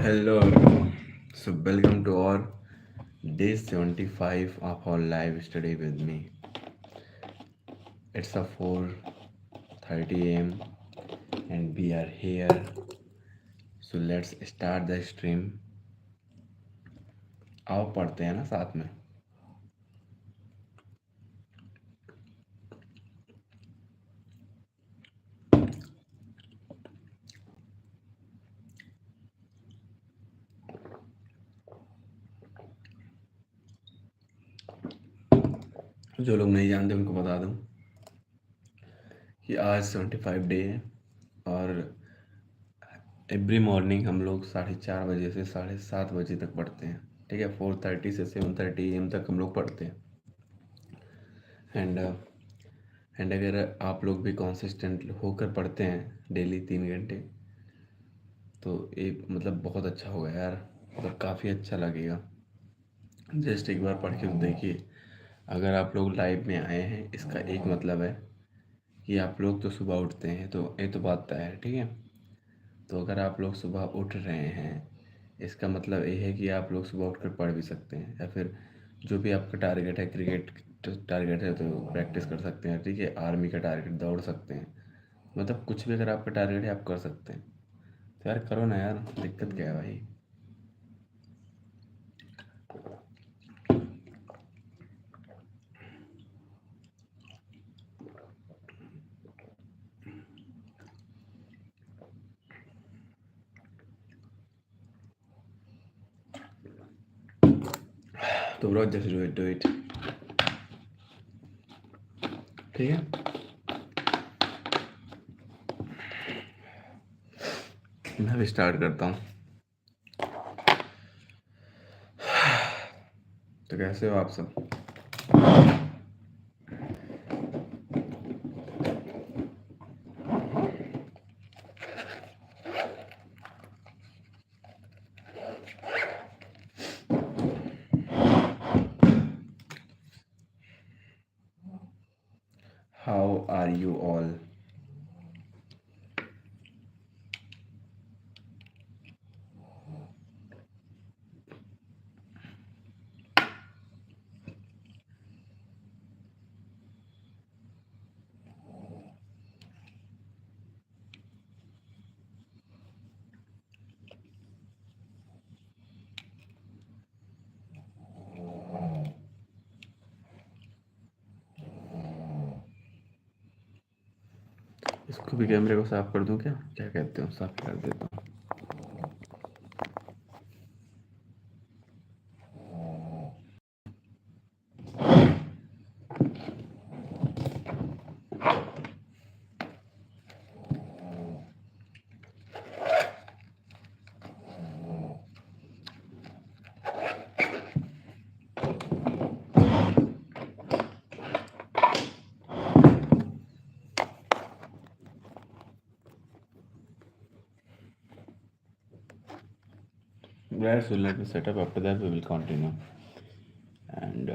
Hello, everyone. So, welcome to our day 75 of our live study with me. It's a 4:30 a.m. and we are here. So, let's start the stream. आओ पढ़ते हैं ना साथ में. जो लोग नहीं जानते उनको बता दूं कि आज 75 डे है और एवरी मॉर्निंग हम लोग 4:30 बजे से 7:30 बजे तक पढ़ते हैं. ठीक है, 4:30 से 7:30 AM तक हम लोग पढ़ते हैं. एंड अगर आप लोग भी कंसिस्टेंट होकर पढ़ते हैं डेली 3 घंटे तो एक मतलब बहुत अच्छा होगा यार. मतलब काफ़ी अच्छा लगेगा. जस्ट एक बार पढ़ के तो देखिए. अगर आप लोग लाइव में आए हैं इसका एक मतलब है कि आप लोग तो सुबह उठते हैं, तो ये तो बात तय है. ठीक है, तो अगर आप लोग सुबह उठ रहे हैं इसका मतलब ये है कि आप लोग सुबह उठकर पढ़ भी सकते हैं, या फिर जो भी आपका टारगेट है, क्रिकेट टारगेट है तो प्रैक्टिस कर सकते हैं. ठीक है, आर्मी का टारगेट दौड़ सकते हैं. मतलब कुछ भी अगर आपका टारगेट है आप कर सकते हैं. तो यार करो ना यार, दिक्कत क्या है भाई. तो ब्रो जस्ट डू इट. ठीक है, मैं भी स्टार्ट करता हूँ. तो कैसे हो आप सब. How are you all. इसको भी कैमरे को साफ कर दूं क्या, क्या कहते हो, साफ कर देता हूँ. Yes, so let me set up. After that, we will continue. And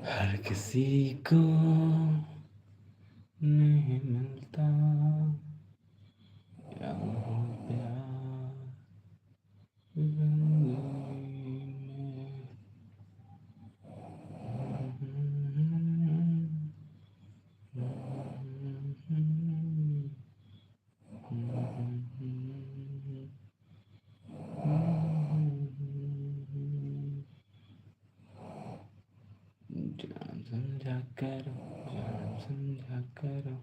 हर किसी को नहीं मिलता यहाँ प्यार जिंदगी में जान समझा करो, जान समझा करो।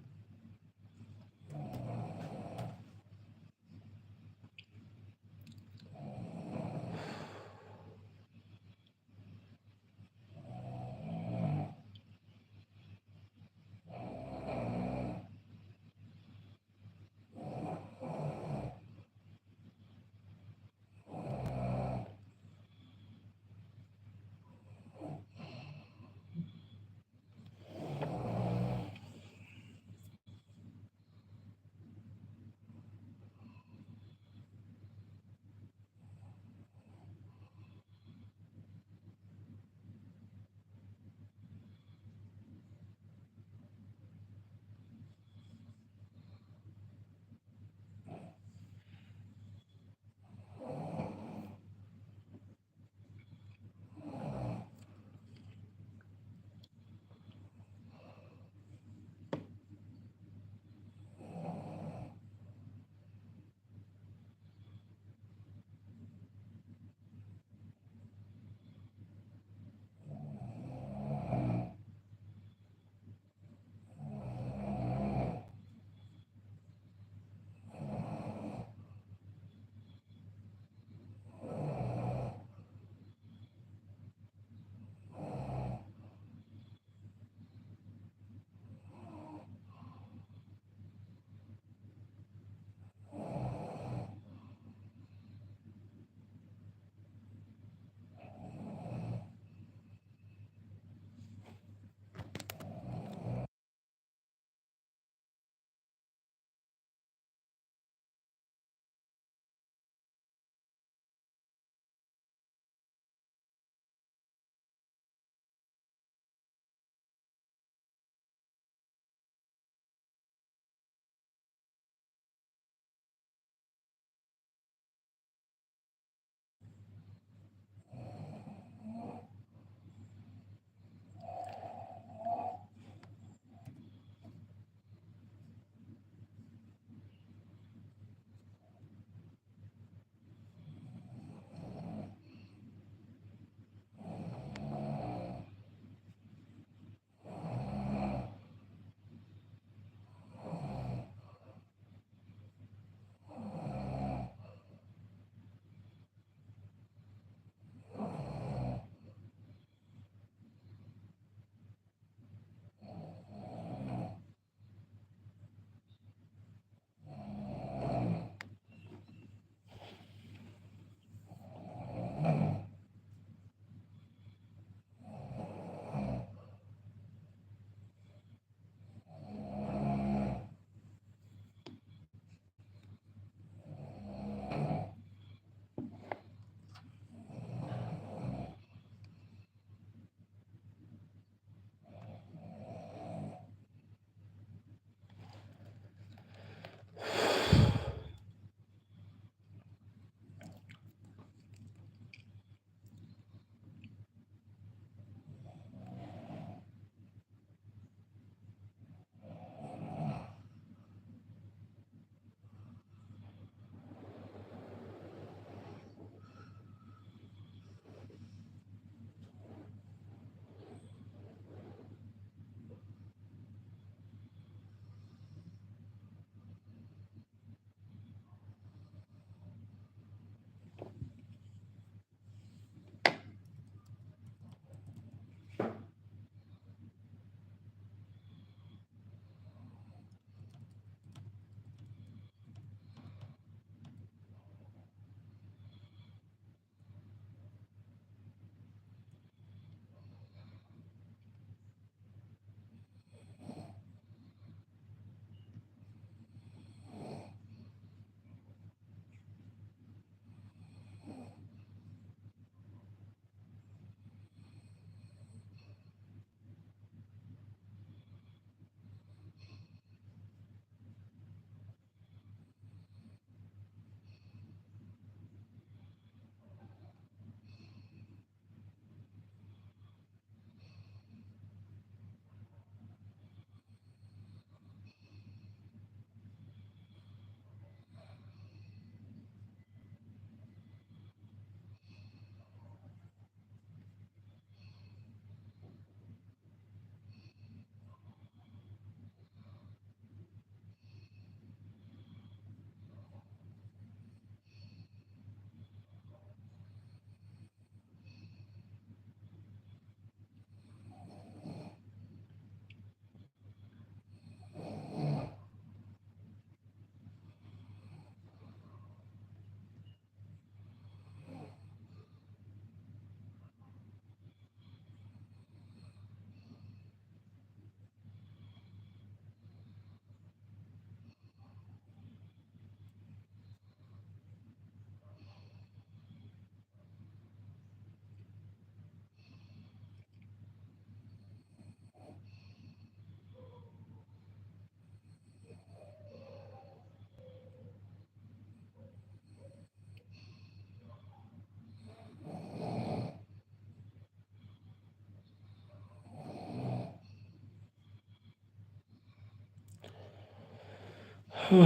सोना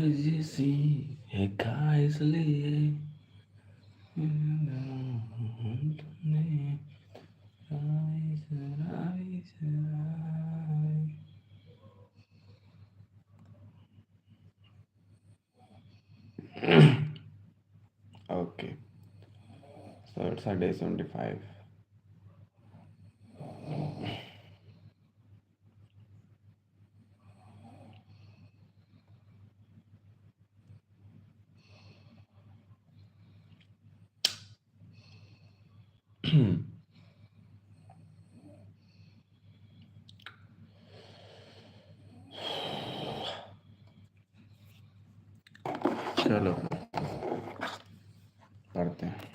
जैसी है खा इसलिए तुमने राही सराही सराही। Okay, so it's our day 75. चलो करते हैं।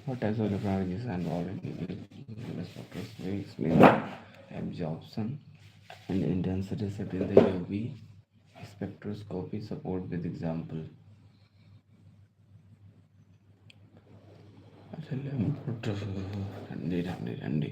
What types of technologies are involved in the spectrum? We explain absorption and intensity set in the UV spectroscopy support with example. ठंडी ठंडी ठंडी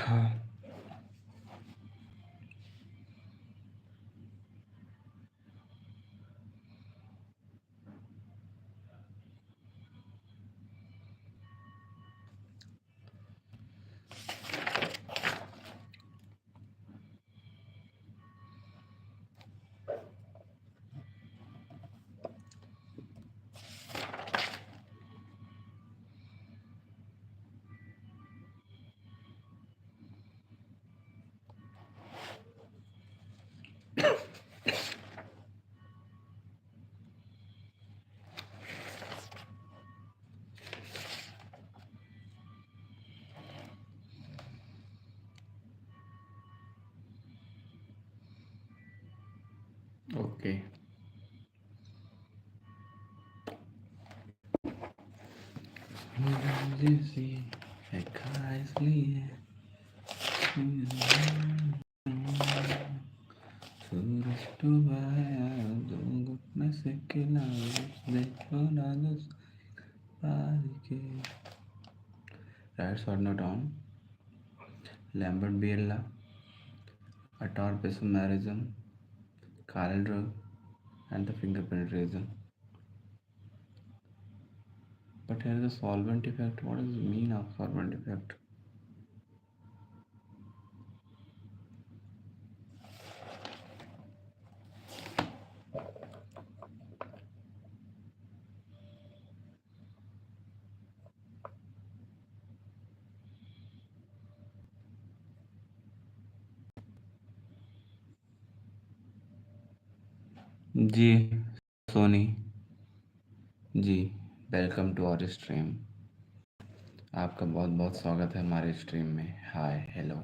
हाँ। ओके। जैसी है खा इसलिए सूरज डूबा है दो घुटने से खिला देखो ना पार के राइट्स और नॉट ऑन लैम्बर्ट बियल्ला atropisomerism Chiral drug and the fingerprint reason. But here is the solvent effect. What does it mean of solvent effect? जी Soni ji welcome to our stream. आपका बहुत बहुत स्वागत है हमारे स्ट्रीम में। Hi hello.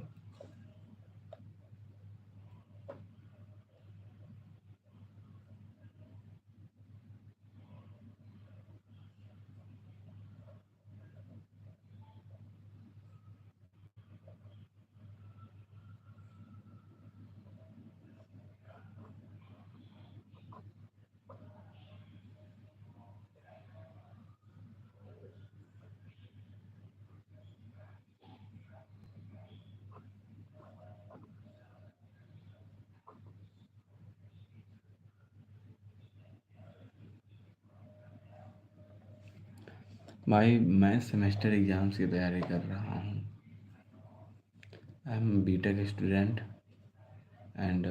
भाई मैं सेमेस्टर एग्ज़ाम्स की तैयारी कर रहा हूँ। I am BTech student and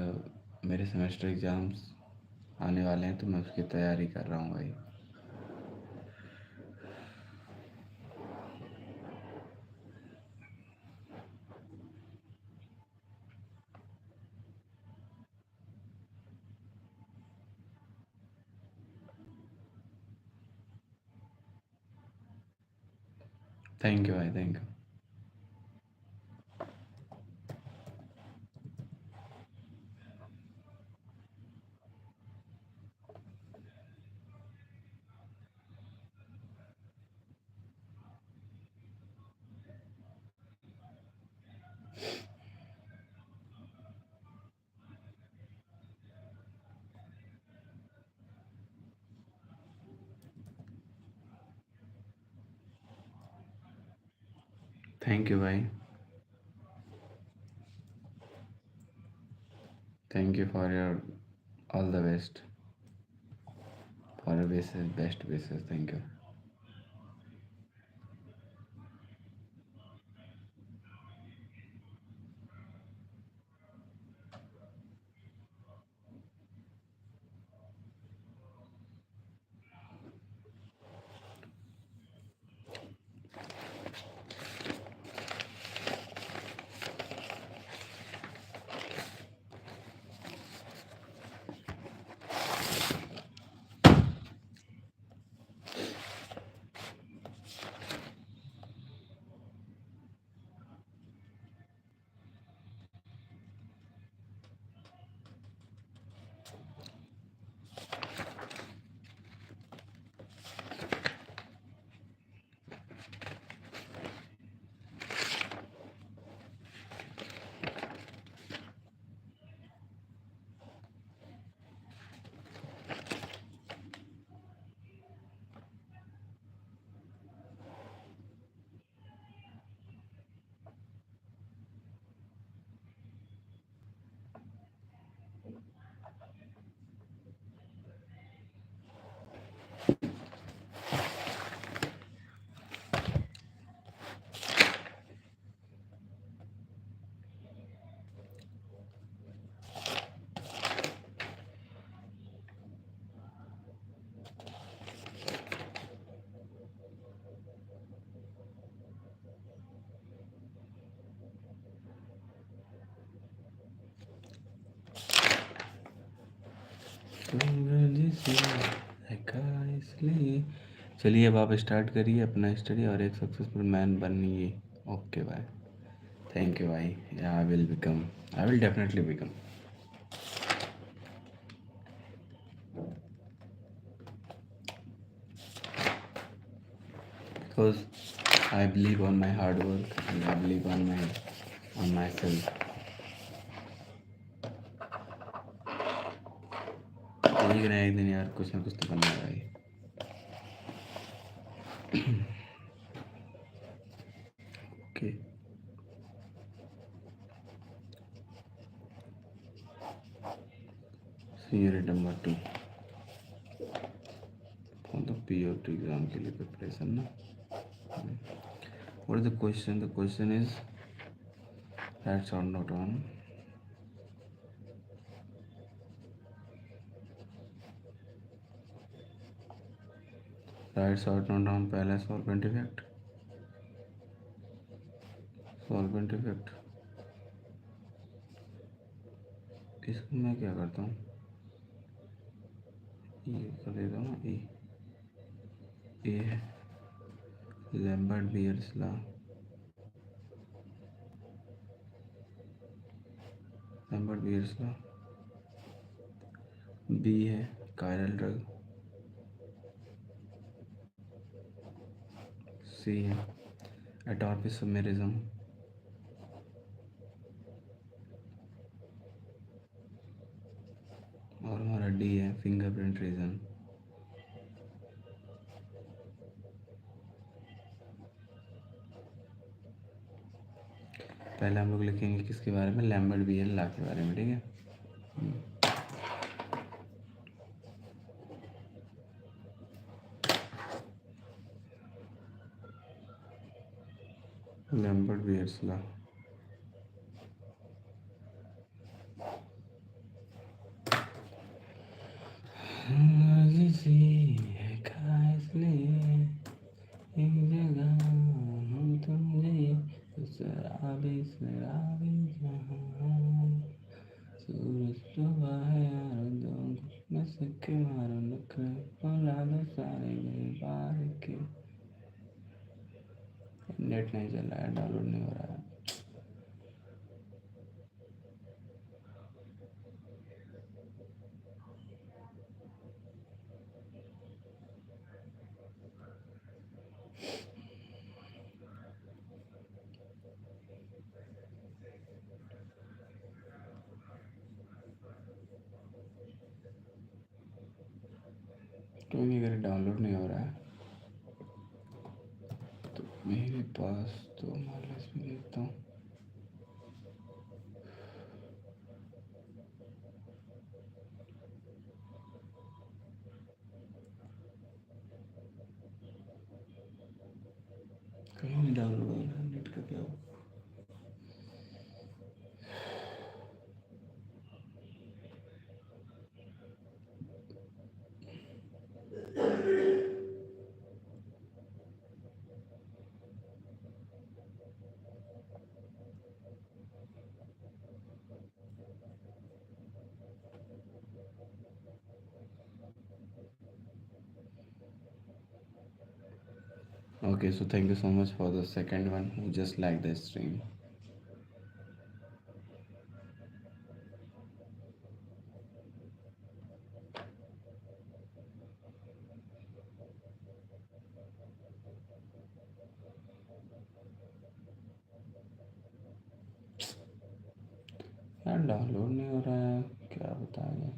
मेरे सेमेस्टर एग्ज़ाम्स आने वाले हैं तो मैं उसकी तैयारी कर रहा हूँ भाई। थैंक यू भाई, थैंक यू। थैंक यू भाई, thank you for your all the best for your wishes, best wishes. Thank you. इसलिए चलिए अब आप स्टार्ट करिए अपना स्टडी और एक सक्सेसफुल मैन बनिए। Okay bye. थैंक यू भाई। I will definitely become. Because I believe on my hard work and I believe on myself. एक ना एक दिन यार कुछ ना कुछ तो करना है भाई। Okay. Scenario number 2 for the POT exam के लिए preparation ना। What is the question? The question is write short note on पहला solvent effect। solvent effect इसको मैं क्या करता हूँ, ये कर देता हूँ ना, ए है Lambert Beer's law. Lambert Beer's law. B है कायरल ड्रग। सी है एटॉपिसमेरिज्म। और हमारा डी है फिंगरप्रिंट रीजन। पहले हम लोग लिखेंगे किसके बारे में, लैम्बर्ट बियल लॉ के बारे में, ठीक है। Lambert Beer's law. एक जगह हम तुम गए शराबी शराबी जहां, सूरज सुबह है यार दो घुटने सके मारो नखरे बोला दो सारे गए बाहर के। नेट नहीं चल रहा है, डाउनलोड नहीं हो रहा है। क्यों नहीं, अगर डाउनलोड नहीं हो रहा है तो मेरे पास तो मान लो इसमें देखता हूँ। कहीं नहीं डाउनलोड हो रहा है, नेट का क्या हो। Okay, so thank you so much for the second one who just liked the stream. यार डाउनलोड नहीं हो रहा है, क्या बताएं।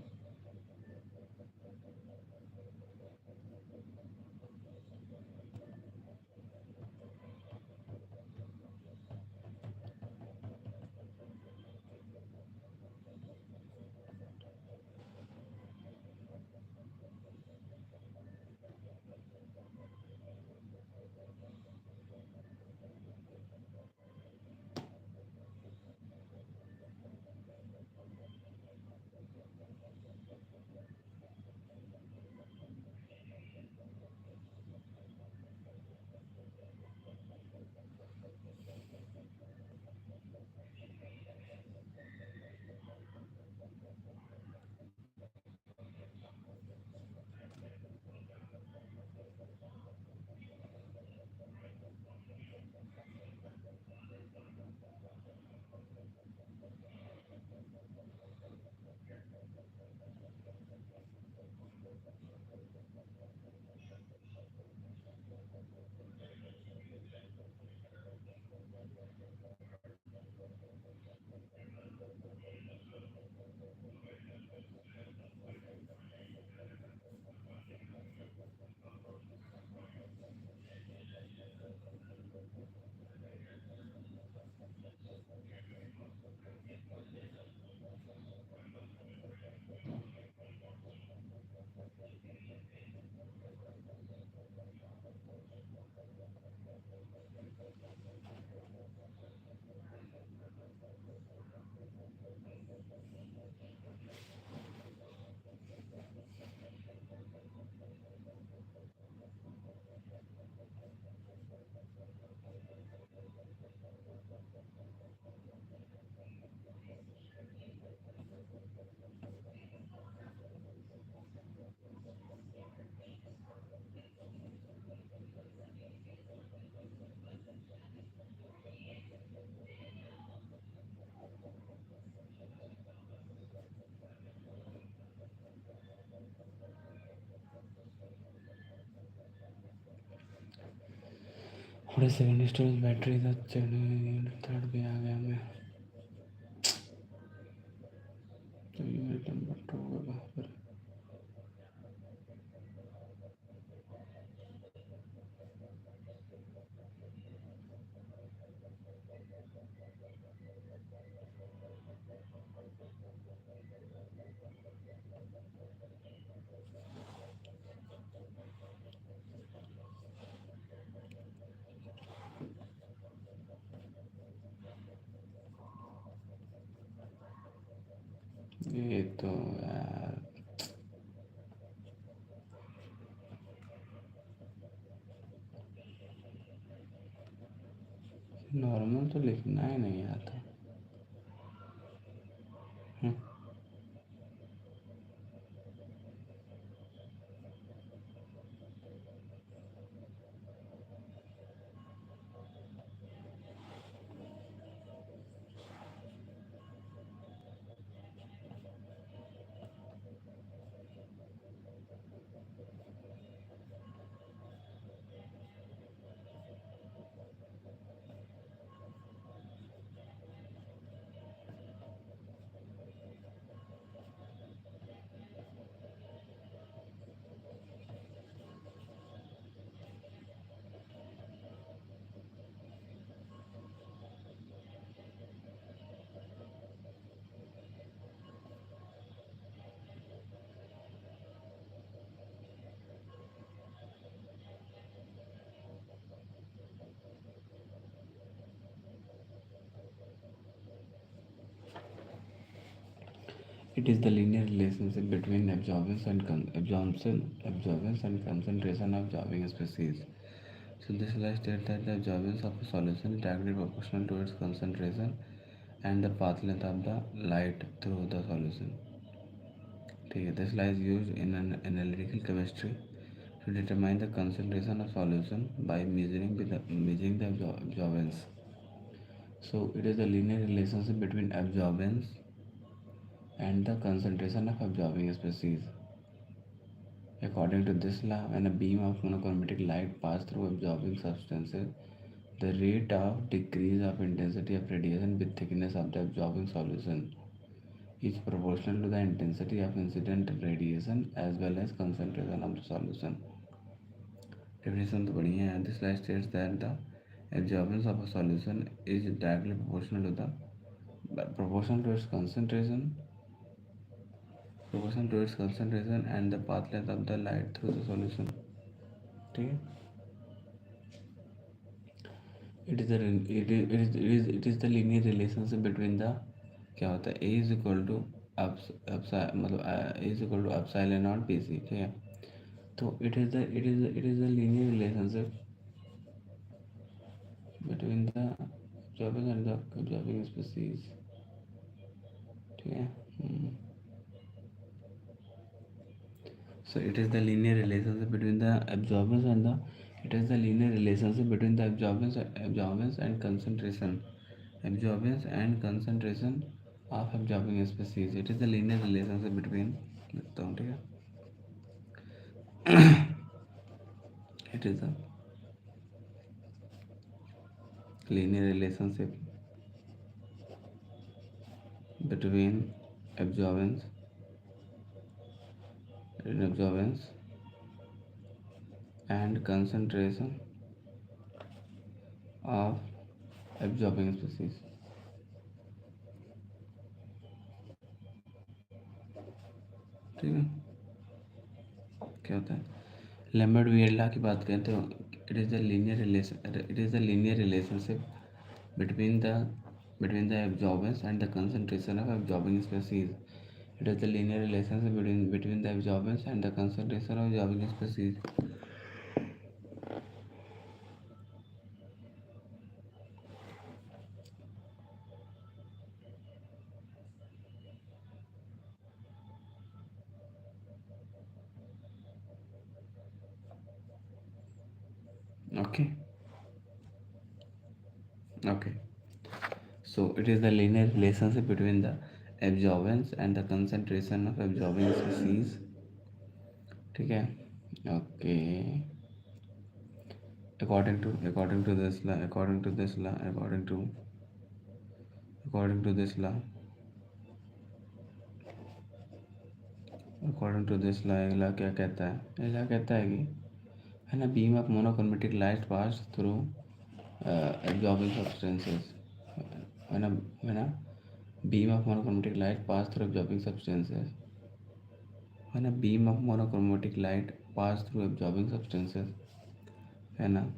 और सेकेंड स्टोरेज बैटरी था, थर्ड पे आ गया मैं। तो ये मेरा नंबर होगा कहाँ पर? ये तो यार नॉर्मल तो लिखना ही नहीं आता। It is the linear relationship between absorbance and concentration of absorbing species. So this slide states that the absorbance of a solution is directly proportional to its concentration and the path length of the light through the solution. Okay, this slide is used in an analytical chemistry to determine the concentration of solution by measuring the absorbance. So it is a linear relationship between absorbance and the concentration of absorbing species. According to this law, when a beam of monochromatic light passes through absorbing substances, the rate of decrease of intensity of radiation with thickness of the absorbing solution is proportional to the intensity of incident radiation as well as concentration of the solution. Definition तो बढ़िया है. This slide states that the absorbance of a solution is directly proportional to its concentration and the path length of the light through the solution. ठीक है. It is the linear relationship between the क्या होता है A is equal to मतलब A is equal to epsilon naught PC. ठीक है. तो it is the linear relationship between the absorbing and the absorbing species. ठीक है. So it is the linear relationship between the absorbance and the it is the linear relationship between the absorbance and concentration of absorbing species. It is the linear relationship between लिखता हूँ. ठीक है. It is a linear relationship between absorbance and concentration of absorbing species. ठीक है. क्या होता है Lambert weird law की बात करें तो it is the linear relationship between the absorbance and the concentration of absorbing species. It is the linear relationship between the absorbance and the concentration of absorbing species. Okay. So it is the linear relationship between the absorbance and the concentration of absorbing species. ठीक है. Okay. according to this law, according to this law, according to this law, ये law क्या कहता है? ये law कहता है कि है ना, beam of monochromatic light pass through absorbing substances, है ना, beam of monochromatic light pass through absorbing substances, है ना, beam of monochromatic light pass through absorbing substances, है ना,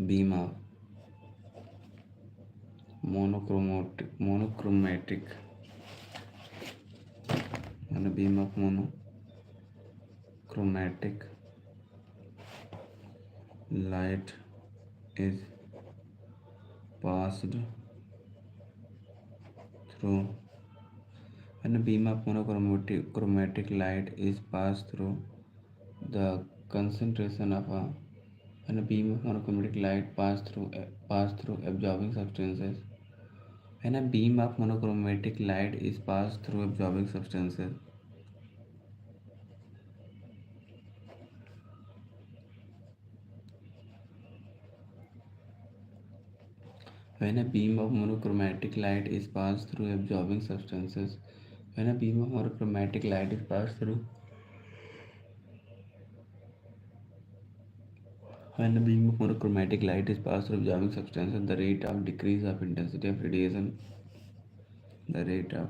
beam of monochromatic and a beam of monochromatic light is passed through, when a beam of monochromatic light is passed through the concentration of a, when a beam of monochromatic light pass through absorbing substances, when a beam of monochromatic light is passed through absorbing substances, when a beam of monochromatic light is passed through absorbing substances, when a beam of monochromatic light is passed through, when a beam of monochromatic light is passed through absorbing substances, the rate of decrease of intensity of radiation, the rate of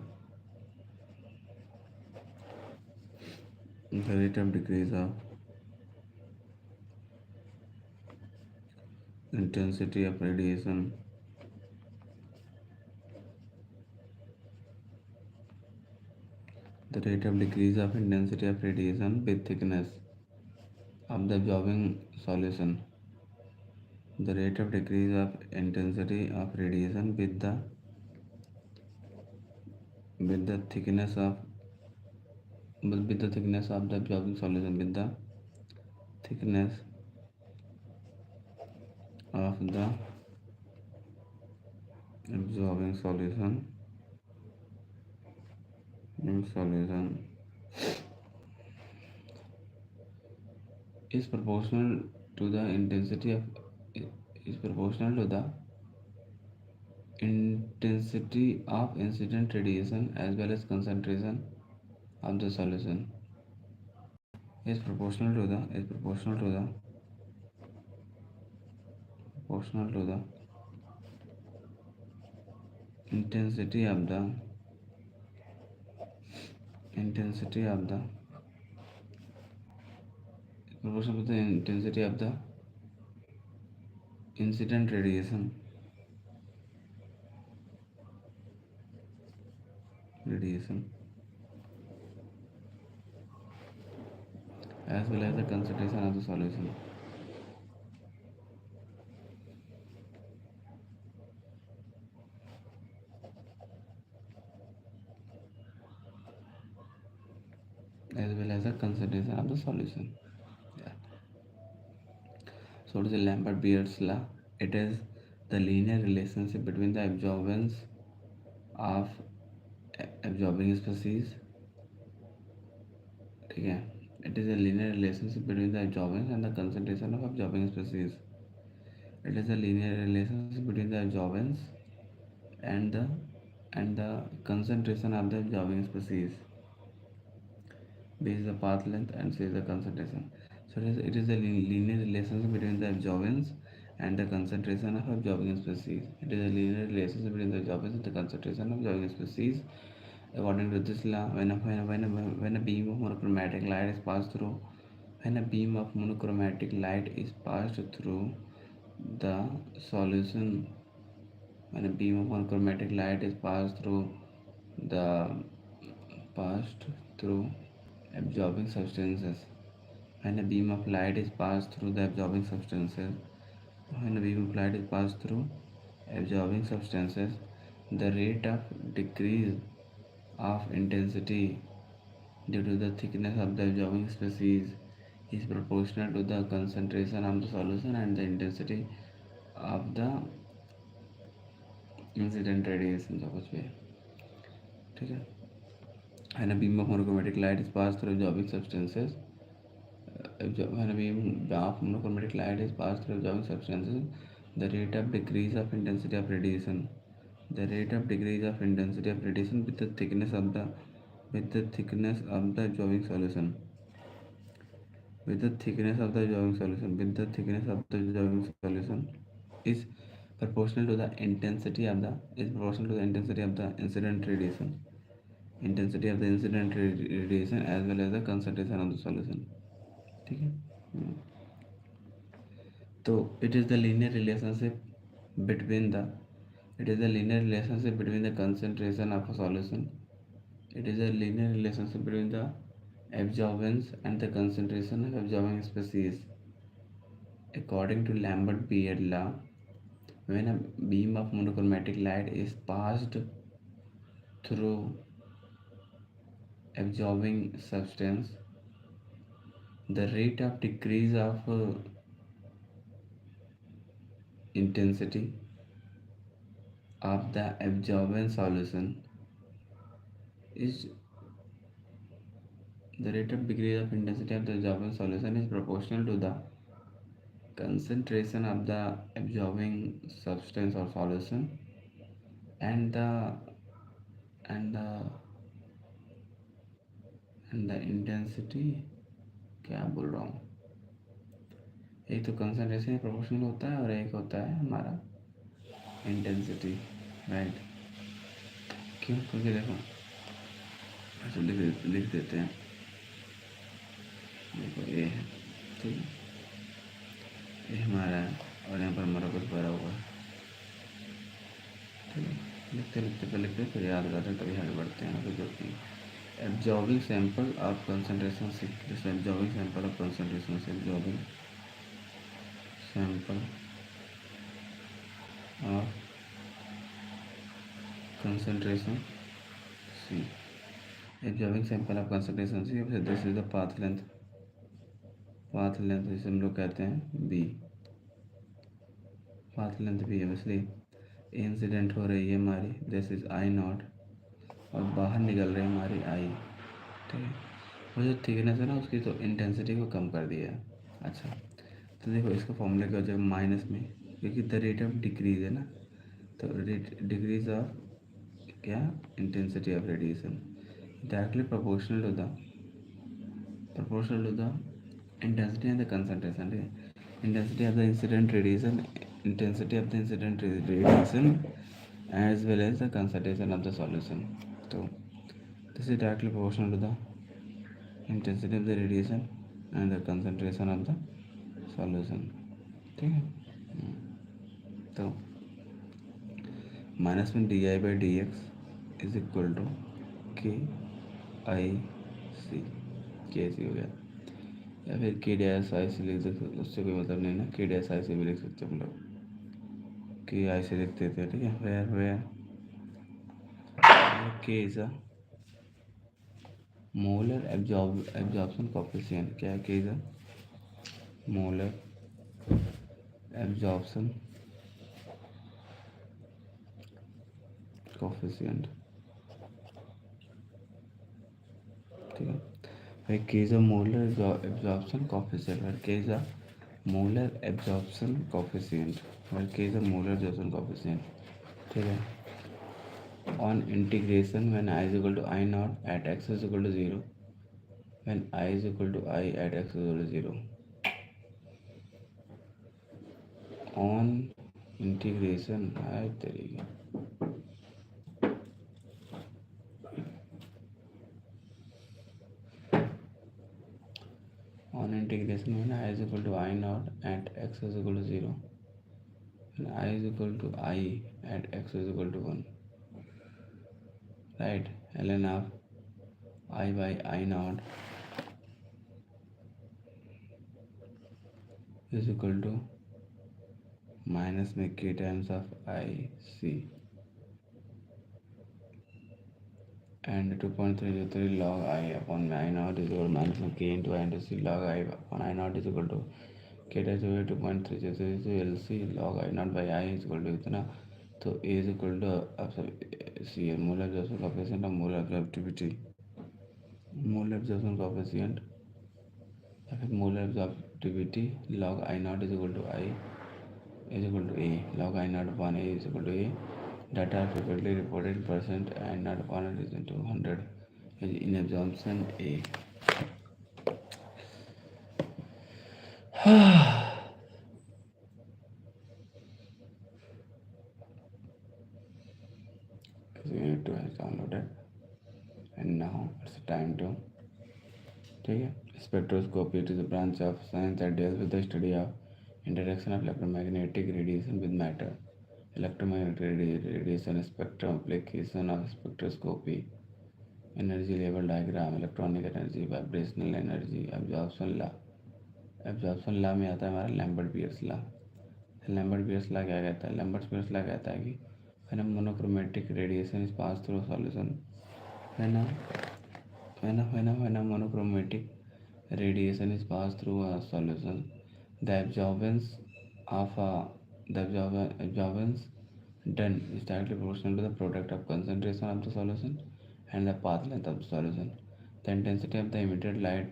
decrease of intensity of radiation, the rate of decrease of intensity of radiation with thickness of the absorbing solution, the rate of decrease of intensity of radiation with the thickness of the absorbing solution, with the thickness of the absorbing solution is proportional to the intensity of incident radiation as well as concentration of the solution, is proportional to the intensity of the proportional to the intensity of the incident radiation as well as the concentration of the solution. As well as the concentration of the solution. Yeah. So it is a Lambert-Beer's law. It is the linear relationship between the absorbance of absorbing species. ठीक है, it is a linear relationship between the absorbance and the concentration of absorbing species. It is a linear relationship between the absorbance and the concentration of the absorbing species. B is the path length and C is the concentration. So it is a linear relationship between the absorbance and the concentration of absorbing species. It is a linear relationship between the absorbance and the concentration of absorbing species. According to this law, when a beam of monochromatic light is passed through, when a beam of monochromatic light is passed through the solution, when a beam of monochromatic light is passed through absorbing substances, when a beam of light is passed through the absorbing substances, when a beam of light is passed through absorbing substances, the rate of decrease of intensity due to the thickness of the absorbing species is proportional to the concentration of the solution and the intensity of the incident radiation. जो कुछ भी है, ठीक है. And a beam of monochromatic light is passed through absorbing substances. when a beam of monochromatic light is passed through absorbing substances, the rate of decrease of intensity of radiation, the rate of decrease of intensity of radiation with the thickness of the absorbing solution, with the thickness of the absorbing solution, with the thickness of the absorbing solution is proportional to the intensity of the incident radiation, radiation as well as the concentration of the solution. ठीक है. तो it is the linear relationship between the concentration of a solution. It is a linear relationship between the absorbance and the concentration of absorbing species. According to Lambert-Beard law, when a beam of monochromatic light is passed through absorbing substance, the rate of decrease of intensity of the absorbent solution is the rate of decrease of intensity of the absorbent solution is proportional to the concentration of the absorbing substance or solution and the and the and the intensity. क्या बोल रहा हूँ, एक तो concentration proportional होता है और एक होता है हमारा इंटेंसिटी, राइट. क्यों? क्योंकि देखो ऐसे लिख देते हैं. देखो ये है, ठीक है, ये हमारा है और यहाँ पर हमारा कुछ भरा हुआ है. ठीक है, लिखते फिर याद करते तभी आगे बढ़ते हैं. कोई जरूरत नहीं. absorbing sample of concentration C. This absorbing sample of concentration C. Absorbing sample of concentration C. Absorbing sample of concentration C. This is the path length. Path length जिसे हम लोग कहते हैं बी. पाथ लेंथ बी है, इसलिए incident हो रही है हमारी, दिस इज आई नॉट, और बाहर निकल रही है हमारी आई. ठीक है, वो जो थिकनेस है ना उसकी तो इंटेंसिटी को कम कर दिया है. अच्छा, तो देखो इसका फॉर्मूला क्या हो जाएगा माइनस में, क्योंकि द रेट ऑफ डिक्रीज है ना, तो रेट डिक्रीज ऑफ क्या, intensity of radiation directly proportional to the intensity and the concentration. Intensity of the incident radiation as well as the concentration of the solution. So this is directly proportional to the intensity of the radiation and the concentration of the solution. ठीक है. तो minus में d I by d x is equal to k I सी, के सी हो गया, या फिर के डैश आई से लिख सकते, उससे कोई मतलब नहीं ना, के डैश आई से भी लिख सकते हम लोग, के आई से लिखते थे. ठीक है, वेयर के is a molar absorption coefficient. क्या है, के is a molar absorption coefficient. ठीक है, भाई के is a molar absorption coefficient, और के is a molar absorption coefficient, और के is a molar absorption coefficient. ठीक है, on integration when I is equal to I naught at x is equal to 0, when I is equal to I at x is equal to 0, on integration है तरीके, on integration when I is equal to I naught at x is equal to 0, when I is equal to I at x is equal to 1, right. ln of I by I naught is equal to minus में k times of I C and 2.303 log I upon में I naught is equal minus में k into I into C log I upon I naught is equal to k dash over 2.303 L C log I naught by I is equal to इतना. तो ए is equal to अब सब सी है, molar absorption coefficient और molar absorptivity. Molar absorption coefficient या फिर molar एब्जॉर्बिविटी log I naught is equal to I is equal to A. Log I naught upon A is equal to A. Data are frequently reported in percent and not upon it is into 100 in absorption A. So unit 2 has downloaded and now it's time to ठीक है. Spectroscopy, it is a branch of science that deals with the study of interaction of electromagnetic radiation with matter. Electromagnetic radiation spectrum, application of spectroscopy, energy level diagram, electronic energy, vibrational energy, absorption law. Absorption law में आता है हमारा Lambert Beer's law. Lambert Beer's law क्या कहता है? Lambert Beer's law कहता है कि when a monochromatic radiation is pass through solution, when a monochromatic radiation is passed through a solution, the absorbance absorbance done is directly proportional to the product of concentration of the solution and the path length of the solution. The intensity of the emitted light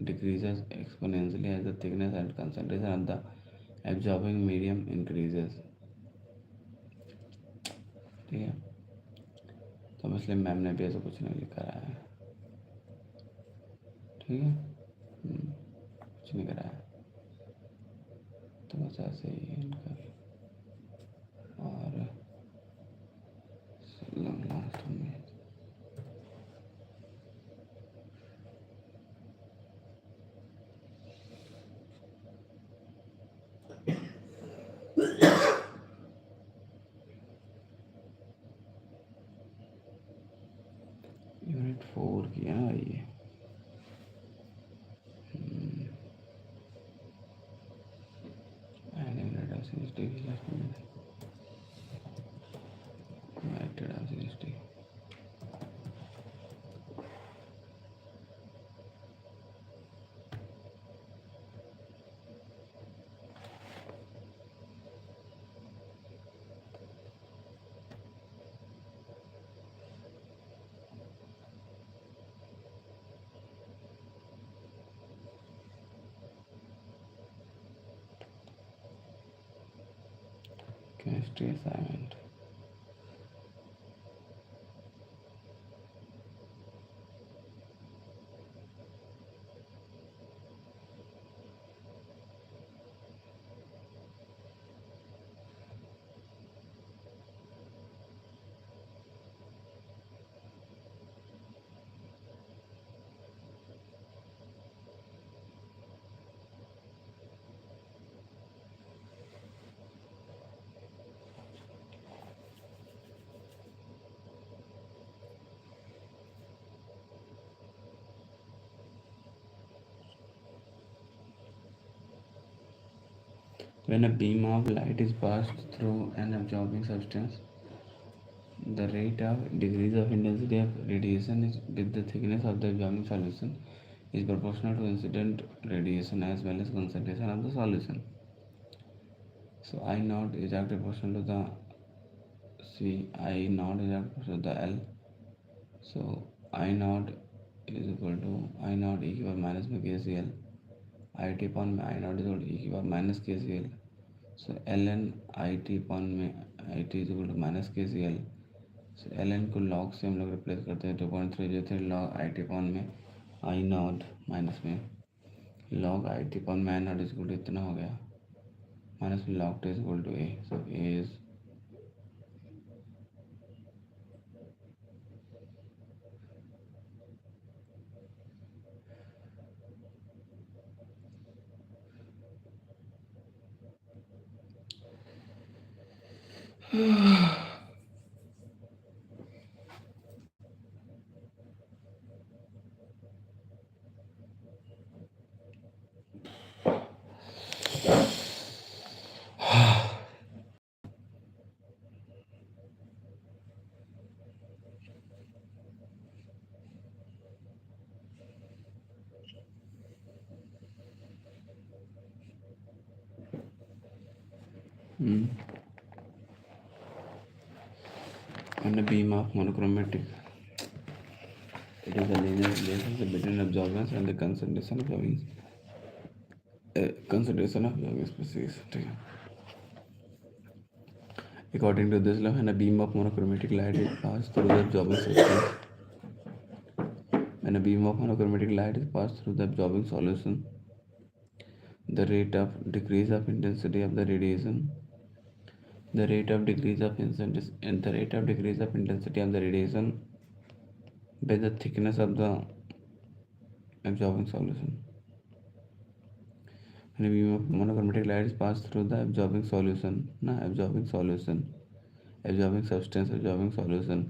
decreases exponentially as the thickness and concentration of the absorbing medium increases. ठीक है, तो इसलिए ma'am ने भी ऐसा कुछ नहीं लिखा है. ठीक है, कुछ नहीं करा है, तो बस ऐसे ही इनका. और लास्ट में यूनिट 4 की है ना ये. chemistry assignment. When a beam of light is passed through an absorbing substance, the rate of decrease of intensity of radiation is with the thickness of the absorbing solution is proportional to incident radiation as well as concentration of the solution. So I naught is directly proportional to the I naught is directly proportional to the L. So I naught is equal to I naught e की power minus में KCL, I T upon में I naught is equal to e की power minus KCL. So L N I T upon में I T is equal to minus KCL. So L N को log से हम लोग replace करते हैं 2.303 log I T upon में I naught minus में लॉग आई टी अपॉन में I naught is equal to इतना हो गया माइनस में log T is equal to A. So A is on a beam of monochromatic, it is a linear relationship between absorbance and the concentration of the wings. Consideration of absorbing species, ठीक है। According to this law, है ना, beam of monochromatic light is pass through the absorbing substance, when a beam of monochromatic light is passed through the absorbing solution, the rate of decrease of intensity of the radiation, the rate of decrease of intensity, and the rate of decrease of intensity of the radiation by the thickness of the absorbing solution. When a beam of monochromatic light is passed through the absorbing solution, absorbing substance, absorbing solution,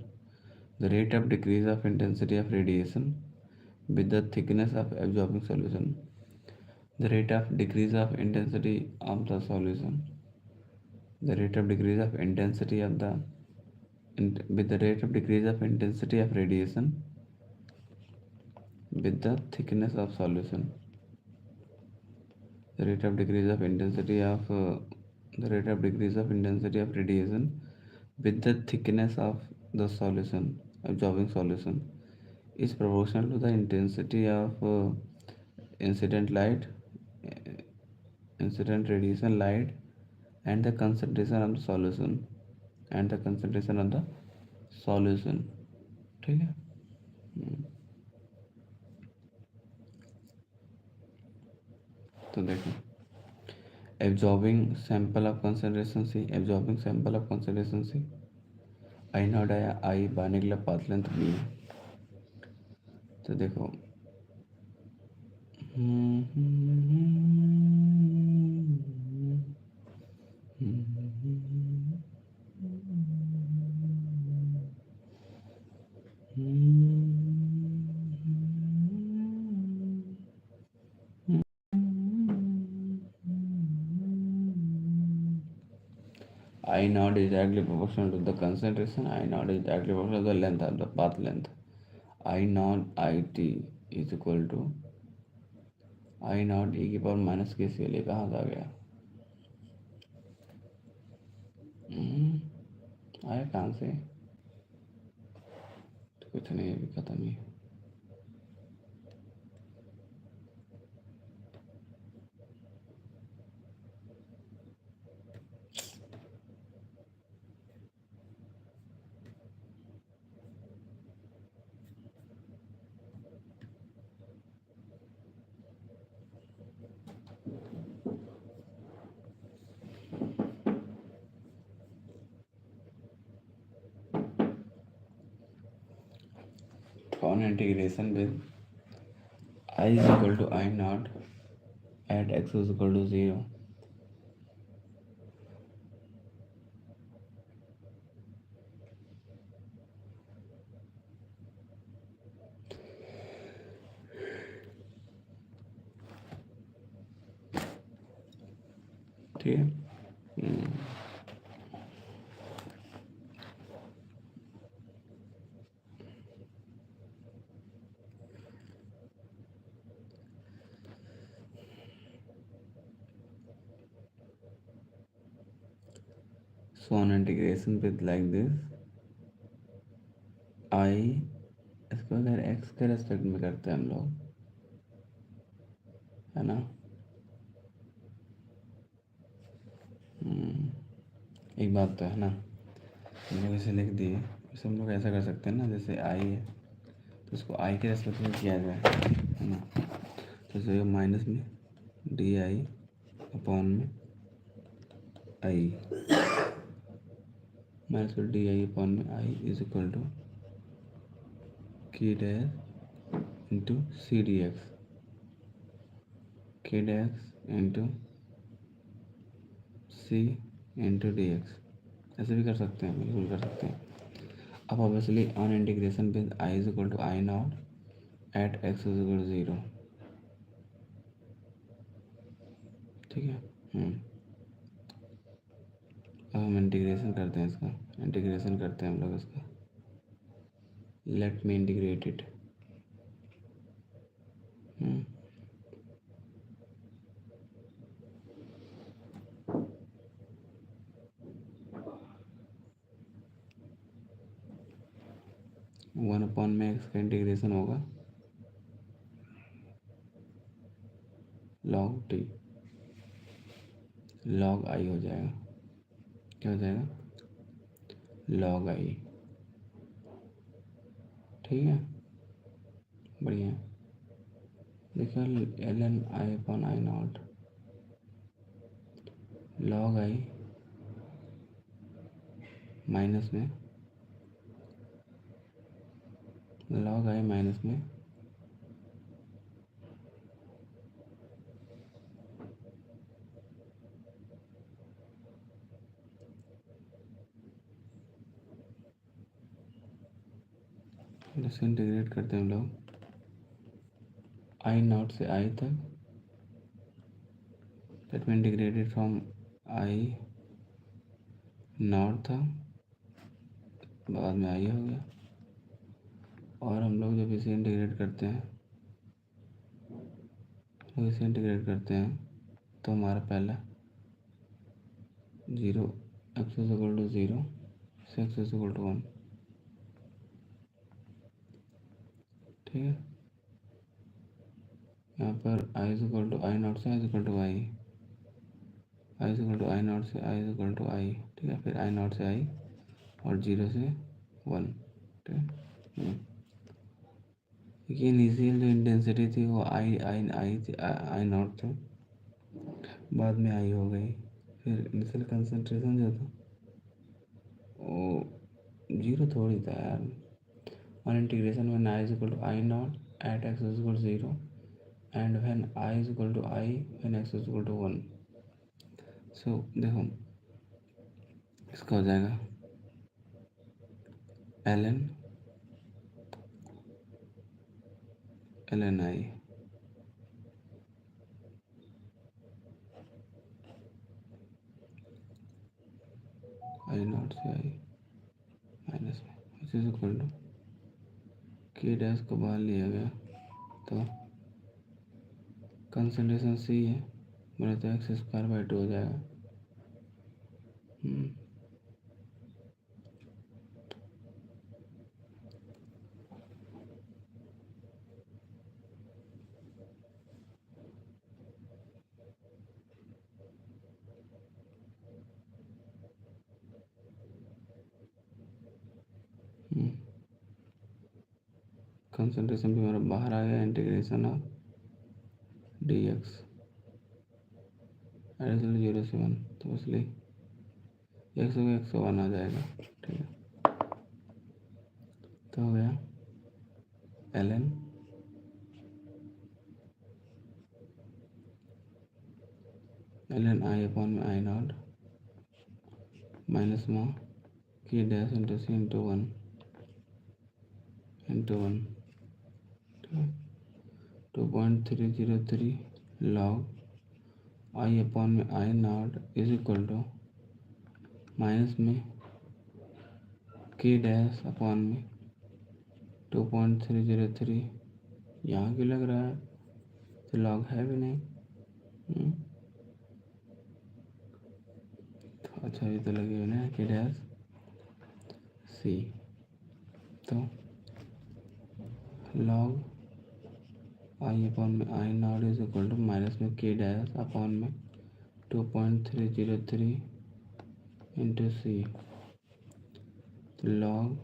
the rate of decrease of intensity of radiation with the thickness of absorbing solution, the rate of decrease of intensity of the solution, the rate of decrease of intensity of the with the rate of decrease of intensity of radiation with the thickness of solution, the rate of decrease of intensity of the rate of decrease of intensity of radiation with the thickness of the solution, absorbing solution, is proportional to the intensity of incident light, incident radiation light, and the concentration of the solution, and the concentration of the solution, ठीक है। तो देखो, absorbing sample of concentration C, absorbing sample of concentration C, I not आया, आई बाहर निकला, path length B है। तो देखो, I naught is directly proportional to the concentration, I naught is directly proportional to the length of the path length. I naught IT is equal to I naught e की power minus के C L, कहाँ से आ गया? आया कहाँ से? तो कुछ नहीं, अभी खत्म ही। On integration with I is equal to I naught at x is equal to 0, ठीक है। So on integration with like this, I इसको अगर x के रेस्पेक्ट में करते हैं हम लोग, है ना, एक बात तो है ना, हम लोग इसे लिख दिए, इसे हम लोग ऐसा कर सकते हैं ना, जैसे I है तो इसको I के रेस्पेक्ट में किया जाए, है ना, तो जैसे माइनस में डी आई अपॉन में आई, माइनस में डी आई अपॉन में I is equal to k dash into C d x, k dash into C into d x, ऐसे भी कर सकते हैं, बिल्कुल कर सकते हैं। अब obviously on integration with I is equal to I naught at x is equal to 0, ठीक है। अब हम इंटीग्रेशन करते हैं इसका, इंटीग्रेशन करते हैं हम लोग इसका, let me integrate it, 1 upon में एक्स का इंटीग्रेशन होगा लॉग टी, लॉग आई हो जाएगा। क्या हो जाएगा? Log I. ठीक है, बढ़िया। देखो L N I upon I naught log I minus में लॉग आई माइनस में जैसे इंटीग्रेट करते हैं हम लोग आई नॉट से आई तक, that mean integrated from I not था, बाद में आई हो गया। और हम लोग जब इसे इंटीग्रेट करते हैं तो हमारा पहला zero X is equal to zero से एक्स इज इक्वल टू 1। ठीक है, यहाँ पर I is equal to I naught से I is equal to I is equal to I naught से I is equal to I. ठीक है, फिर आई नॉट से आई और 0 से 1। ठीक है, देखिए इनिशियल जो इंटेंसिटी थी वो आई नॉट थी, बाद में आई हो गई। फिर इनिशियल कंसंट्रेशन जो था वो 0 थोड़ी था यार। on integration when I is equal to I naught at x is equal to 0 and when I is equal to I when x is equal to 1। so देखो इसका हो जाएगा ln I I naught से I minus में which is equal to k dash को बाहर लिया गया तो कंसंट्रेशन c है बोले तो एक्स स्क्वायर बाई 2 हो जाएगा। कंसंट्रेशन भी हमारा बाहर आ गया। Integration of D x additional 0 से 1 तो इसलिए एक्स हो गया 101 आ जाएगा। ठीक है, तो हो गया ln आई अपॉन में आई नॉट माइनस में k dash into C into 1 ठीक है, 2.303 लॉग आई अपॉन में I naught is equal to minus में k डैश अपॉन में 2.303। यहाँ क्यों लग रहा है, तो लॉग है भी नहीं। तो अच्छा ये तो लगे हुए ना k डैश सी, तो लॉग आई अपॉन में I naught is equal to minus में k डैश अपॉन में 2.303 इंटू सी, तो लॉग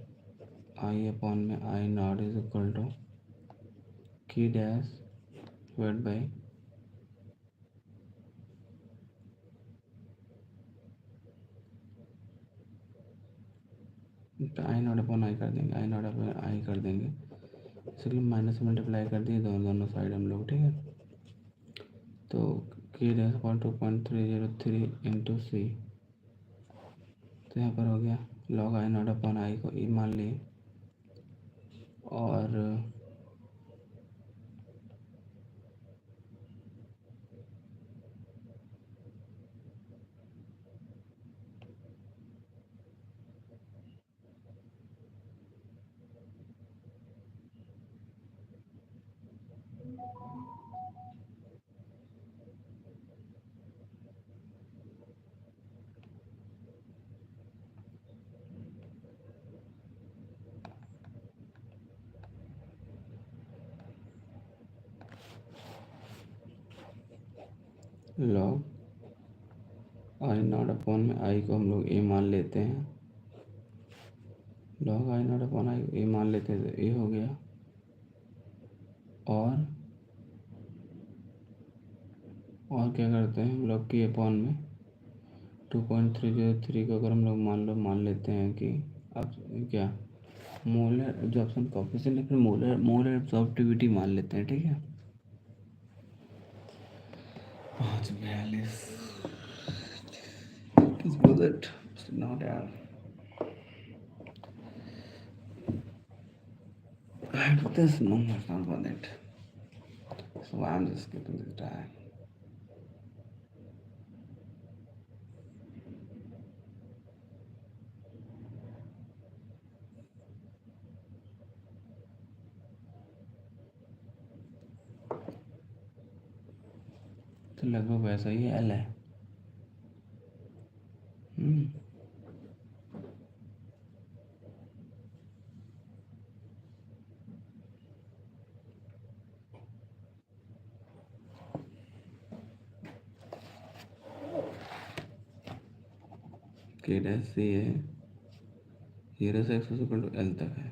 आई अपॉन में I naught is equal to k dash divide by I naught upon I कर देंगे, आई naught upon I कर देंगे, इसलिए माइनस से मल्टीप्लाई कर दिए दोनों साइड हम लोग। ठीक है, तो k dash upon 2.303 into C, तो यहाँ पर हो गया लॉग आई नॉट अपॉन आई को ई मान लिए और लॉग आई नॉट अपॉन में आई को हम लोग ए मान लेते हैं, log I naught upon I A मान लेते हैं तो ए हो गया। और क्या करते हैं हम लोग की अपॉन में 2.303 को अगर हम लोग मान लेते हैं कि अब क्या मोलर एब्जॉर्प्शन कोएफिशिएंट या फिर मोलर एब्जॉर्प्टिविटी मान लेते हैं, ठीक है। 542 किस बजट नॉट यार I do this no it's not worth it, so I'm just skipping this tag. तो लगभग वैसा ही एल है। के डैश सी है, हीरो से एक्स इक्वल टू एल तक है,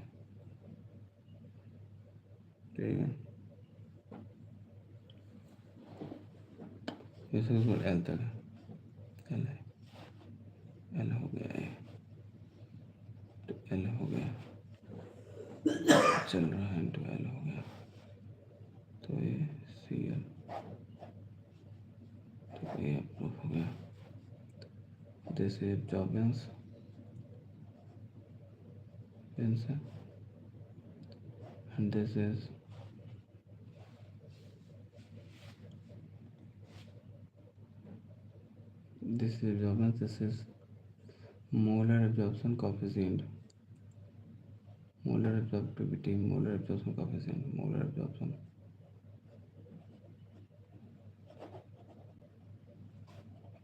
ठीक है। हीरो से इक्वल एल तक है, एल है, एल हो गया है, तो एल हो गया, चल रहा है तो एल हो गया, तो ये सी एल, तो ये अप्रूव हो गया। This is absorbance and this is absorbance, this is molar absorption coefficient, molar absorptivity, molar absorption coefficient, molar absorption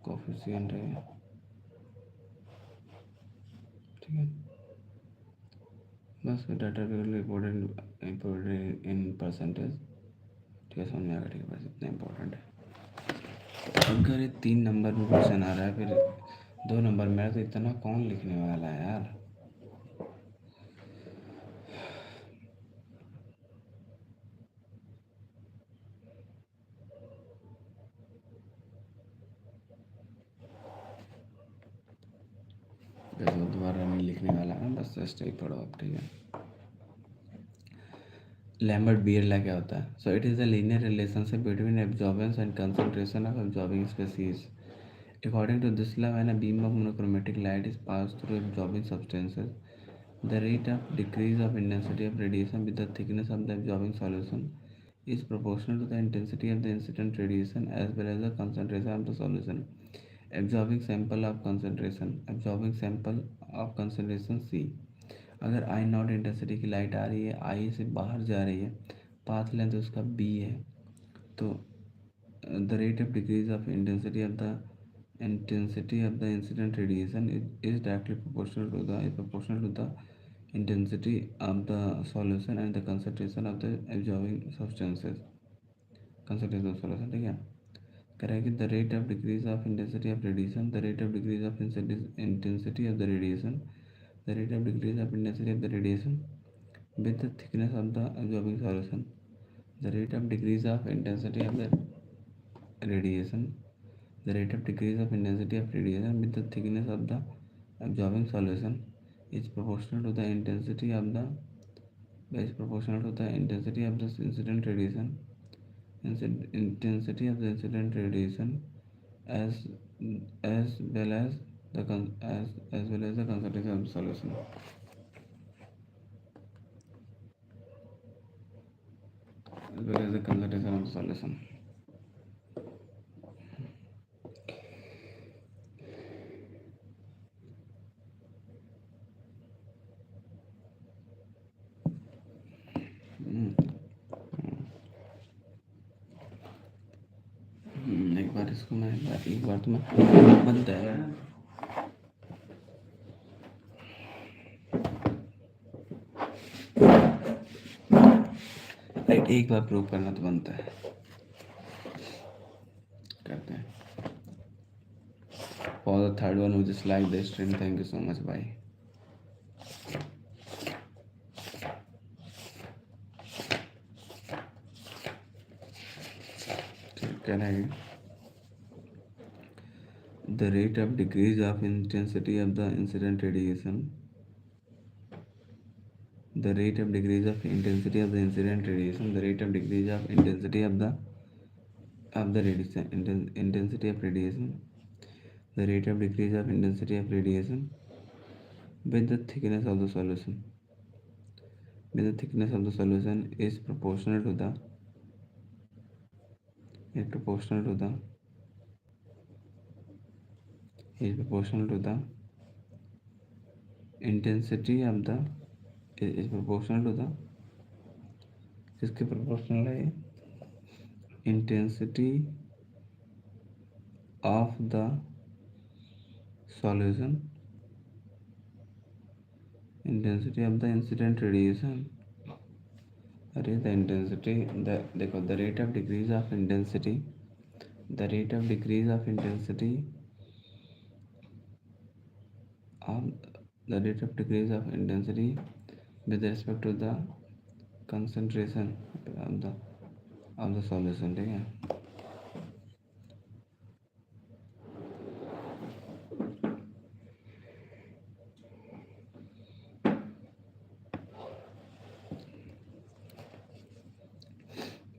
coefficient है, ठीक है। बस डाटा इम्पोर्टेंट इन परसेंटेज, ठीक है, समझ में आएगा, ठीक है, बस इतना इम्पोर्टेंट है। अगर ये 3 नंबर में क्वेश्चन आ रहा है फिर 2 नंबर में, तो इतना कौन लिखने वाला है यार। दोबारा नहीं लिखने वाला है, बस जस्ट एक पढ़ो आप, ठीक है। लैम्बर्ट बियर लॉ क्या होता है? So it is a linear relationship between absorbance and concentration of absorbing species. According to this law, when a beam of monochromatic light is passed through absorbing substances, the rate of decrease of intensity of radiation with the thickness of the absorbing solution is proportional to the intensity of the incident radiation as well as the concentration of the solution. Absorbing sample of concentration C. अगर आई not intensity की light आ रही है, आई से बाहर जा रही है, path length उसका बी है, तो the rate of decrease of intensity of the incident radiation is directly proportional to the intensity of the solution and the concentration of the absorbing substances, concentration of solution, ठीक है। करेंगे the rate of decrease of intensity of radiation, the rate of decrease of intensity of the radiation, the rate of decrease of intensity of the radiation with the thickness of the absorbing solution, the rate of decrease of intensity of the radiation, the rate of decrease of intensity of radiation with the thickness of the absorbing solution is proportional to the intensity of the incident radiation, intensity of the incident radiation as well as the concentration of the solution, as well as the concentration of the solution. एक बार इसको मैं एक बार तो मैं बनता है एक बार prove करना तो बनता है, करते हैं। for the third one who just like the stream. Thank you so much. Bye. Can I? The rate of decrease of intensity of the incident radiation. The rate of decrease of intensity of the incident radiation. The rate of decrease of intensity of the radiation. Intensity of radiation. The rate of decrease of intensity of radiation with the thickness of the solution. With the thickness of the solution is proportional to the is proportional to the is proportional to the intensity of the is proportional to the किसके proportional है intensity of the solution intensity of the incident radiation अरे the intensity देखो the rate of decrease of intensity the rate of decrease of intensity of the rate of decrease of intensity with respect to the concentration of the solution ठीक है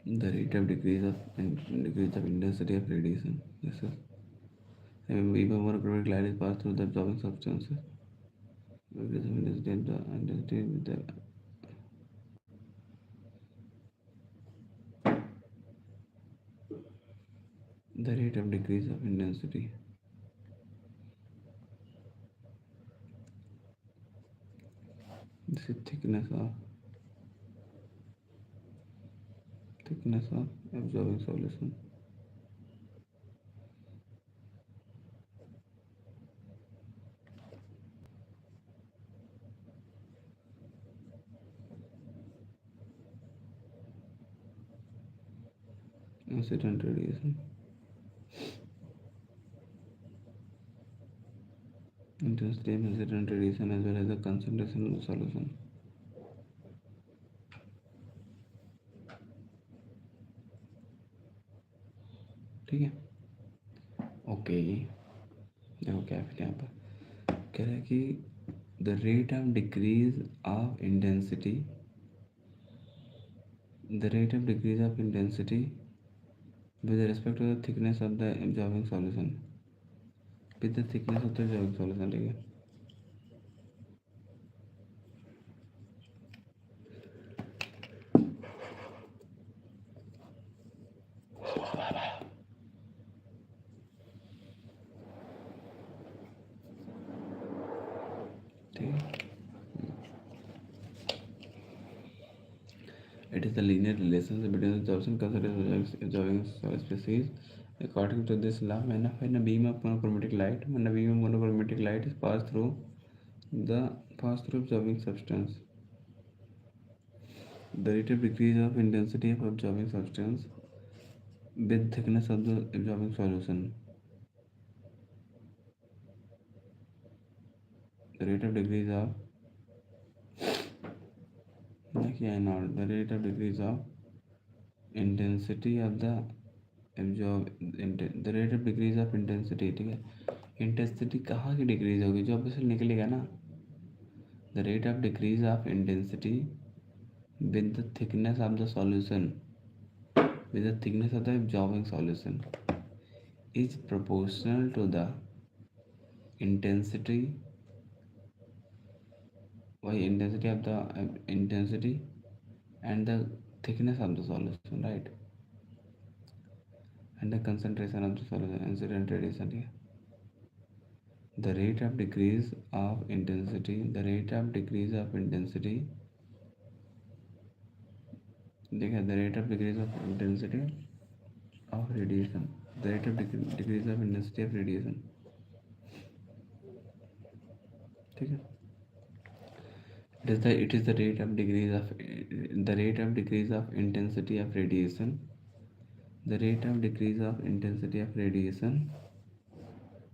the rate of decrease of intensity of radiation. Yes, sir. Even monochromatic light is passed through the absorbing substances. Decrease of intensity and the intensity with the rate of decrease of intensity. This is thickness of absorbing solution. Incident radiation. Intensity of incident radiation as well as the concentration of the solution. ठीक है okay देखो क्या फिर यहाँ पर कह रहा है कि the rate of decrease of intensity with respect to the thickness of the absorbing solution with the thickness of the absorbing solution ठीक है It is the linear relationship between the absorption concentration of absorbing solid species. According to this law, when a beam of monochromatic light is passed through absorbing substance, the rate of decrease of intensity of absorbing substance with thickness of the absorbing solution. The rate of decrease of the rate of decrease of intensity of the rate of decrease of intensity ठीक है intensity कहाँ की decrease होगी जो अब से निकलेगा ना the rate of decrease of intensity with the thickness of the solution with the thickness of the absorbing solution is proportional to the intensity of the intensity and the thickness of the solution right and the concentration of the solution incident radiation here the rate of decrease of intensity देखा the rate of decrease of intensity of radiation the rate of decrease of intensity of radiation ठीक है it is the rate of decrease of intensity of radiation the rate of decrease of intensity of radiation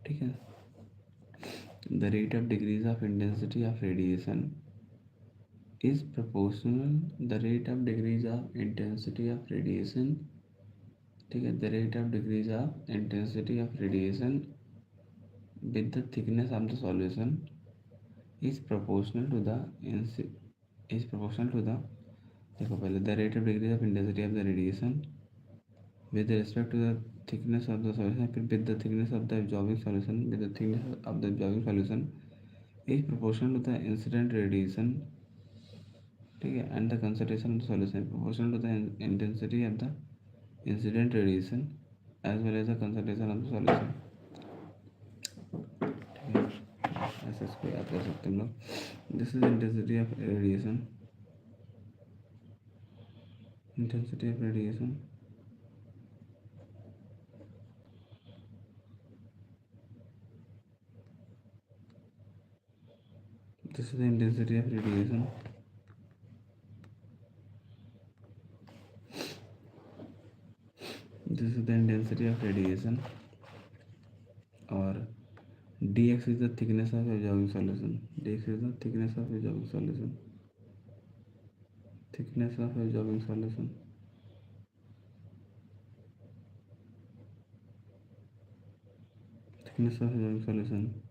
ठीक है The rate of decrease of intensity of radiation is proportional. The rate of decrease of intensity of radiation, ठीक है, the rate of decrease of intensity of radiation with the thickness of the solution is proportional to the देखो पहले the rate of decrease of intensity of the radiation with respect to the thickness of the solution, फिर with the thickness of the absorbing solution, with the thickness of the absorbing solution is proportional to the incident radiation, ठीक है, and the concentration of the solution proportional to the intensity of the incident radiation as well as the concentration of the solution, ठीक है, ऐसे इसको याद कर सकते हैं हम लोग. This is intensity of radiation, intensity of radiation this is the intensity of radiation this is the intensity of radiation or dx is the thickness of absorbing solution, dx is the thickness of absorbing solution, thickness of absorbing solution, thickness of absorbing solution,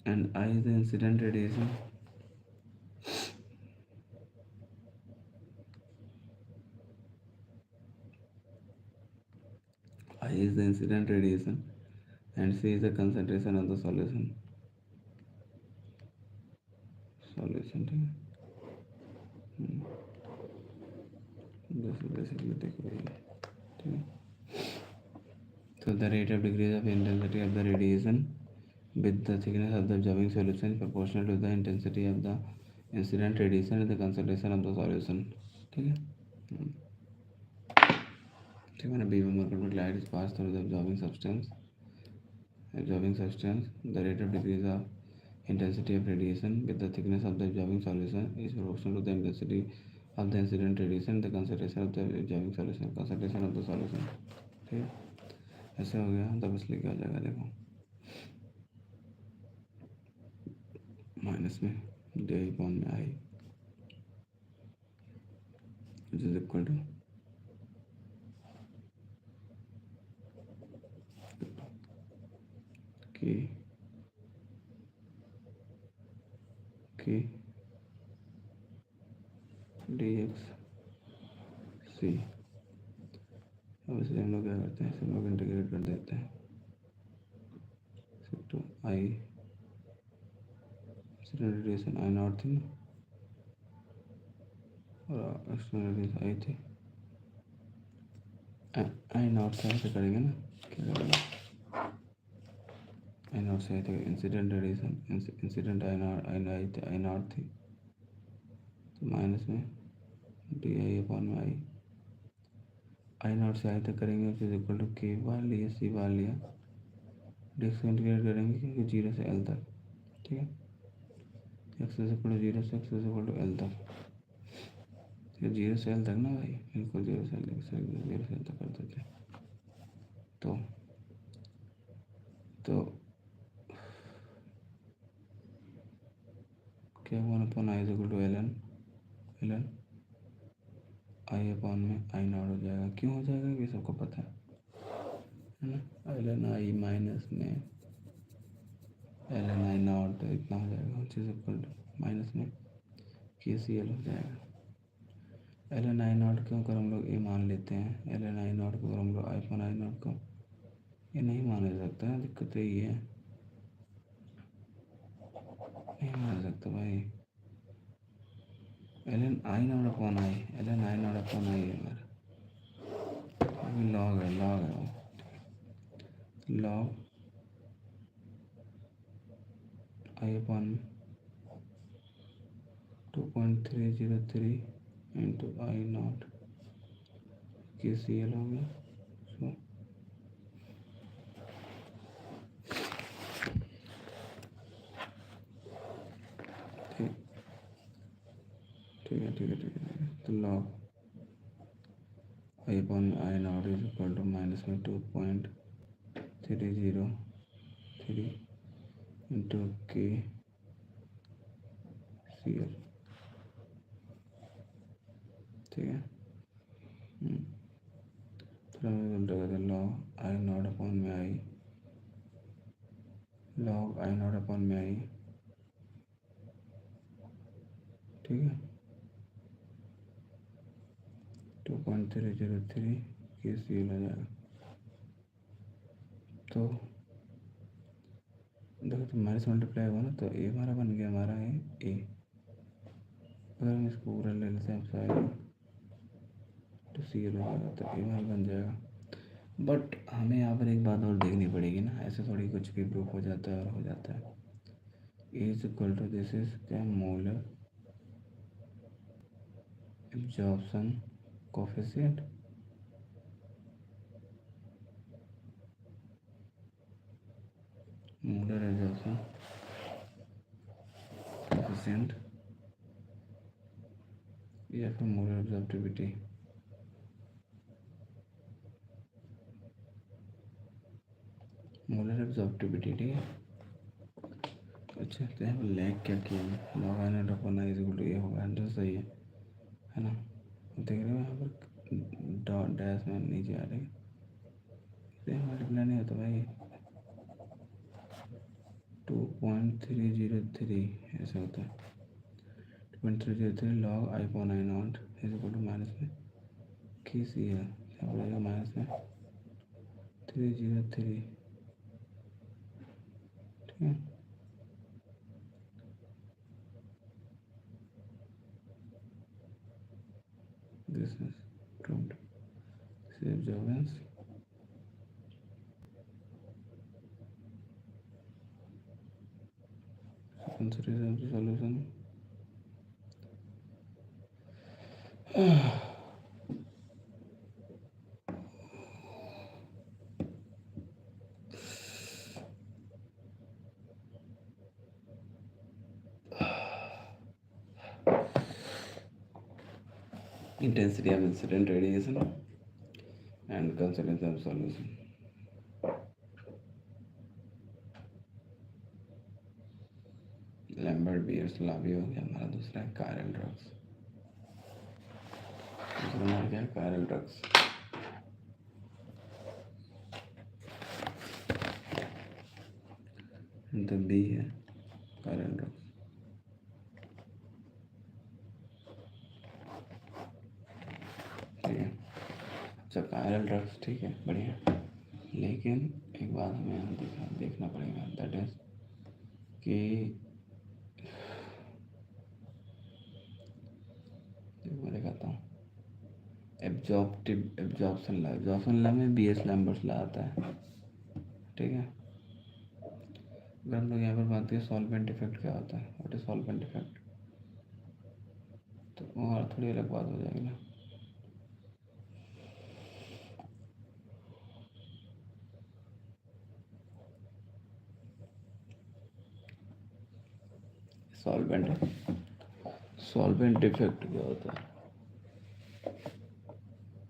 and I is the incident radiation, I is the incident radiation and C is the concentration of the solution, solution, ठीक है. this is basically देखो ये, ठीक है. So the rate of decrease of intensity of the radiation with the thickness of the absorbing solution is proportional to the intensity of the incident radiation and the concentration of the solution, ठीक है. ठीक है ना. beam of mercury light is passed through the absorbing substance, the rate of decrease of intensity of radiation with the thickness of the absorbing solution is proportional to the intensity of the incident radiation and the concentration of the absorbing solution, concentration of the solution, ठीक है. ऐसे हो गया तब इसलिए क्या हो जाएगा देखो माइनस में डी अपॉन में आई which is equal to k dx c. अब इसलिए हम लोग क्या करते हैं, हम लोग इंटीग्रेट कर देते हैं तो आई रेडिएशन आई नॉट थी ना और एक्सटर्नल रेडिएशन आई थी, आई नॉट से ऐसे करेंगे ना, क्या करेंगे आई नॉट से आई थे incident radiation, incident I not थी तो माइनस में डी आई अपॉन में आई नॉट से आई तक करेंगे फिर इक्वल टू के बार लिया सी बार लिया डिस्क को इंटीग्रेट करेंगे क्योंकि जीरो से एल तक, ठीक है. X is equal to zero से X is equal to L तक, जीरो से एल तक ना भाई, बिल्कुल जीरो से एल तक कर देते हैं. तो क्या one upon I is equal to L N I upon में आई नॉट हो जाएगा. क्यों हो जाएगा ये सबको पता है ना. एल एन आई माइनस में एल एन आई नॉट इतना हो जाएगा which is equal to minus में के सी एल हो जाएगा. एल एन आई नॉट क्यों कर हम लोग ए मान लेते हैं, एल एन आई नॉट को हम लोग आई अपॉन आई नॉट को ये नहीं माना जा सकता है. दिक्कत यही है, नहीं माना सकता भाई. L N I naught upon I, L N I naught upon I है मेरा लॉग है log I upon 2.303 into I naught k C L हो गया. सो ठीक है. तो log I upon I naught is equal to minus में 2.303 into के सी एल, ठीक है। फिर हमें उल्टा कर दें, लॉग आई नॉट अपॉन में आई, लॉग आई नॉट अपॉन में आई, ठीक है। 2.303 के सी एल हो जाएगा। तो देखो, तो माइनस मल्टीप्लाई हुआ ना, तो ए हमारा बन गया, हमारा है ए। अगर हम इसको पूरा ले लेते हैं साइड, तो सी एल हो जाएगा, तो ए हमारा बन जाएगा। बट हमें यहाँ पर एक बात और देखनी पड़ेगी ना, ऐसे थोड़ी कुछ भी प्रूफ हो जाता है और हो जाता है। A is equal to, this is क्या, molar absorption coefficient, molar absorption coefficient या फिर मोलर एब्जॉर्प्टिविटी, मोलर एब्जॉर्प्टिविटी, ठीक है। अच्छा, तो यहाँ पर लैग क्या किया है, log I naught upon I is equal to, ये होगा आंसर, सही है ना। देख रहे हो यहाँ पर डॉट डैश में नीचे आ रही है, मल्टीप्लाई नहीं होता भाई। 2.303 ऐसा होता है, 2.303 log I upon I naught is equal to minus में की सी है, क्या पड़ेगा, माइनस में 303, ठीक है। दिस इज प्रूव्ड, सेव जॉवेंस, consideration solution. Intensity of incident radiation and consideration of solution. Lambert Beer's law भी हो गया हमारा। दूसरा है कायरल ड्रग्स, दूसरा हमारा क्या है, कायरल ड्रग्स। तो बी है कायरल ड्रग्स, ठीक है। अच्छा, कायरल ड्रग्स, ठीक है, बढ़िया। लेकिन एक बात हमें यहाँ देखना पड़ेगा, दैट इज कि मैं दिखाता हूँ, एब्जॉर्प्शन ला में बी एस लैम्बर्ट्स ला आता है, ठीक है। अगर हम लोग यहाँ पर बात करें सॉल्वेंट इफेक्ट क्या होता है, व्हाट इज सॉल्वेंट इफेक्ट, तो और थोड़ी अलग बात हो जाएगी ना। सॉल्वेंट सॉल्वेंट इफेक्ट क्या होता है,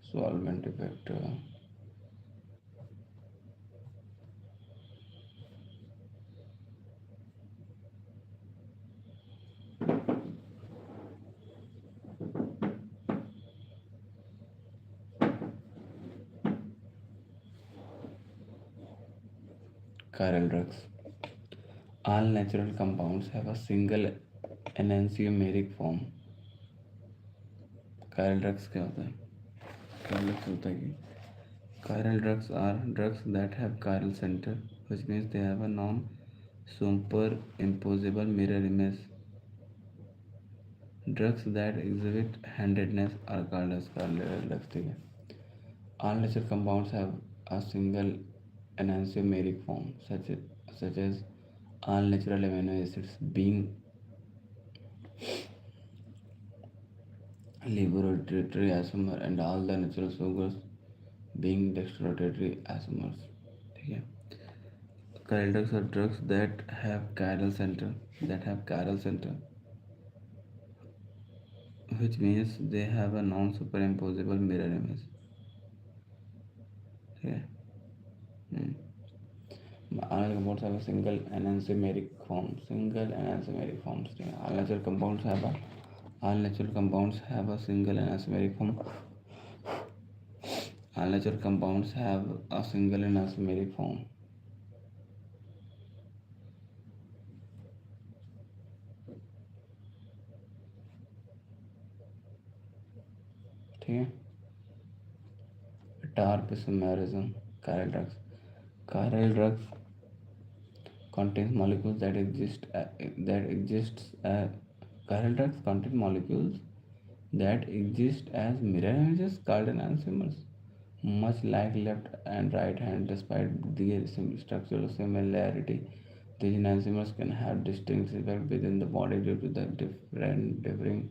solvent effect chiral drugs, all natural compounds have a single enantiomeric form। chiral drugs क्या होता है, chiral drugs होता है कि chiral drugs are drugs that have chiral center, which means they have a non superimposable mirror image। drugs that exhibit handedness are called as chiral drugs, ठीक है। all natural compounds have a single enantiomeric form, such as all natural amino acids being lipoprotein isomer and all the natural sugars being dextrorotatory isomers, ठीक है। chiral drugs are drugs that have chiral center, which means they have a non-superimposable mirror image, ठीक है। All compounds have a single enantiomeric form. Single enantiomeric forms. All natural compounds have a all natural compounds have a single enantiomeric form. All natural compounds have a single enantiomeric form. ठीक है. Tarpeimerism. Chiral drugs. Chiral drugs contains molecules that exist that exists chiral drugs contain molecules that exist as mirror images called enantiomers, much like left and right hand. Despite their structural similarity, these enantiomers can have distinct effects within the body due to the differing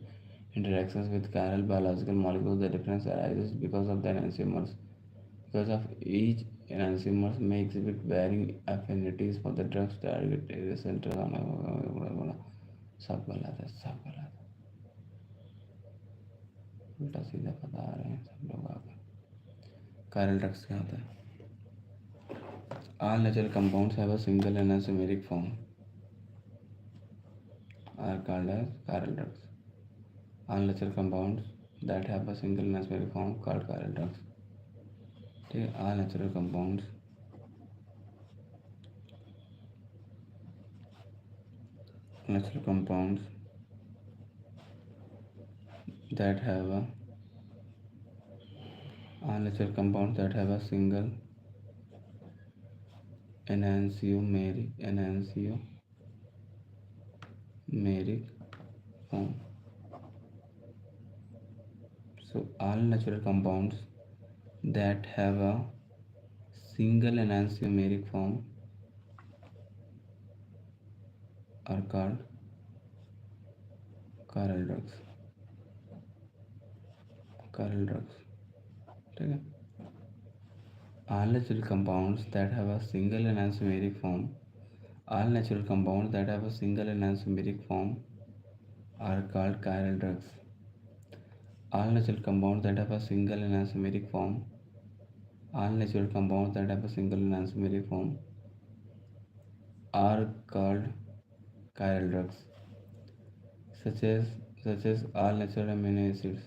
interactions with chiral biological molecules. The difference arises because of the enantiomers. Because of each enantiomers may exhibit varying affinities for the drug's target center. सब गलत है, सब गलत है, उल्टा सीधा बता रहे हैं सब लोग आकर. Chiral drugs क्या होता है? All natural compounds have a single enantiomeric form are called as chiral drugs. All natural compounds that have a single enantiomeric form called chiral drugs. All natural compounds that have a all natural compounds that have a single enantiomeric form. So all natural compounds that have a single enantiomeric form are called chiral drugs. Chiral drugs. ठीक है. All natural compounds that have a single enantiomeric form. All natural compounds that have a single enantiomeric form are called chiral drugs. All natural compounds that have a single enantiomeric form. All natural compounds that have a single enantiomeric form are called chiral drugs, such as all natural amino acids,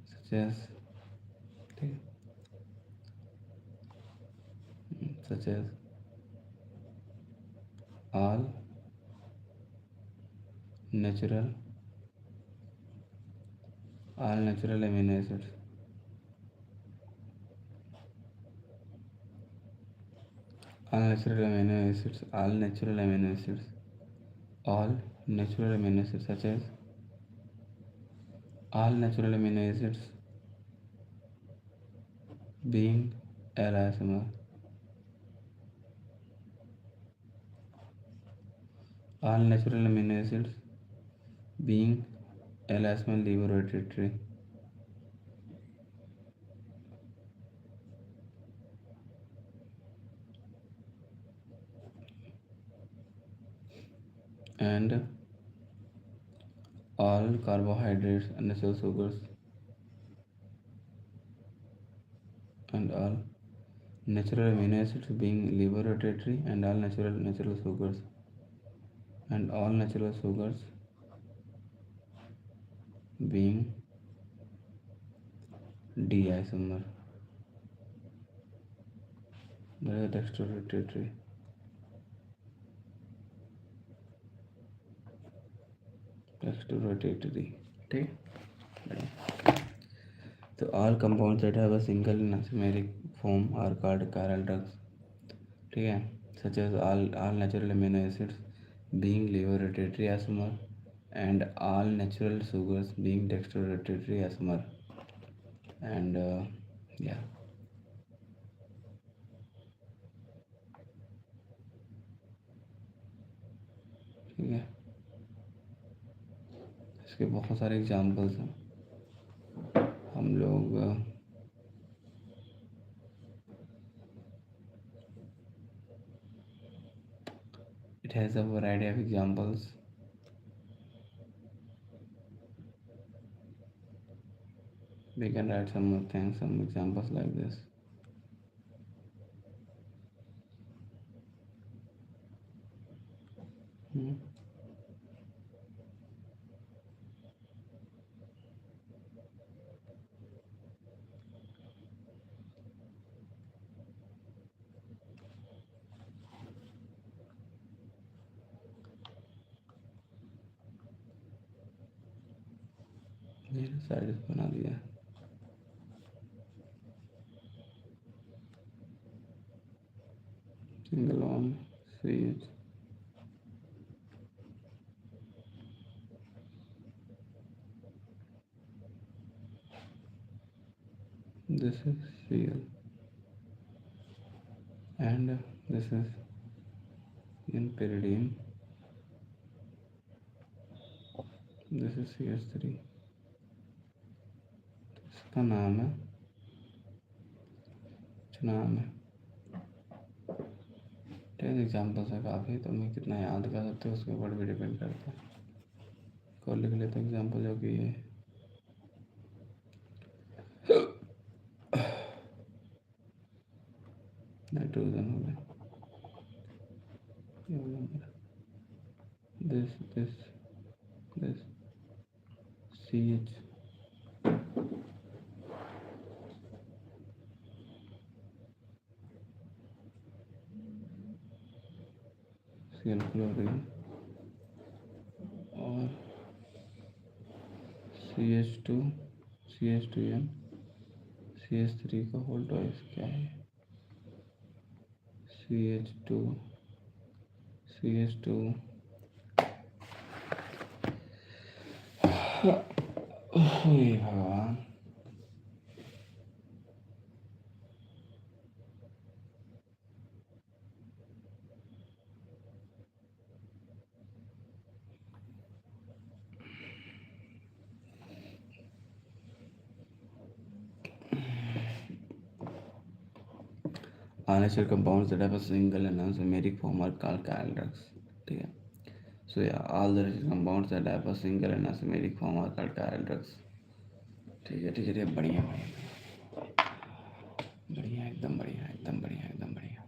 such as all natural amino acids, all natural amino acids, such as all natural amino acids being elastomer, all natural amino acids being elastomer laboratory, and all carbohydrates and natural sugars, and all natural amino acids being laboratory, and all natural sugars, and all natural sugars being D-isomer, dextrorotatory. ठीक. So all compounds that have a single enantiomeric form are called chiral drugs. ठीक है. Such as all natural amino acids being levorotatory isomer, and all natural sugars being dextrorotatory isomer. And yeah. ठीक है. इसके बहुत सारे examples हैं. हम लोग it has a variety of examples. We can write some more things, some examples like this. मेरे side से बना दिया। Single one CH, this is CL, and this is in pyridine, this is CH3। इसका नाम है, नाम है। 10 examples है काफ़ी, तो मैं कितना याद कर सकते हो उसके ऊपर भी डिपेंड करता है। को लिख लेते एग्जाम्पल जो कि ये नाइट्रोजन हो गया, this this this CH, Cl chlorine, और CH2 CH2n CH3 का होल ट्वाइस क्या है, CH2 CH2 हे भगवान। Unnatural compounds that have a single and anomeric form are called chiral drugs। ठीक है, so yeah, all the compounds that have a single and anomeric form are called chiral drugs। ठीक है ठीक है, बढ़िया बढ़िया बढ़िया, एकदम बढ़िया एकदम बढ़िया एकदम बढ़िया।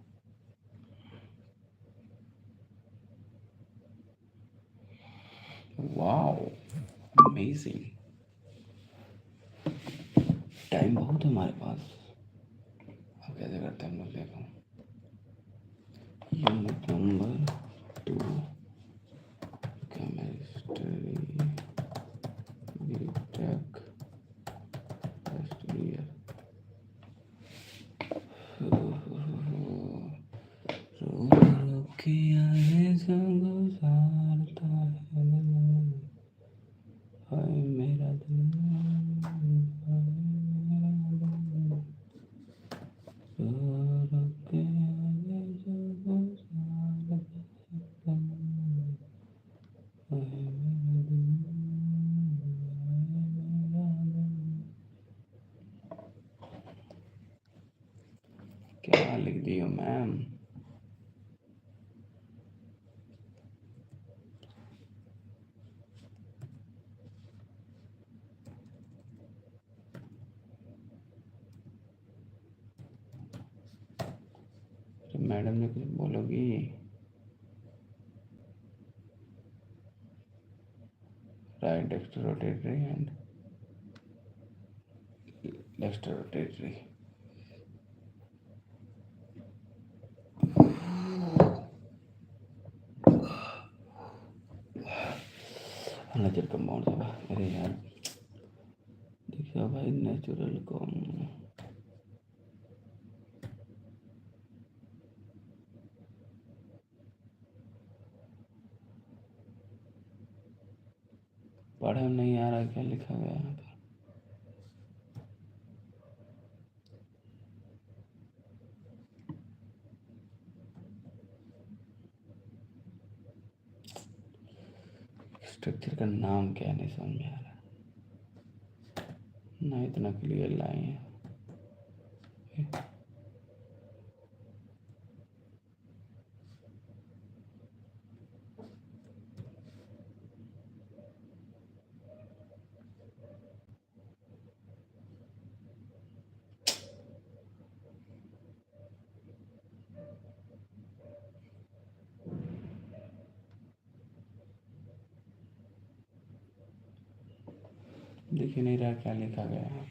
Wow, amazing. टाइम बहुत है हमारे पास, अब कैसे करते हैं हम लोग, देखो। Unit number 2 chemistry BTech first year. किया है संग गुजारता है दिन, हाय मेरा दिन, हाय मेरा दिन, रो के आए संग गुजारता है दिन, हाय मेरा दिन, हाय मेरा दिन। क्या लिख दी हो मैम? मैडम ने कुछ बोलोगी? Right dextrorotatory and left rotatory. Natural compound है, अरे यार देखिए भाई, नेचुरल कॉम पढ़े नहीं आ रहा, क्या लिखा गया है? स्ट्रक्चर का नाम क्या, नहीं समझ में आ रहा, ना इतना क्लियर लाए हैं। दिख ही नहीं रहा क्या लिखा गया है।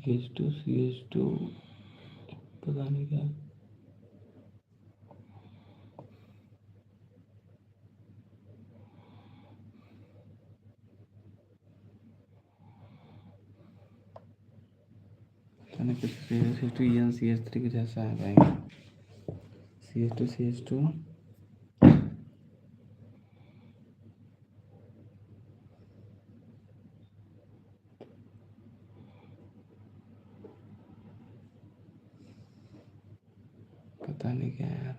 CH2 पता नहीं क्या। मैंने कुछ CH2 या CH3 कुछ ऐसा है भाई। CH2 पता नहीं क्या है यार।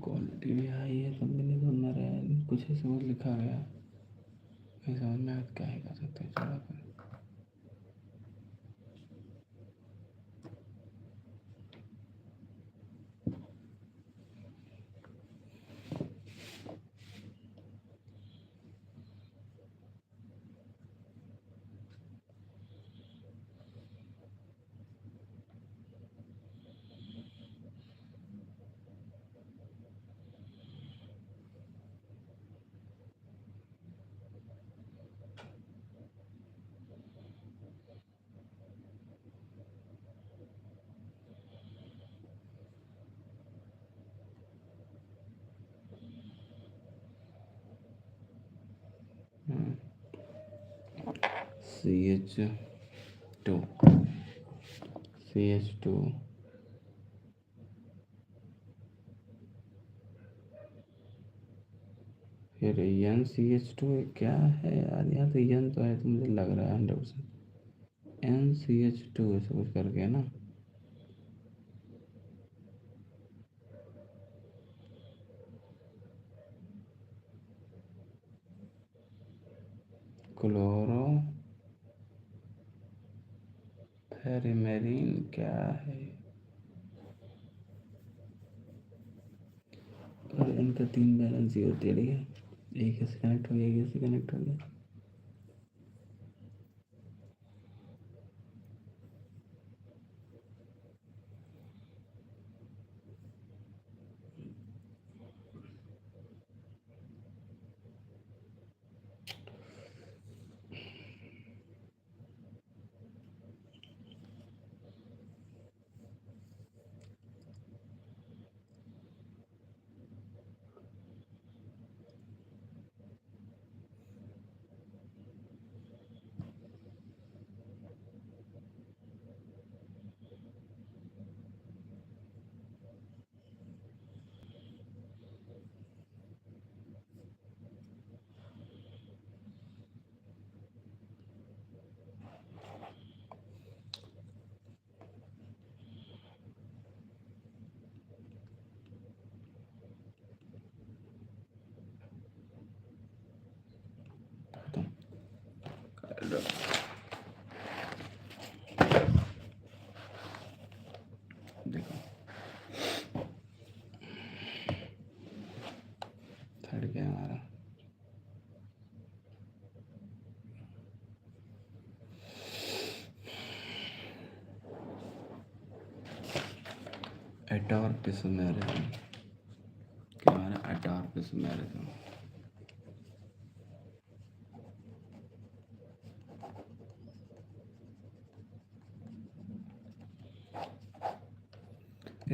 क्वालिटी भी हाई है, कॉम्बिनेशन में रहा कुछ ऐसे कुछ लिखा गया है, नहीं समझ में आता क्या ही कर सकते हैं। चलो फिर CH2 CH2 फिर NCH2 क्या है यार, यहाँ तो यन तो है तो मुझे लग रहा है 100% NCH2 ऐसा कुछ करके है ना। क्लोरो फेरिमेरिन क्या है। और इनका 3 बैलेंस ही होती है, ठीक है, एक से कनेक्ट हो गया, एक से कनेक्ट हो गया। देखो थर्ड क्या है हमारा, एटॉर्पिसमेरिज्म। क्या हमारा एटॉर्पिसमेरिज्म।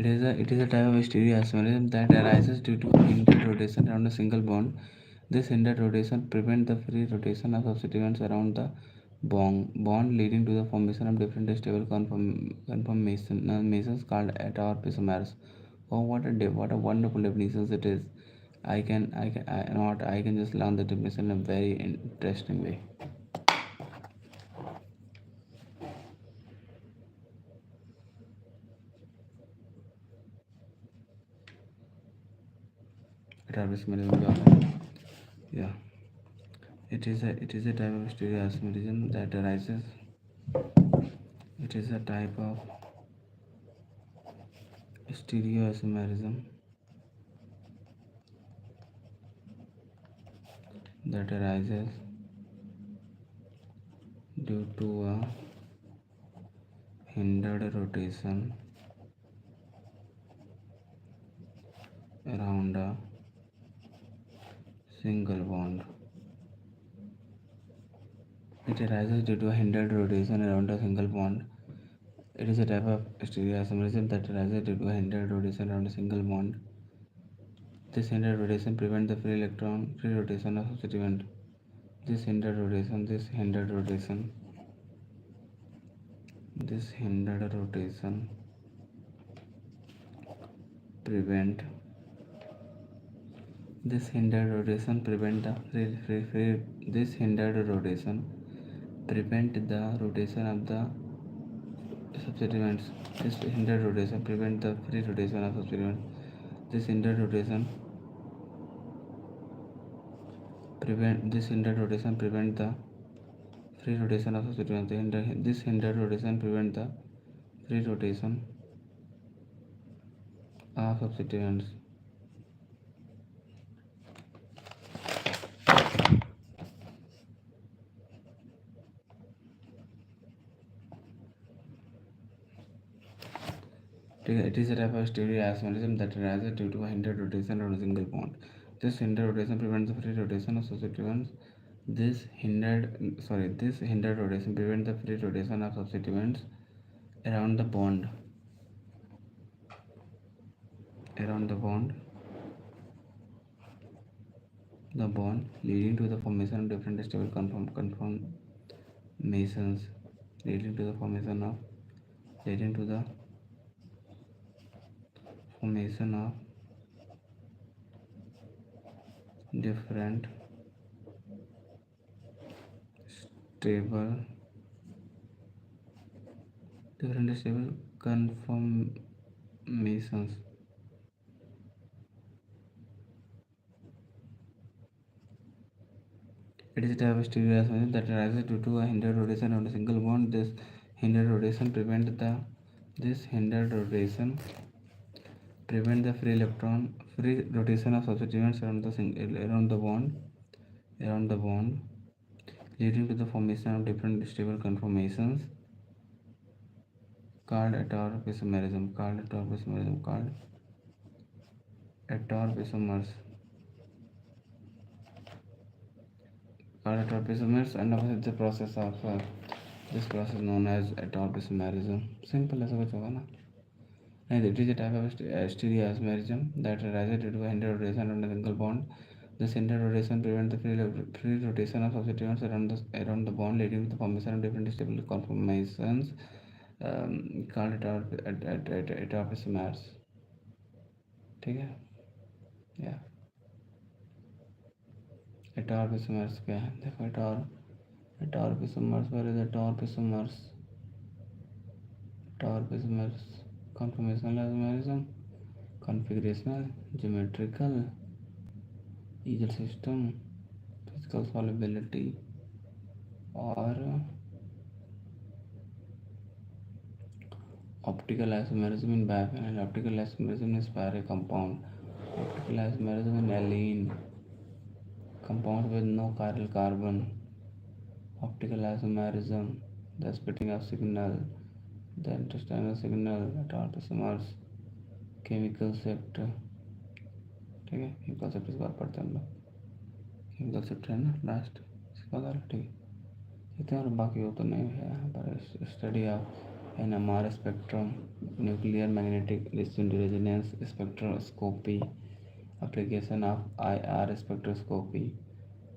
It is a type of stereoisomerism that arises due to hindered rotation around a single bond. This hindered rotation prevents the free rotation of substituents around the bond, leading to the formation of different stable conformations called heteroisomers. Oh, what a wonderful definition it is! I can just learn the definition in a very interesting way. Heteroisomerism क्या होता है? Yeah. It is a type of stereoisomerism that arises. It is a type of stereoisomerism that arises due to a hindered rotation around a single bond, It arises due to a hindered rotation around a single bond. It is a type of stereoisomerism that arises due to a hindered rotation around a single bond. This hindered rotation prevents the free rotation of substituent. This hindered rotation, this hindered rotation, this hindered rotation prevent this hindered rotation prevent the this hindered rotation prevent the rotation of the substituents. This hindered rotation prevent the free rotation of substituents. This hindered rotation prevent the free rotation of substituents. This hindered rotation prevent the free rotation of substituents. It is a type of stereoisomerism that arises due to a hindered rotation on a single bond. This hindered rotation prevents the free rotation of substituents. This hindered rotation prevents the free rotation of substituents around the bond. The bond leading to the formation of different stable conformations. Leading to the formation of different stable conformations. It is a type of stereoisomerism that arises due to a hindered rotation of a single bond. This hindered rotation prevents the free rotation of substituents around the bond, leading to the formation of different stable conformations called atorpisomers. And opposite the process of this process known as atorpisomerism. Simple ऐसा कुछ होगा ना. And it is a type of stereoisomerism that arises due to a hindered rotation on a single bond. This hindered rotation prevents the free rotation of substituents around the bond, leading to the formation of different stable conformations called atorpisomers. ठीक है. Yeah. Atorpisomers क्या है? देखो atorpisomers. Where is atorpisomers? Conformational isomerism, configurational, geometrical, eagle system, physical solubility, और optical isomerism in biphenyl. Optical isomerism is para compound. Optical isomerism in alene compound with no chiral carbon. Optical isomerism, the splitting of signal, the intestinal signal, atorpisomers, chemical shift. ठीक है, chemical shift इस बार पढ़ते हैं हम लोग. chemical shift है ना last इसका था. ठीक है, इतने और बाकी हो तो नहीं है यहाँ पर. Study of NMR spectrum, nuclear magnetic resonance spectroscopy, application of IR spectroscopy,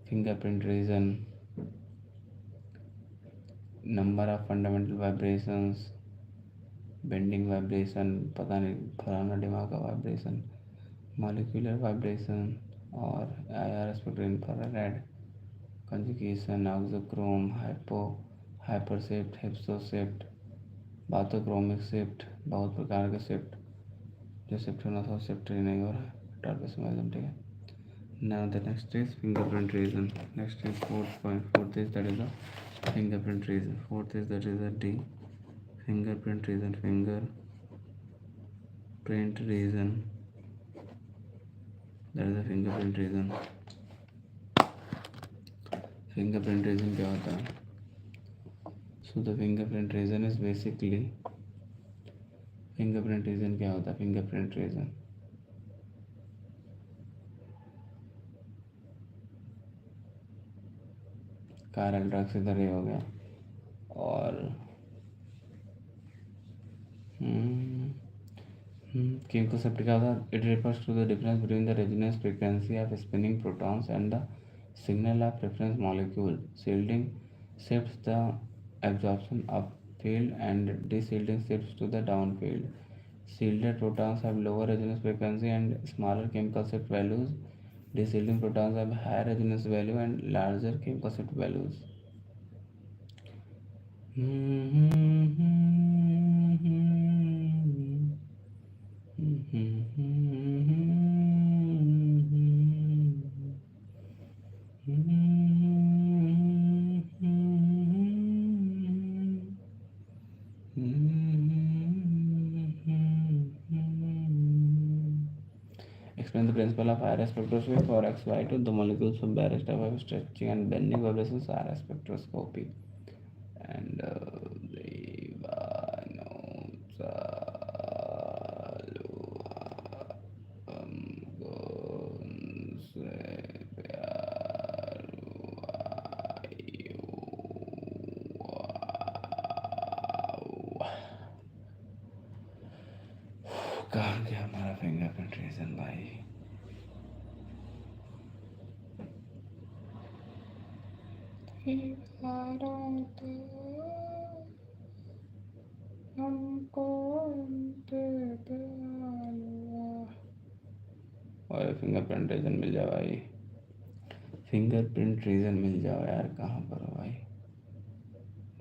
fingerprint region, number of fundamental vibrations, bending vibration, पता नहीं फलाना दिमाग का vibration, molecular vibration, और IR spectrum infrared conjugation, auxochrome, hyper shift, hypso shift, bathochromic shift, बहुत प्रकार के shift. जो शिफ्ट होना था शिफ्ट ही नहीं हो रहा है. atorpisomers. ठीक है. Now the next is fingerprint region. Next is fourth is that is the fingerprint region. Fourth is that is the D, fingerprint region. That is the fingerprint region. Fingerprint region क्या होता है? So the fingerprint region is basically fingerprint region क्या होता है? Fingerprint region chiral drugs इधर ही हो गया। और chemoseptic other, it refers to the difference between the resonance frequency of spinning protons and the signal of reference molecule. Shielding shifts the absorption of field and deshielding shifts to the down field. Shielded protons have lower resonance frequency and smaller chemical shift values. Deshielding protons have higher resonance value and larger chemical shift values. Explain the principle of iris spectroscopy for XY2. The molecules from various types of stretching and bending vibrations are spectroscopy. And कहाँ गया हमारा fingerprint region भाई? भाई fingerprint region मिल जाए भाई, fingerprint region मिल जाओ यार। कहाँ पर हो भाई?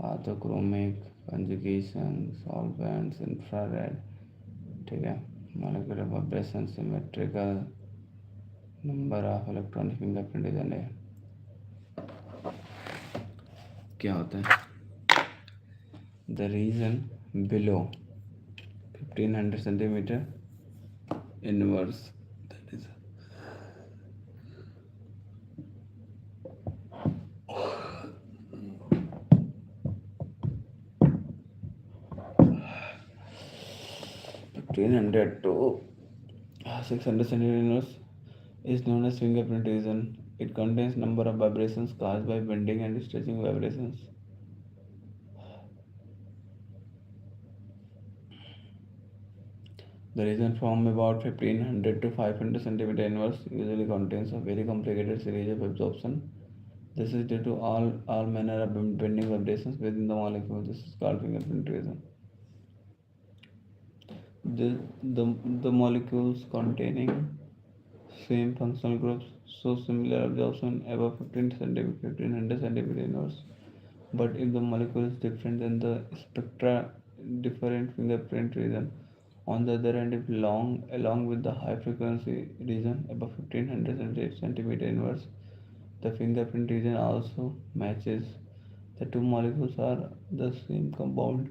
पाथोक्रोमिक कंजुगेशन, सॉल्वेंट्स, इंफ्रारेड, ठीक है, molecular vibration, symmetrical, number of electronic fingerprint region है। क्या होता है? The region below 1500 centimetre inverse, that is 1500 to 600 centimeter inverse is known as fingerprint region. It contains number of vibrations caused by bending and stretching vibrations. The region from about 1500 to 500 centimeter inverse usually contains a very complicated series of absorption. This is due to all manner of bending vibrations within the molecule. This is called fingerprint region. The molecules containing same functional groups show similar absorption above 1500 centimeter inverse. But if the molecule is different, then the spectra different fingerprint region. On the other hand, if along with the high frequency region above 1500 centimeter inverse, the fingerprint region also matches. The two molecules are the same compound.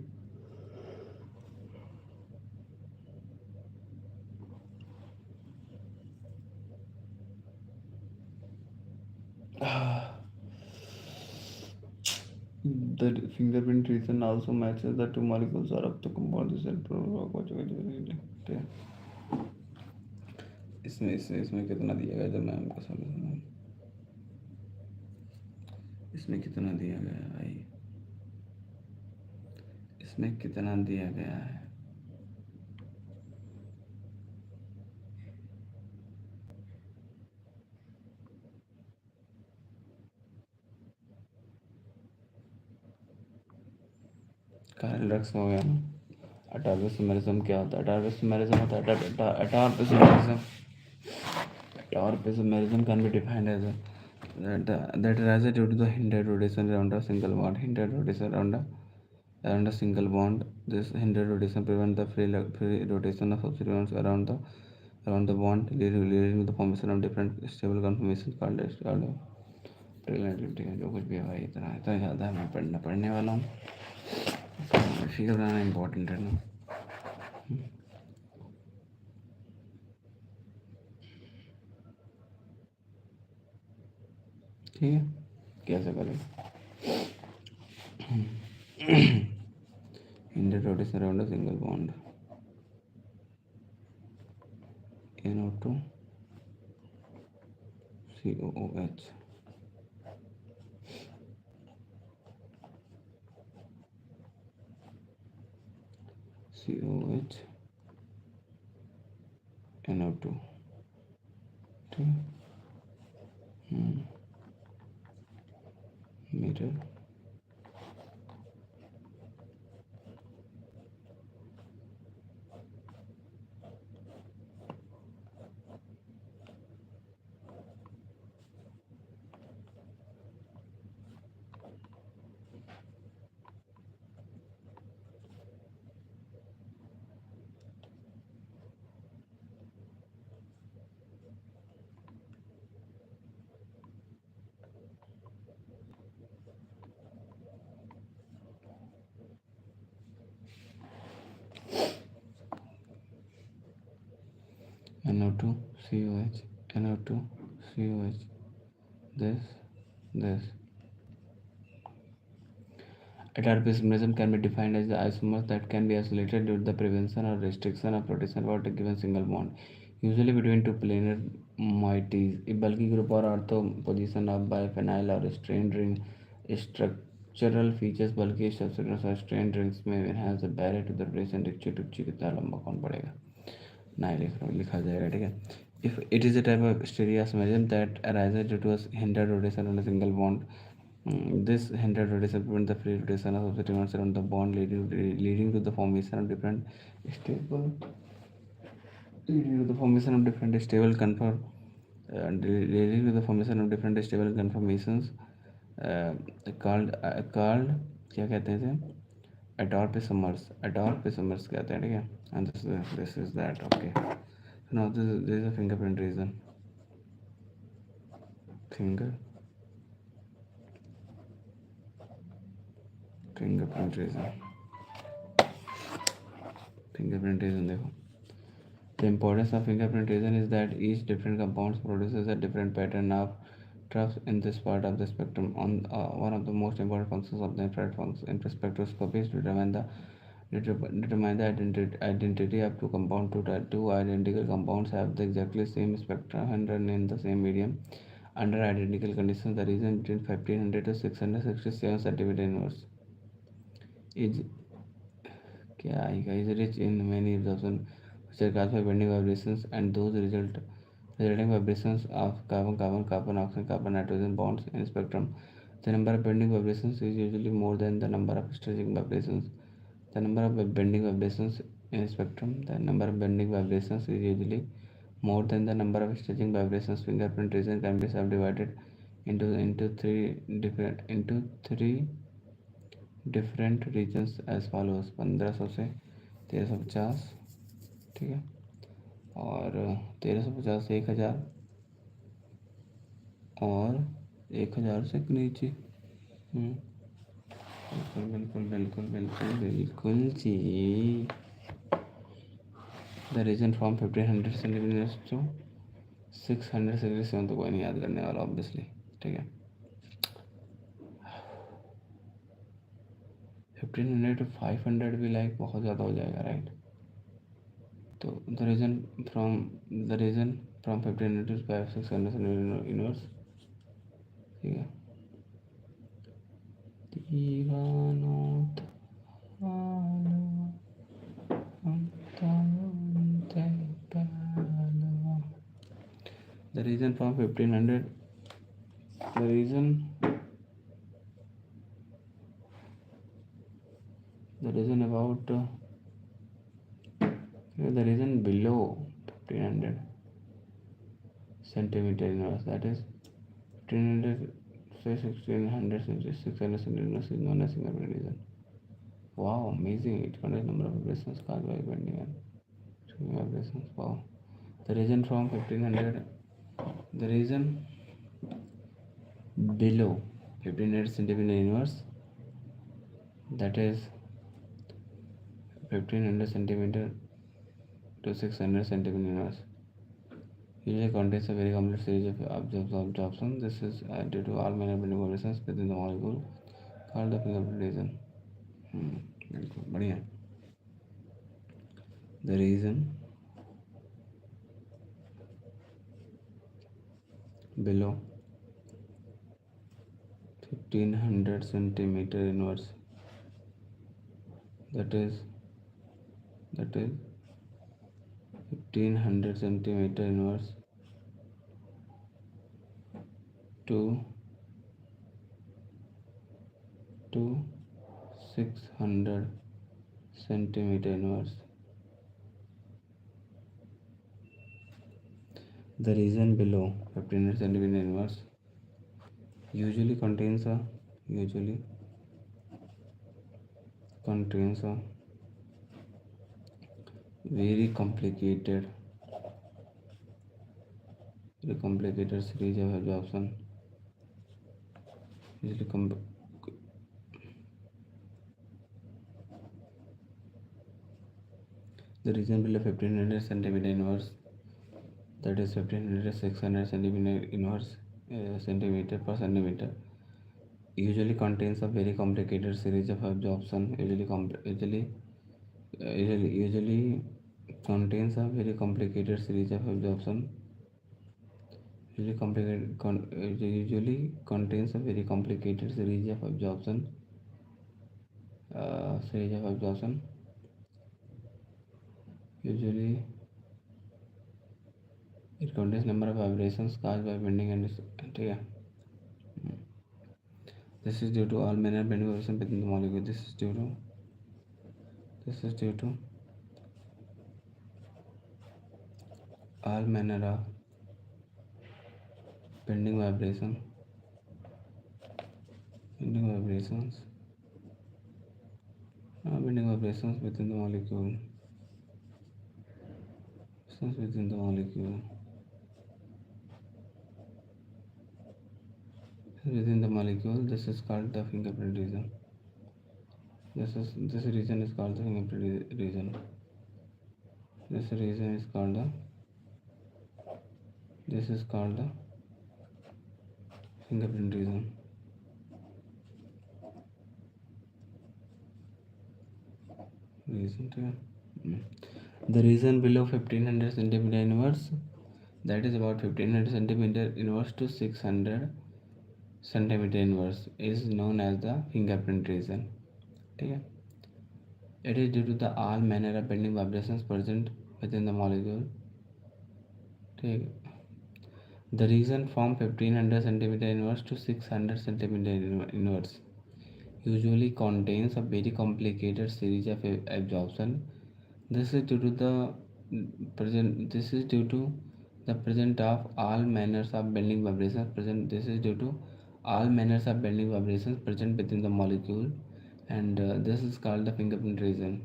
The fingerprint region also matches the two molecules are of the compound. इसमें कितना दिया गया जब ma'am का solution? इसमें कितना दिया गया है भाई? इसमें कितना दिया गया है? कायरल ड्रग्स हो गया ना। अटारवेसिमेरिज्म क्या होता है? अटारवेसिमेरिज्म होता है atropisomerism can be defined as that arises due to the hindered rotation around a single bond. Hindered rotation around a single bond. This hindered rotation prevents the free rotation of substituents around the bond, leading to the formation of different stable conformations called pregnancy. जो कुछ भी है भाई, इतना इतना ज़्यादा मैं पढ़ने वाला हूँ। फिगर बनाना इम्पोर्टेंट है ना। ठीक है, कैसे करें? Hindered rotation around a single bond. NO2 COOH. COH NO2, ठीक है, metre NO2 COH NO2 COH. This at RPS mechanism can be defined as the isomers that can be isolated due to the prevention or restriction of rotation about a given single bond, usually between two planar moieties. A bulky group or ortho position of biphenyl or strained ring structural features. bulky substances or strained rings may enhance the barrier to the rotation. रिक्ची टुच्ची कितना लंबा कौन पड़ेगा ना लिखा जाएगा, ठीक है. If it is a type of stereoisomers that arises due to a hindered rotation on a single bond, this hindered rotation prevents the free rotation of substitute ions around the bond, leading to the formation of different stable conform leading to the formation of different stable conformations uh, called क्या कहते हैं इसे, adorphisomers कहते हैं, ठीक है. And this is that, okay. Now this is a fingerprint region. fingerprint region देखो. The importance of fingerprint region is that each different compound produces a different pattern of troughs in this part of the spectrum. One of the most important functions of the infrared function in spectroscopy is to determine the identity of two compounds. Two identical compounds have the exactly same spectrum and run in the same medium under identical conditions. The region between 1500 to 667 centimeter inverse is rich in many absorption which are caused by bending vibrations and those resulting vibrations of carbon, oxygen, nitrogen bonds in spectrum. The number of bending vibrations is usually more than the number of stretching vibrations. The number of bending vibrations in spectrum. The number of bending vibrations is usually more than the number of stretching vibrations. Fingerprint region can be subdivided into three different regions as follows. 1500 से 1350, ठीक है, और 1350 से 1000 और 1000 से नीचे. बिल्कुल जी. The region from 1500 centimetre to 600 centimetre तो कोई नहीं याद करने वाला ऑब्वियसली, ठीक है. 1500 to 500 भी लाइक बहुत ज़्यादा हो जाएगा, राइट. तो the region from 1500 to 600 centimetre inverse, ठीक है. The reason from 1500, the reason about the reason below 1500 centimeter inverse, that is 1500 say 1600 600 centimeters, is known as fingerprint region. Wow, amazing. It contains number of vibrations caused by bending and swinging vibrations. Wow. The region from 1500, the region below 1500 centimeter inverse, that is 1500 centimeter to 600 centimeter inverse, usually contains a very complex series of absorptions. This is due to all minor bending vibrations within the molecule called the fingerprint region. बिल्कुल बढ़िया. The region below 1500 centimeter inverse, that is that is 1500 centimeter inverse to 600 centimeter inverse. The region below 1500 centimeter inverse usually contains a very complicated series of absorption. Usually the region below 1500 centimeter inverse, that is 1500 600 centimeter inverse centimeter per centimeter, usually contains a very complicated series of absorption. Usually contains a very complicated series of absorption. Usually contains a very complicated series of absorption. Usually it contains number of vibrations caused by bending and this is due to all manner of bending vibrations within the molecule. This is due to all manner of bending vibrations within the molecule. This is called the fingerprint region. This region is called the fingerprint region. This is called the fingerprint region. The region below 1500 centimeter inverse, that is about 1500 centimeter inverse to 600 centimeter inverse, is known as the fingerprint region. Okay? It is due to the all manner of bending vibrations present within the molecule. Okay? The region from 1500 centimeter inverse to 600 centimeter inverse usually contains a very complicated series of absorption. This is due to the present of all manners of bending vibrations present. This is due to all manners of bending vibrations present within the molecule, and this is called the fingerprint region.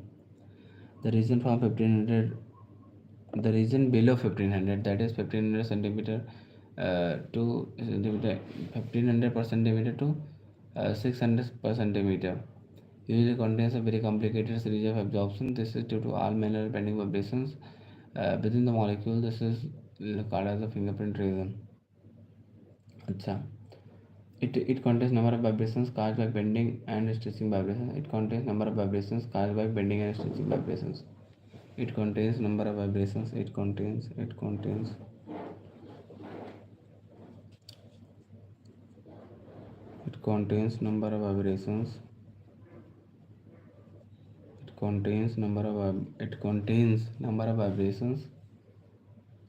The region from 1500, the region below 1500, that is 1500 centimeter to centimeter, 1500 per centimeter to 600 per centimeter, usually contains a very complicated series of absorption. This is due to all manner of bending vibrations within the molecule. This is called as the fingerprint region. It contains number of vibrations caused by bending and stretching vibrations. It contains number of vibrations caused by bending and stretching vibrations. It contains number of vibrations. It contains number of vibrations. It contains number of vibrations.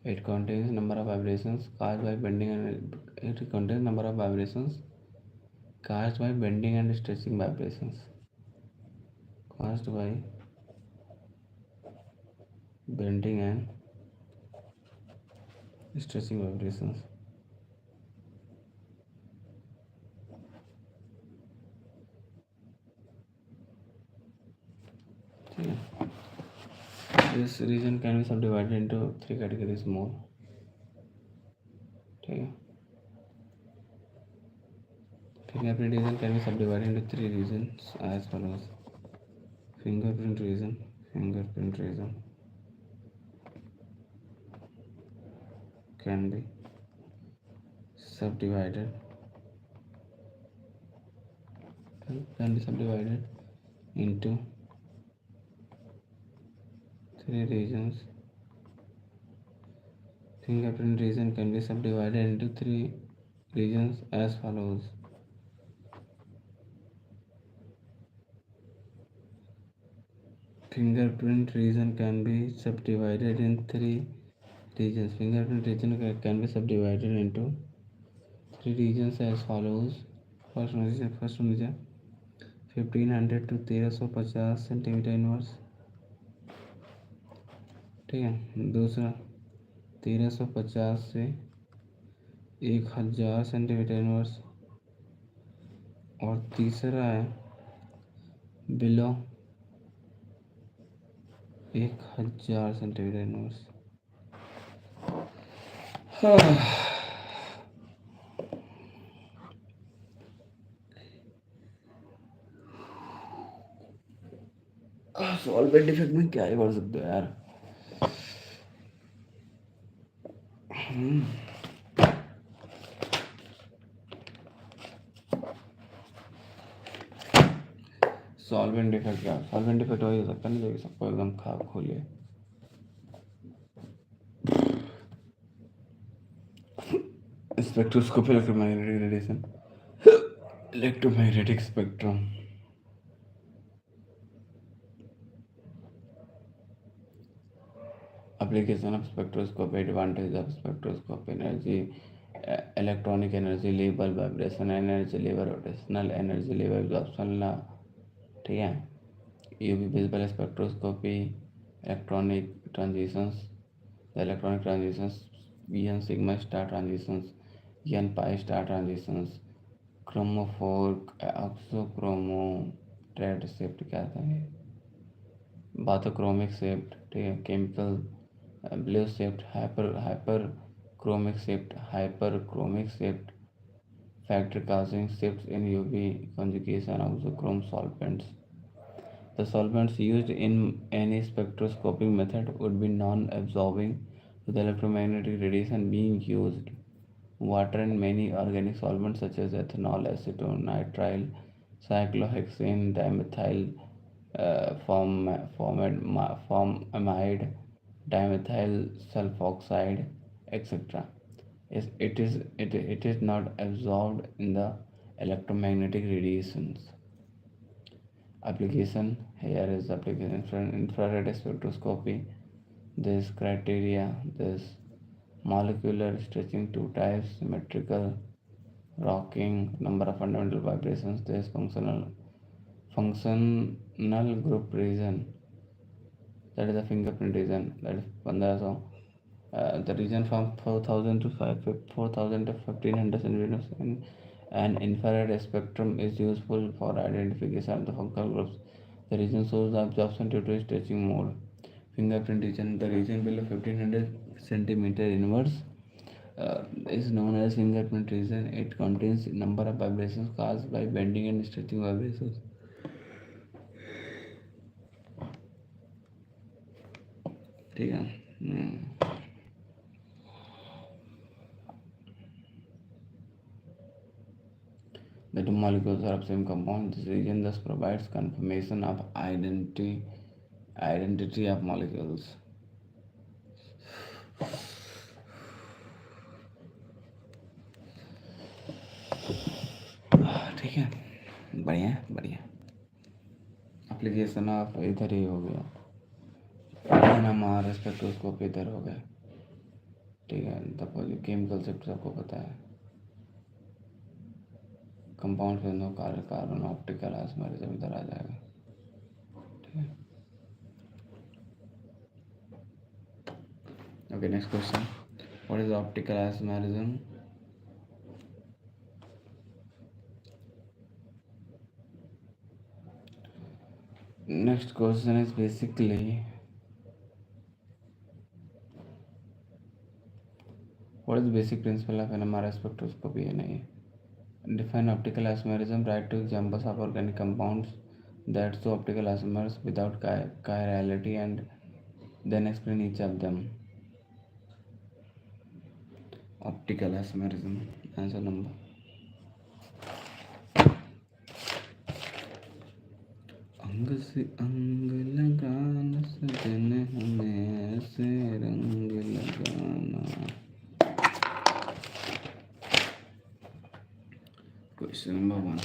It contains number of vibrations caused by bending and it contains number of vibrations caused by bending and stretching vibrations. Caused by bending and stretching vibrations. This region can be subdivided into 3 categories more. Fingerprint region can be subdivided into 3 regions as follows. Fingerprint region can be subdivided into 3 regions. Fingerprint region can be subdivided into 3 regions as follows. Fingerprint region can be subdivided in three regions. Fingerprint region can be subdivided into three regions as follows. First one is 1500 to 1350 centimetre inverse, ठीक है। दूसरा 1350 से 1000 centimetre inverse, और तीसरा है below 1000 centimetre inverse. Solvent effect में क्या ही कर सकते हो यार। सॉल्वेंट इफेक्ट क्या? सॉल्वेंट इफेक्ट वही हो सकता है ना जो सबको एकदम खाक खोले। Spectroscopy electromagnetic radiation, electromagnetic spectrum. Application of spectroscopy, advantage of spectroscopy, energy, electronic energy level, vibration energy level, rotational energy level, absorption law, ठीक है। UV visible spectroscopy, electronic transitions, the electronic transitions, n sigma star transitions, n pi star transitions, chromophore, oxochromo, thread shift क्या था ये, bathochromic shift, ठीक है। Chemical blue shift, hyperchromic shift, hyperchromic shift, factor causing shifts in UV conjugation of the chrome solvents. The solvents used in any spectroscopic method would be non-absorbing to the electromagnetic radiation being used. Water and many organic solvents such as ethanol, acetone, nitrile, cyclohexane, dimethyl formamide, dimethyl sulfoxide, etc. It is not absorbed in the electromagnetic radiations. Application, here is application infrared spectroscopy. This criteria, this molecular stretching two types, symmetrical rocking, number of fundamental vibrations, this functional group region, that is the fingerprint region, that is 1500, the region from 4000 to 4000 to 1500 centimeters. An infrared spectrum is useful for identification of the functional groups. The region shows the absorption due to stretching mode. Fingerprint region, the region below 1500 centimeter inwards, is known as fingerprint region. It contains number of vibrations caused by bending and stretching vibrations. ठीक है। The two molecules are of same compound. This region thus provides confirmation of identity of molecules. ठीक है, बढ़िया बढ़िया। Application of इधर ही हो गया, हमारा स्पेक्ट्रोस्कोप इधर हो गया, ठीक है। तब केमिकल शिफ्ट सबको पता है। कंपाउंड फिर नो कार्बन ऑप्टिकल आइसोमेरिज्म इधर आ जाएगा, ठीक है। Okay, next question, what is optical isomerism? Next question is basically what is the basic principle of NMR spectroscopy? Define optical isomerism. Write two examples of organic compounds that show optical isomers without chirality and then explain each of them. Optical isomerism. Answer number. अंग से अंग लगाना सजन हमें ऐसे रंग लगाना। Question number 1.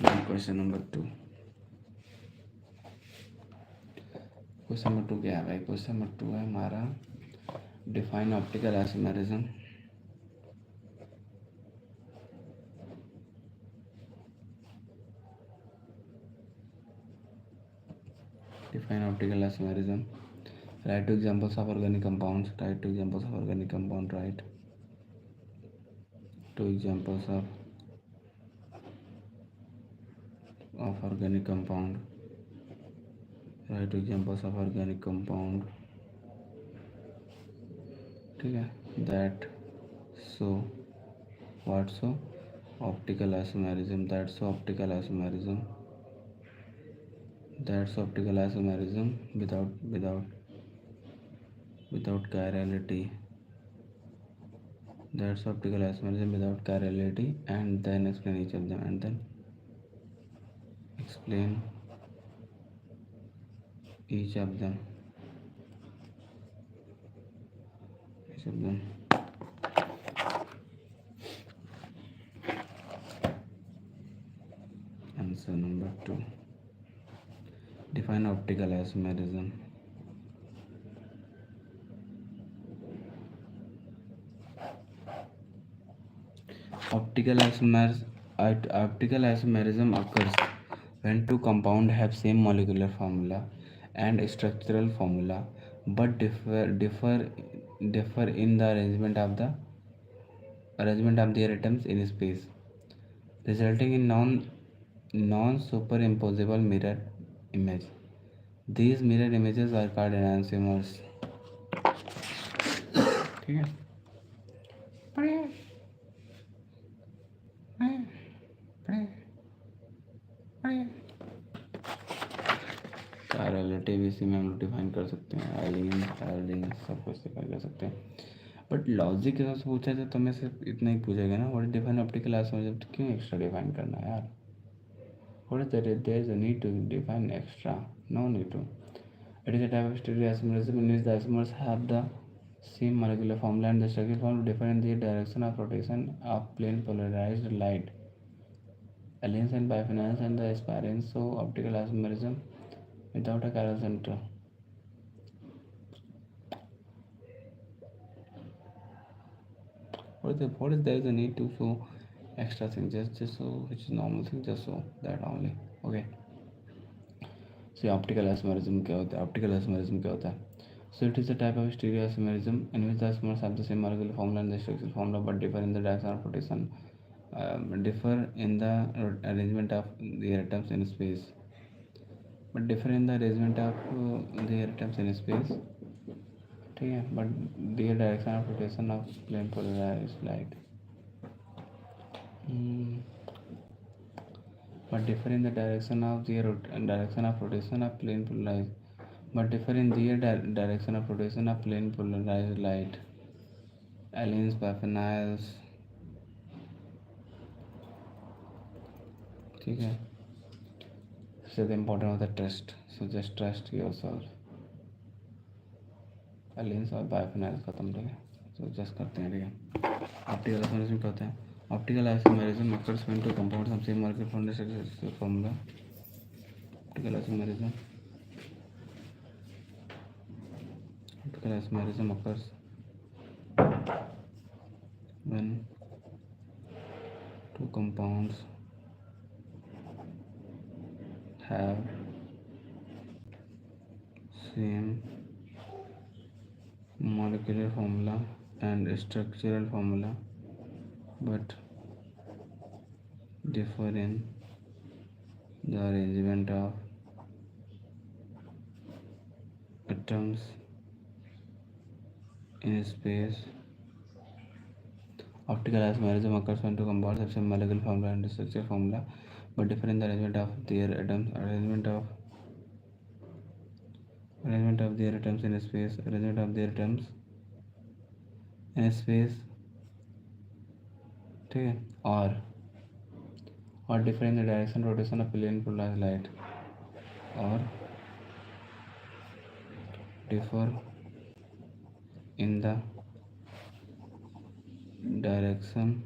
Now question number 2. Question number 2 क्या है भाई? क्वेश्चन नंबर 2 है हमारा define optical isomerism. Define optical isomerism. Write two examples of organic compounds. Write two examples of organic compound. Write two examples of organic compound. Write two examples of organic compound. ठीक है. That so what so optical isomerism. That's optical isomerism. That's optical isomerism without chirality. That's optical isomerism without chirality, and then explain each of them, and then explain each of them. Answer number 2. Define optical isomerism. Optical isomerism occurs when two compounds have same molecular formula and structural formula but differ in the arrangement of their atoms in space, resulting in non-superimposable mirror image. These mirror images are called enantiomers. ठीक है. Relative इसी में हम लोग define कर सकते हैं. Alien सब कुछ डिफाइन कर सकते हैं. बट लॉजिक के हिसाब से पूछा जाए तो मैं सिर्फ इतना ही पूछेगा ना, what is define optical isomerism. तो क्यों एक्स्ट्रा डिफाइन करना है यार? What is that? There is a need to define extra? No need to. It is a type of stereo isomerism in which the isomers have the same molecular formula and the structural form differ in the direction of rotation of plane polarized light. Aliens and biphenyls and the aspirants show optical isomerism without a chiral center. What is there is a need to show extra thing? Just show which is normal thing. Just show that only. Okay. So optical isomerism क्या होता है? Optical isomerism क्या होता है? So it is a type of stereoisomerism in which the isomers have the same molecular formula and the structural formula but differ in the direction of rotation, differ in the arrangement of their atoms in space. ठीक है. But their direction of rotation of plane polarized light. But differ in the direction of rotation of plane polarized. But differ in their direction of rotation of plane polarized light. Aliens, biphenyls. ठीक है. So the important of the trust. So just trust yourself. Aliens और biphenyls खत्म. ठीक है. So just करते हैं. ठीक है. ऑप्टिकल आइसोमेरिज्म क्या होता है? Optical isomerism occurs when two compounds have same molecular formula. Optical isomerism occurs when two compounds have same molecular formula and structural formula but differ in the arrangement of atoms in space. Optical isomerism occurs when two compounds have same molecular formula and structural formula but differ in the arrangement of their atoms in space. ठीक है. or differ in the direction rotation of plane polarized light or differ in the direction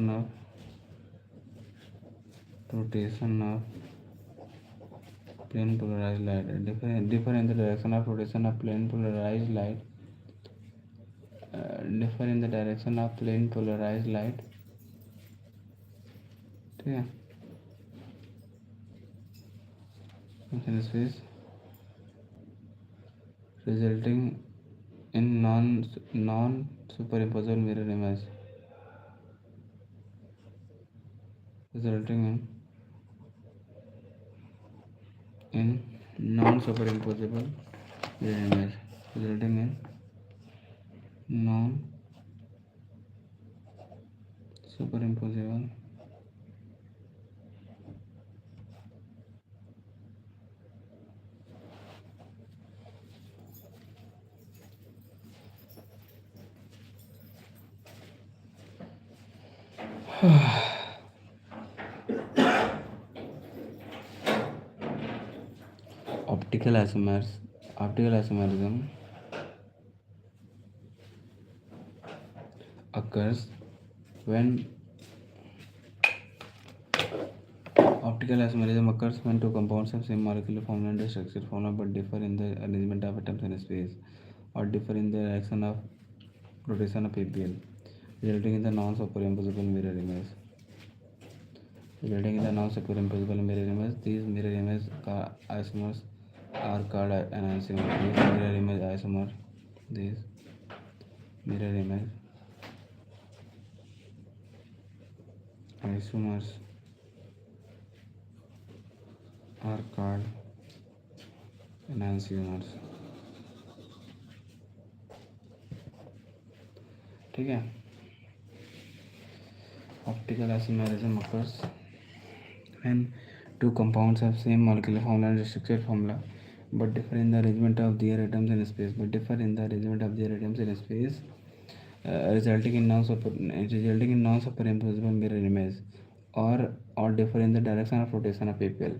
of rotation of plain polarized light. Differ in the direction of rotation of plain polarized light. Differ in the direction of plain polarized light. ठीक है, in space, resulting in non superimposable mirror image. Resulting in non superimposable mirror image. Resulting in non superimposable optical isomerism occurs when two compounds have same molecular formula and structure formula but differ in the arrangement of atoms in space or differ in the direction of rotation of ppl, resulting in the non-superimposable mirror image. These mirror image isomers are called enantiomers. These mirror image isomers are called enantiomers. ठीक है. Optical isomerism occurs when two compounds have same molecular formula and structure formula but differ in the arrangement of their atoms in space, resulting in non-superimposable mirror image or differ in the direction of rotation of ppl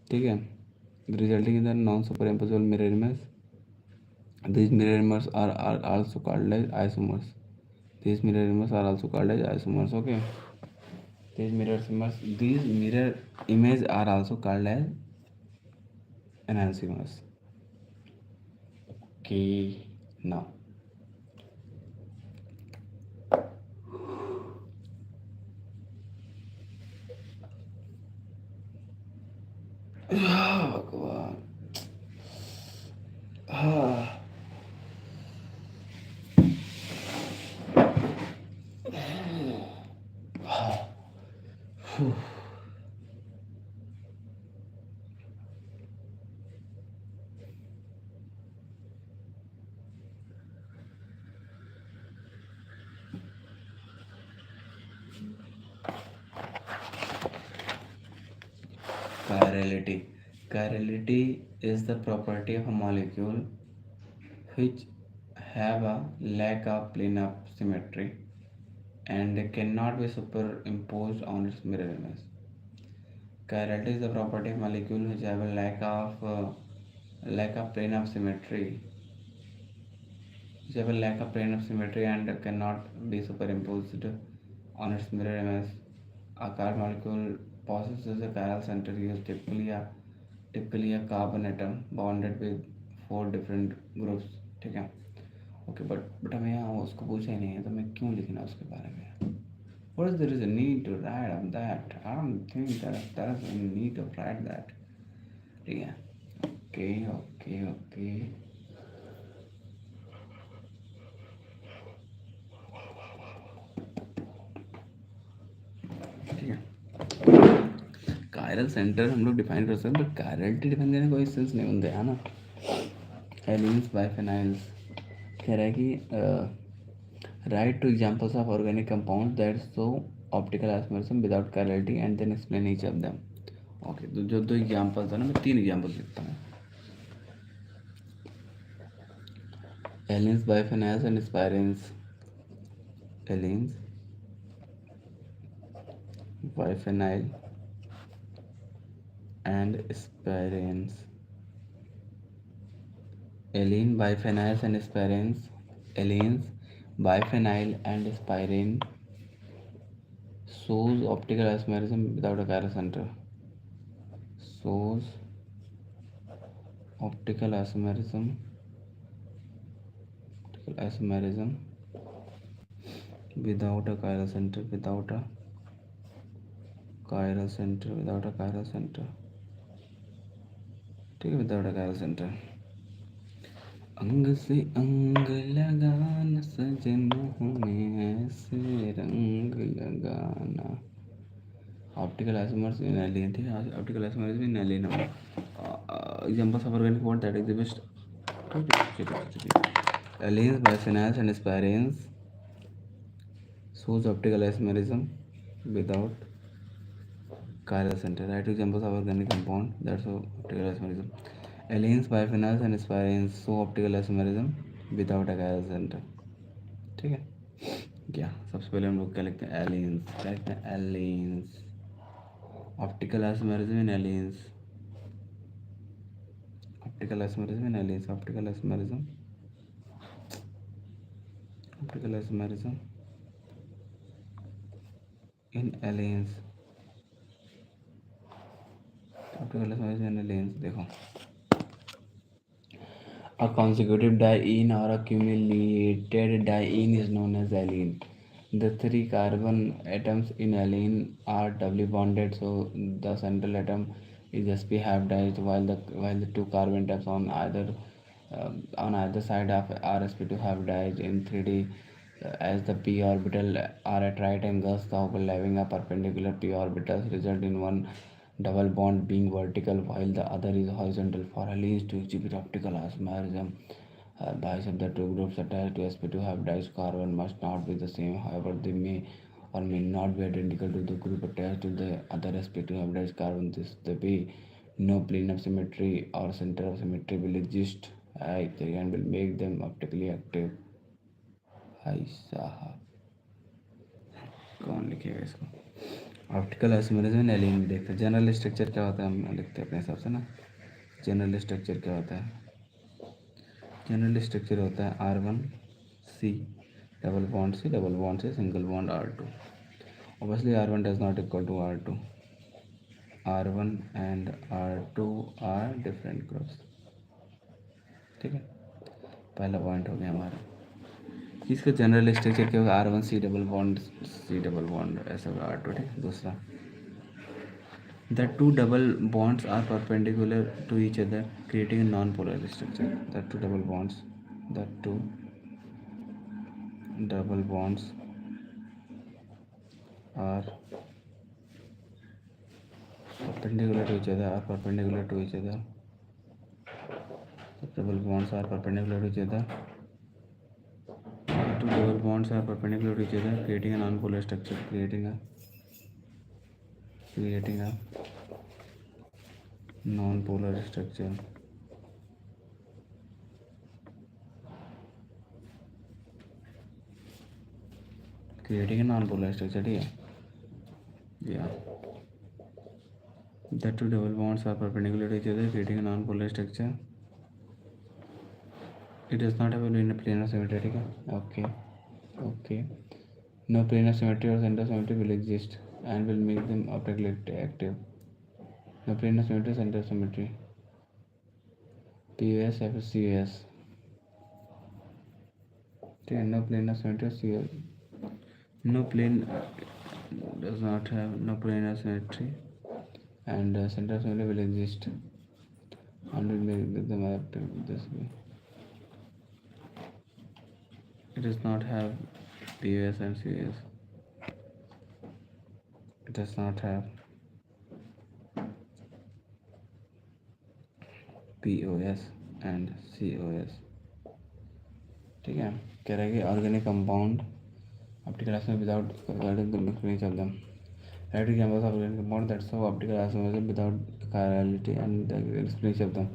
ठीक है, resulting in the non-superimposable mirror image. These mirror images are also called as isomers. Okay. These mirror images are also called as enantiomers. Okay, now भगवान, chirality is the property of a molecule which have a lack of planar symmetry and cannot be superimposed on its mirror image. Chirality is the property of molecule which have a lack of planar symmetry and cannot be superimposed on its mirror image. A chiral molecule possesses a chiral center used typically a carbon atom bonded with 4 different groups. ठीक है, okay, but हमें यहाँ उसको पूछा ही नहीं है तो मैं क्यों लिखना उसके बारे में? What is there is a need to write on that? I don't think there is a need to write that. ठीक है, ओके. ठीक है, कायरल सेंटर हम लोग डिफाइन कर सकते हैं बट कायरलिटी डिफाइन करने कोई सेंस नहीं होता है ना. एलिन्स बाइफेनाइल्स कह रहा है कि write two examples of organic compounds that show optical isomerism without chirality and then explain each of them. Okay, तो जो 2 एग्जांपल्स है ना, मैं 3 एग्जांपल्स लिखता हूँ. एलिन्स बाइफेनाइल्स and स्पाइरेंस. एलिन्स biphenyl and spirenes. Alene biphenyls and spirenes. Allenes, biphenyl and spirene shows optical isomerism without a chiral center. Shows optical isomerism without a chiral center. ठीक है, without a chiral center. अंग से अंग लगाना सजना, हमें ऐसे रंग लगाना. Optical isomers in alien. ठीक है, optical isomers in alien. Examples of organic bond that exhibit aliens, biphenyls and aspirins shows optical isomerism without chiral center. Write examples of organic compound that show optical isomerism. Aliens, biphenyls and aspirins show optical isomerism without a chiral center. ठीक है क्या? सबसे पहले हम लोग क्या लिखते हैं? एलियंस. क्या लिखते हैं? Aliens. Optical isomerism in aliens. Optical isomerism in aliens. Optical isomerism in aliens. Optical isomerism in aliens. देखो, a consecutive diene or accumulated diene is known as alene. The 3 carbon atoms in alene are doubly bonded, so the central atom is sp hybridized, while the 2 carbon atoms on either side of are sp2 hybridized in 3D. As the p orbital are at right angles, the overlapping of perpendicular p orbitals result in one double bond being vertical while the other is horizontal. For allenes to exhibit optical isomerism, bias of the two groups attached to sp2 hybridized carbon must not be the same. However, they may or may not be identical to the group attached to the other sp2 hybridized carbon. This the way no plane of symmetry or center of symmetry will exist, and will make them optically active. हाय साहब, कौन लिखेगा इसको? Optical isomerism इन alien में देखते हैं. General structure क्या होता है हम लिखते हैं अपने हिसाब से ना. जनरल स्ट्रक्चर क्या होता है? जनरल स्ट्रक्चर होता है R1C double bond C double bond से single bond R2. Obviously R1 does not equal to R2. R1 and R2 are different groups. ठीक है, पहला पॉइंट हो गया हमारा. इसका जनरल स्ट्रक्चर क्या होगा? R1C डबल बॉन्ड ऐसा होगा R2. ठीक है. दूसरा, the two double bonds are perpendicular to each other, creating a non-polar structure. The two double bonds are perpendicular to each other. The double bonds are perpendicular to each other. The two double bonds are perpendicular to each other, creating a non-polar structure. Creating a non-polar structure. Creating a non-polar structure. Yeah. The two double bonds are perpendicular to each other, creating a non-polar structure. It does not have a planar symmetry. ठीक है. Okay. No planar symmetry or center symmetry will exist and will make them optically active. No planar symmetry, center symmetry. POS, FCOS. Okay, no planar symmetry, COS. No plane does not have no planar symmetry and center symmetry will exist and will make them active this way. It does not have POS and COS. It does not have POS and COS. ठीक है. कह रहा है कि organic compound optical isomerism without the mixing of them. Right examples of organic compound that show optical isomerism without chirality and the explanation of them.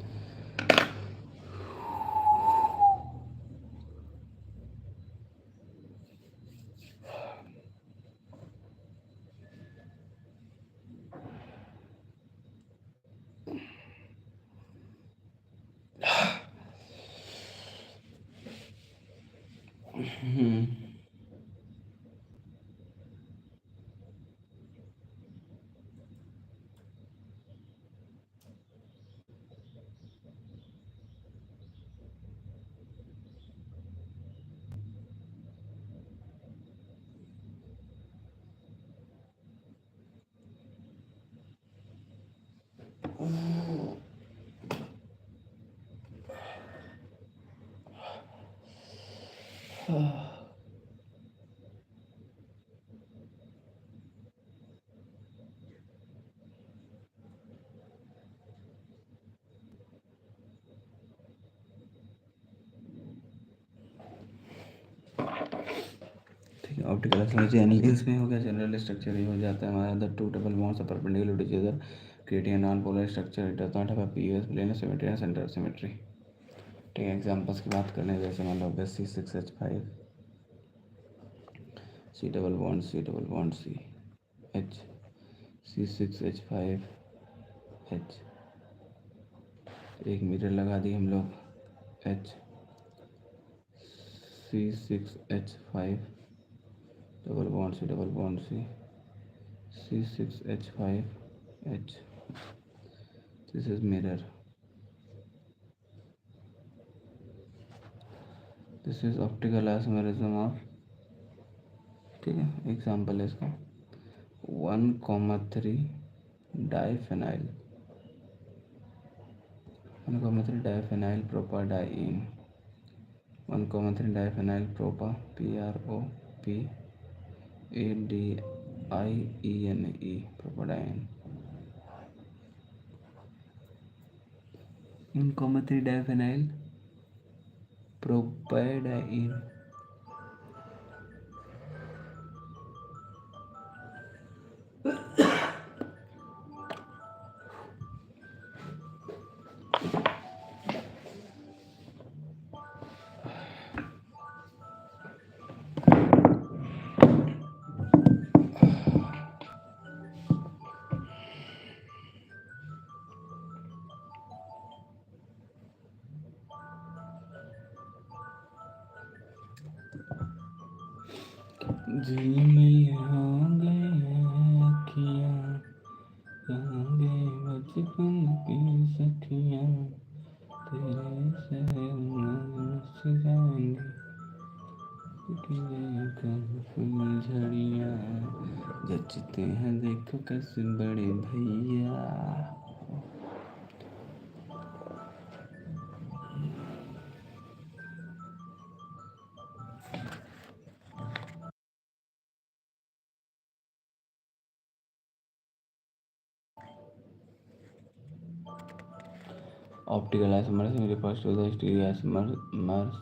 ठीक है, optical acceleration analysis में हो गया, जनरल स्ट्रक्चर ये हो जाता है हमारा, the two double bonds are perpendicular to each other creating a non polar structure, it does not have a POS plane of symmetry and centre of symmetry. ठीक है, एग्जांपल्स की बात करने जैसे मान लो C6H5, C double bond C double bond C H, C6H5 H, एक मीटर लगा दी हम लोग, H C6H5 double bond C double bond C C6H5 H, this is mirror, this is optical isomerism of, ठीक है, एग्जाम्पल है इसका 1,3 डाइफेनाइल, 1,3 डाइफेनाइल प्रोपाडाइन, 1,3 डाइफेनाइल प्रोपा PROPADIENE प्रोपाडाइन, 1,3 डाइफेनाइल प्रोपाडाइन। झिलमिल होंगे अखियाँ, होंगे बचपन की सखियाँ, तेरे से मुस्कुराएंगे फुलझड़ियाँ, जचते हैं देखो कैसे बड़े भैया। Optical isomers refers to the stereoisomers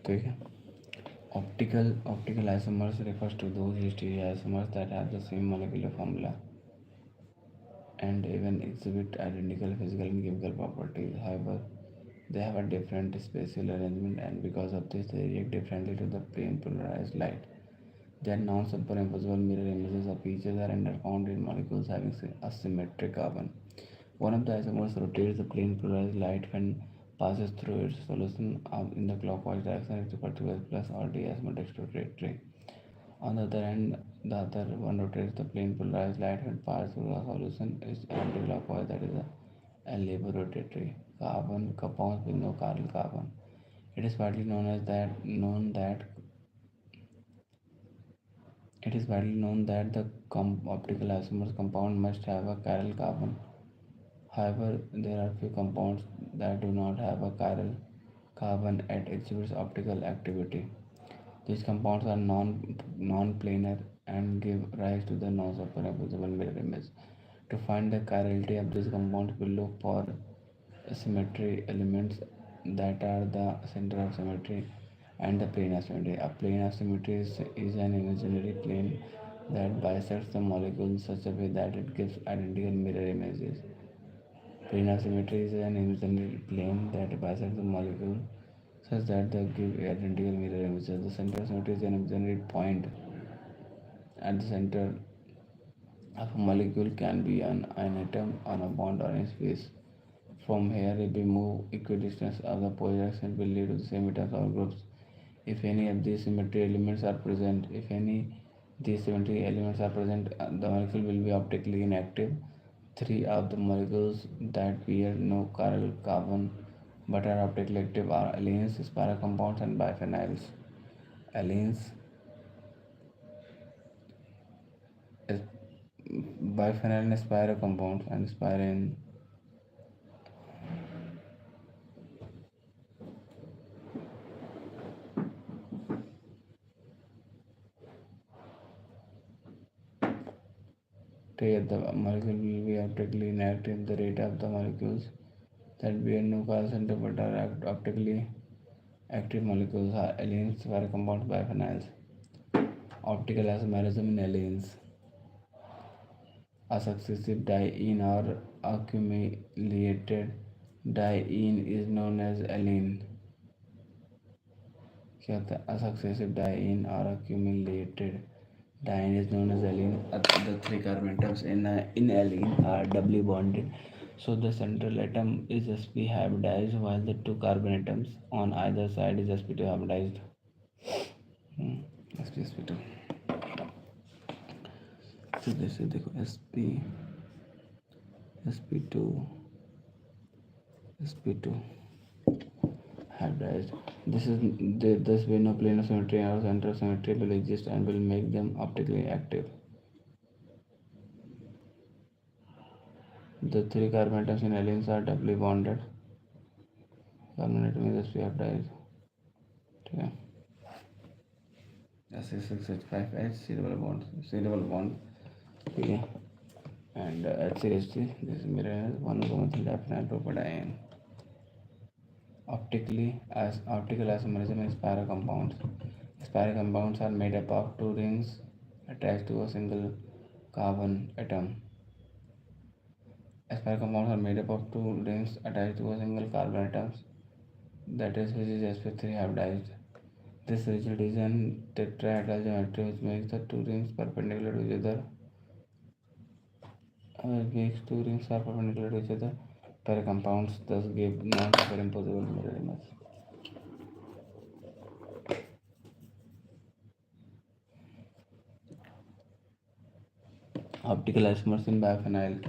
ठीक है। Optical isomers refers to those stereoisomers that have the same molecular formula and even exhibit identical physical and chemical properties. However, they have a different spatial arrangement, and because of this, they react differently to the plane polarized light. They are non-superimposable mirror images of each other and are found in molecules having asymmetric carbon. One of the isomers rotates the plane polarized light when passes through its solution in the clockwise direction. It's referred to as plus or D-asymptotic rotatory. On the other hand, the other one rotates the plane polarized light when passes through a solution is anticlockwise, that is a laboratory. Carbon compounds with no chiral carbon. It is widely known that the optical isomers compound must have a chiral carbon. However, there are few compounds that do not have a chiral carbon and exhibits optical activity. These compounds are non-planar and give rise to the non-superimposable mirror image. To find the chirality of these compounds, we look for symmetry elements that are the center of symmetry and the plane of symmetry. A plane of symmetry is an imaginary plane that bisects the molecule in such a way that it gives identical mirror images. Plane of symmetry is an imaginary plane that bisects the molecule such that they give identical mirror images. The center of symmetry is an imaginary point at the center of a molecule, can be an atom, on a bond, or in space. from here, if we move equidistance of the projection will lead to the same atoms or groups. If any of these symmetry elements are present, if any these symmetry elements are present, the molecule will be optically inactive. Three of the molecules that bear no chiral carbon but are optically active are allenes, spiral compounds, and biphenyls. Allenes, biphenyl and spiral compounds, and spirine. The molecule will be optically inactive. The rate of the molecules that bear no chiral center but are optically active molecules are allenes, spiral compounds, biphenyls. Optical isomerism in allenes. A successive diene or accumulated diene is known as allene. क्या होता है? A successive diene or accumulated diene is known as allene. The three carbon atoms in allene are doubly bonded, so the central atom is sp hybridized while the two carbon atoms on either side is sp2 hybridized. sp2. तो जैसे देखो sp2 hybridized. This way no planar symmetry or central symmetry will exist and will make them optically active. The three carbon atoms in allenes are doubly bonded. Carbon atom is sp hybridized. ठीक है. S6H5H C double bond. ठीक है. And HCHC, this mirror has one methyl diphenyl propadiene. Optical isomerism in spiral compounds. Spiral compounds are made up of two rings attached to a single carbon atom. Spiral compounds are made up of two rings attached to a single carbon atom, that is, which is sp3 hybridized. This result is an tetrahedral geometry which makes the two rings perpendicular to each other. Spiral compounds thus give non-superimposable mirror image. Optical isomers in biphenyl.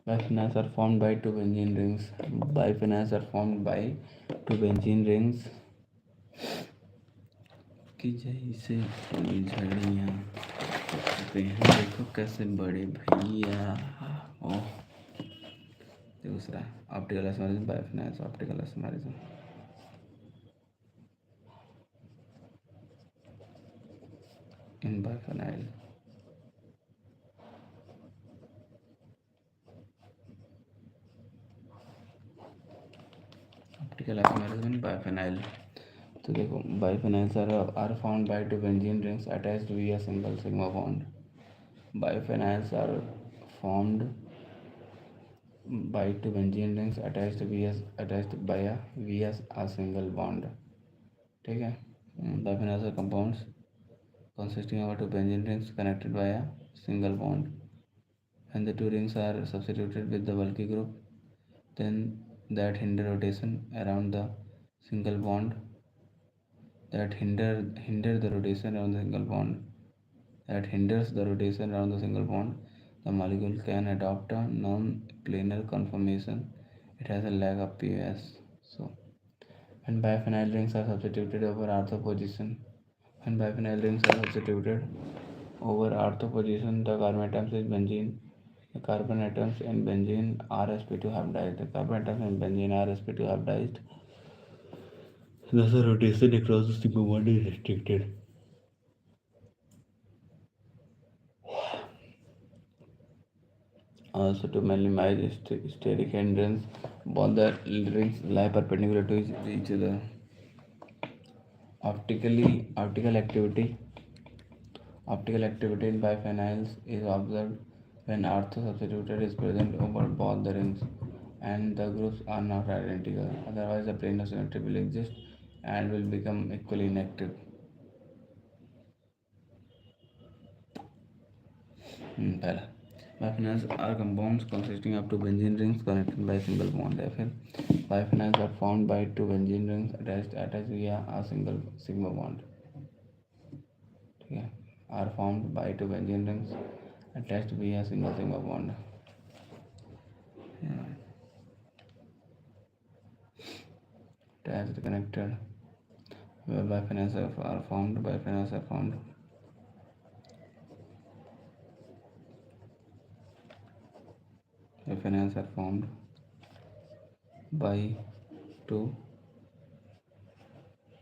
Biphenyls are formed by two benzene rings. कि जैसे झड़ियाँ देखो कैसे बड़े भैया. Oh, दूसरा optical isomerism biphenyls. Optical isomerism in biphenyl. Optical isomerism in biphenyl. तो देखो biphenyls are found by two benzene rings attached via single sigma bond. Biphenyls are formed by two benzene rings attached via a single bond. ठीक है. Biphenyls are compounds consisting of two benzene rings connected by a single bond. When the two rings are substituted with the bulky group, then that hinder rotation around the single bond. That hinders the rotation around the single bond. The molecule can adopt a non-planar conformation. It has a lag of pS. So, when biphenyl rings are substituted over ortho position, the carbon atoms in benzene. The carbon atoms in benzene are sp2 hybridized. Thus, the rotation across the sigma bond is restricted. Also, to minimize steric hindrance, both the rings lie perpendicular to each other. Optical activity in biphenyls is observed when ortho substituted is present over both the rings and the groups are not identical. Otherwise, the planar symmetry will exist and will become equally inactive. पहला Biphenyls are compounds consisting of two benzene rings connected by a single bond. Therefore, biphenyls are formed by two benzene rings attached via a single sigma bond. ठीक है, are formed by two benzene rings attached via a single sigma bond. Yeah. Attached connected where biphenyls are formed. Biphenyls are formed biphenyls are formed by two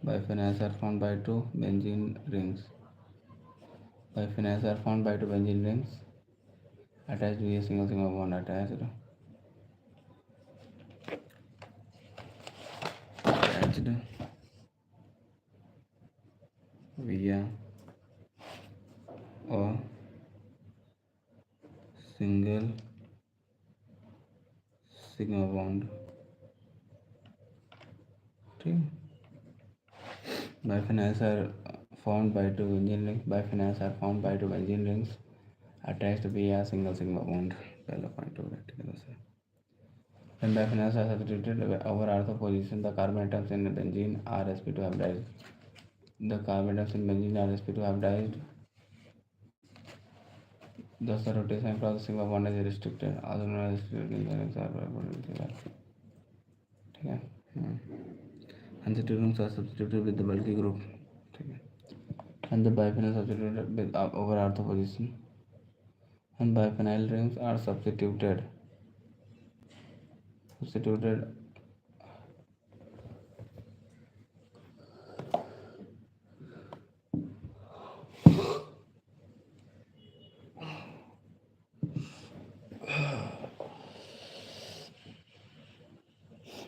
biphenyls are formed by two benzene rings. Biphenyls are formed by two benzene rings attached via a single sigma bond. Attached via a single sigma bond. ठीक, biphenyls are formed by two benzene rings. Biphenyls are formed by two benzene rings attached via a single sigma bond. पहला point हो गया. ठीक है दोस्तों. When biphenyls are substituted over ortho position, the carbon atoms in benzene are sp2 hybridized. The carbon atoms in benzene are sp2 hybridized. Thus, the rotation across the sigma bond is restricted. Also known as restricted rings are ठीक है. Unsaturated rings are substituted with the bulky group. ठीक है. And the biphenyl substituted with over ortho position. And biphenyl rings are substituted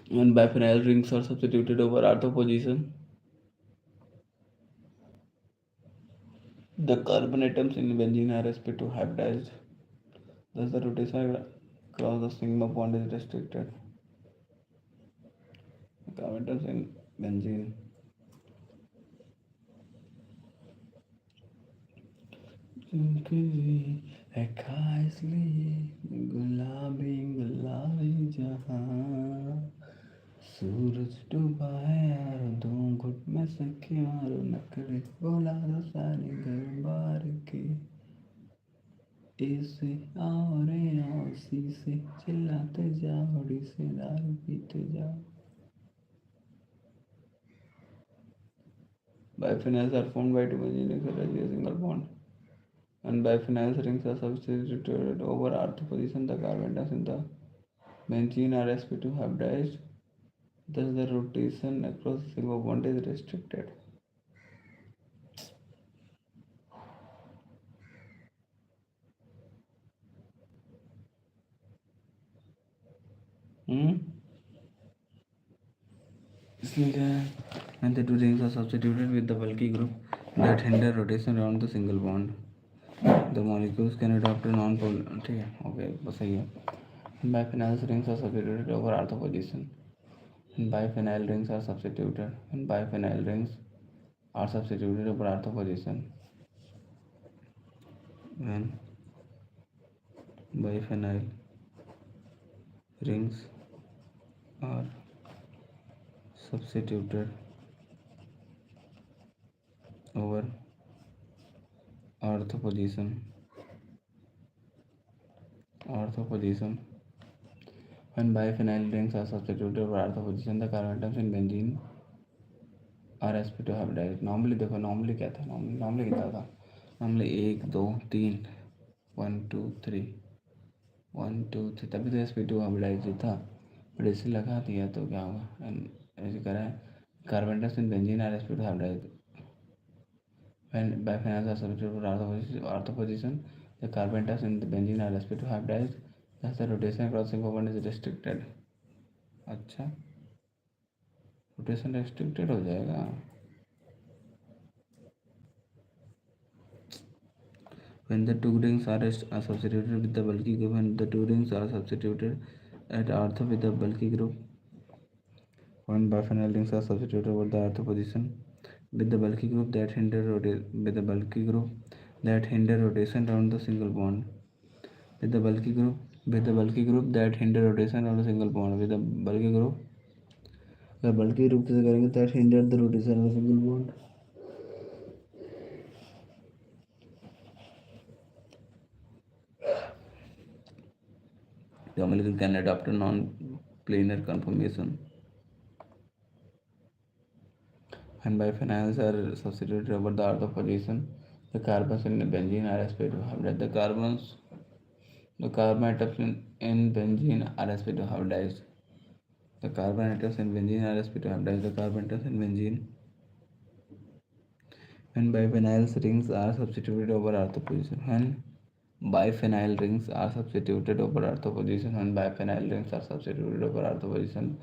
when biphenyl rings are substituted over ortho position, the carbon atoms in benzene are sp2 hybridized. Thus, the rotation across the sigma bond is restricted. The carbon atoms in benzene गुलाबी गुलाबी जहां सूरज डूबा है यार दो घुट में सके मारो नकरे बोला दो सारे घर बार के ऐसे आओ रे आओ सी से चिल्लाते जाओ डी से दारू पीते जाओ. Biphenyls are formed by two benzene rings attached to a single bond. When biphenyl rings are substituted over ortho position, the carbon atoms in the benzene are sp2 hybridized. Thus, the rotation across the sigma bond is restricted. And the two rings are substituted with the bulky group that hinder rotation around the single bond. The molecules can adopt a non-polar. ठीक है, okay, बस सही है. Biphenyl rings are substituted over ortho position. And biphenyl rings are substituted. And biphenyl rings are substituted over ortho position. When biphenyl rings are substituted over ortho position. When biphenyl rings are substituted over ortho position, the carbon atoms in benzene are sp2 hybridized. Normally देखो, normally क्या था, normally कितना था, normally 1 2 3 1 2 3 1 2 3, तभी तो sp2 hybridized था. But इसे लगा दिया तो क्या होगा, ऐसे करा है. Carbon atoms in benzene are sp2 hybridized. When biphenyls are substituted for ortho position, the carbon atoms in the benzene are sp2 hybridized. Thus, the rotation across sigma bond is restricted. अच्छा, rotation restricted हो जाएगा. When the two rings are substituted with the bulky group, when the two rings are substituted at ortho with the bulky group, when biphenyl rings are substituted over the ortho position with the bulky group that hinder rotation around the single bond, with the bulky group that hinder rotation of a single bond. With the bulky group, the bulky group से करेंगे that hinder the rotation of a single bond. The molecule can adopt a non-planar conformation. When biphenyls are substituted over the ortho position, the carbons in benzene are sp2 hybridized. The carbon atoms in benzene are sp2 hybridized. The carbon atoms in benzene are sp2 hybridized. The carbon atoms in benzene when biphenyl rings are substituted over ortho position. When biphenyl rings are substituted over ortho position. When biphenyl rings are substituted over ortho position,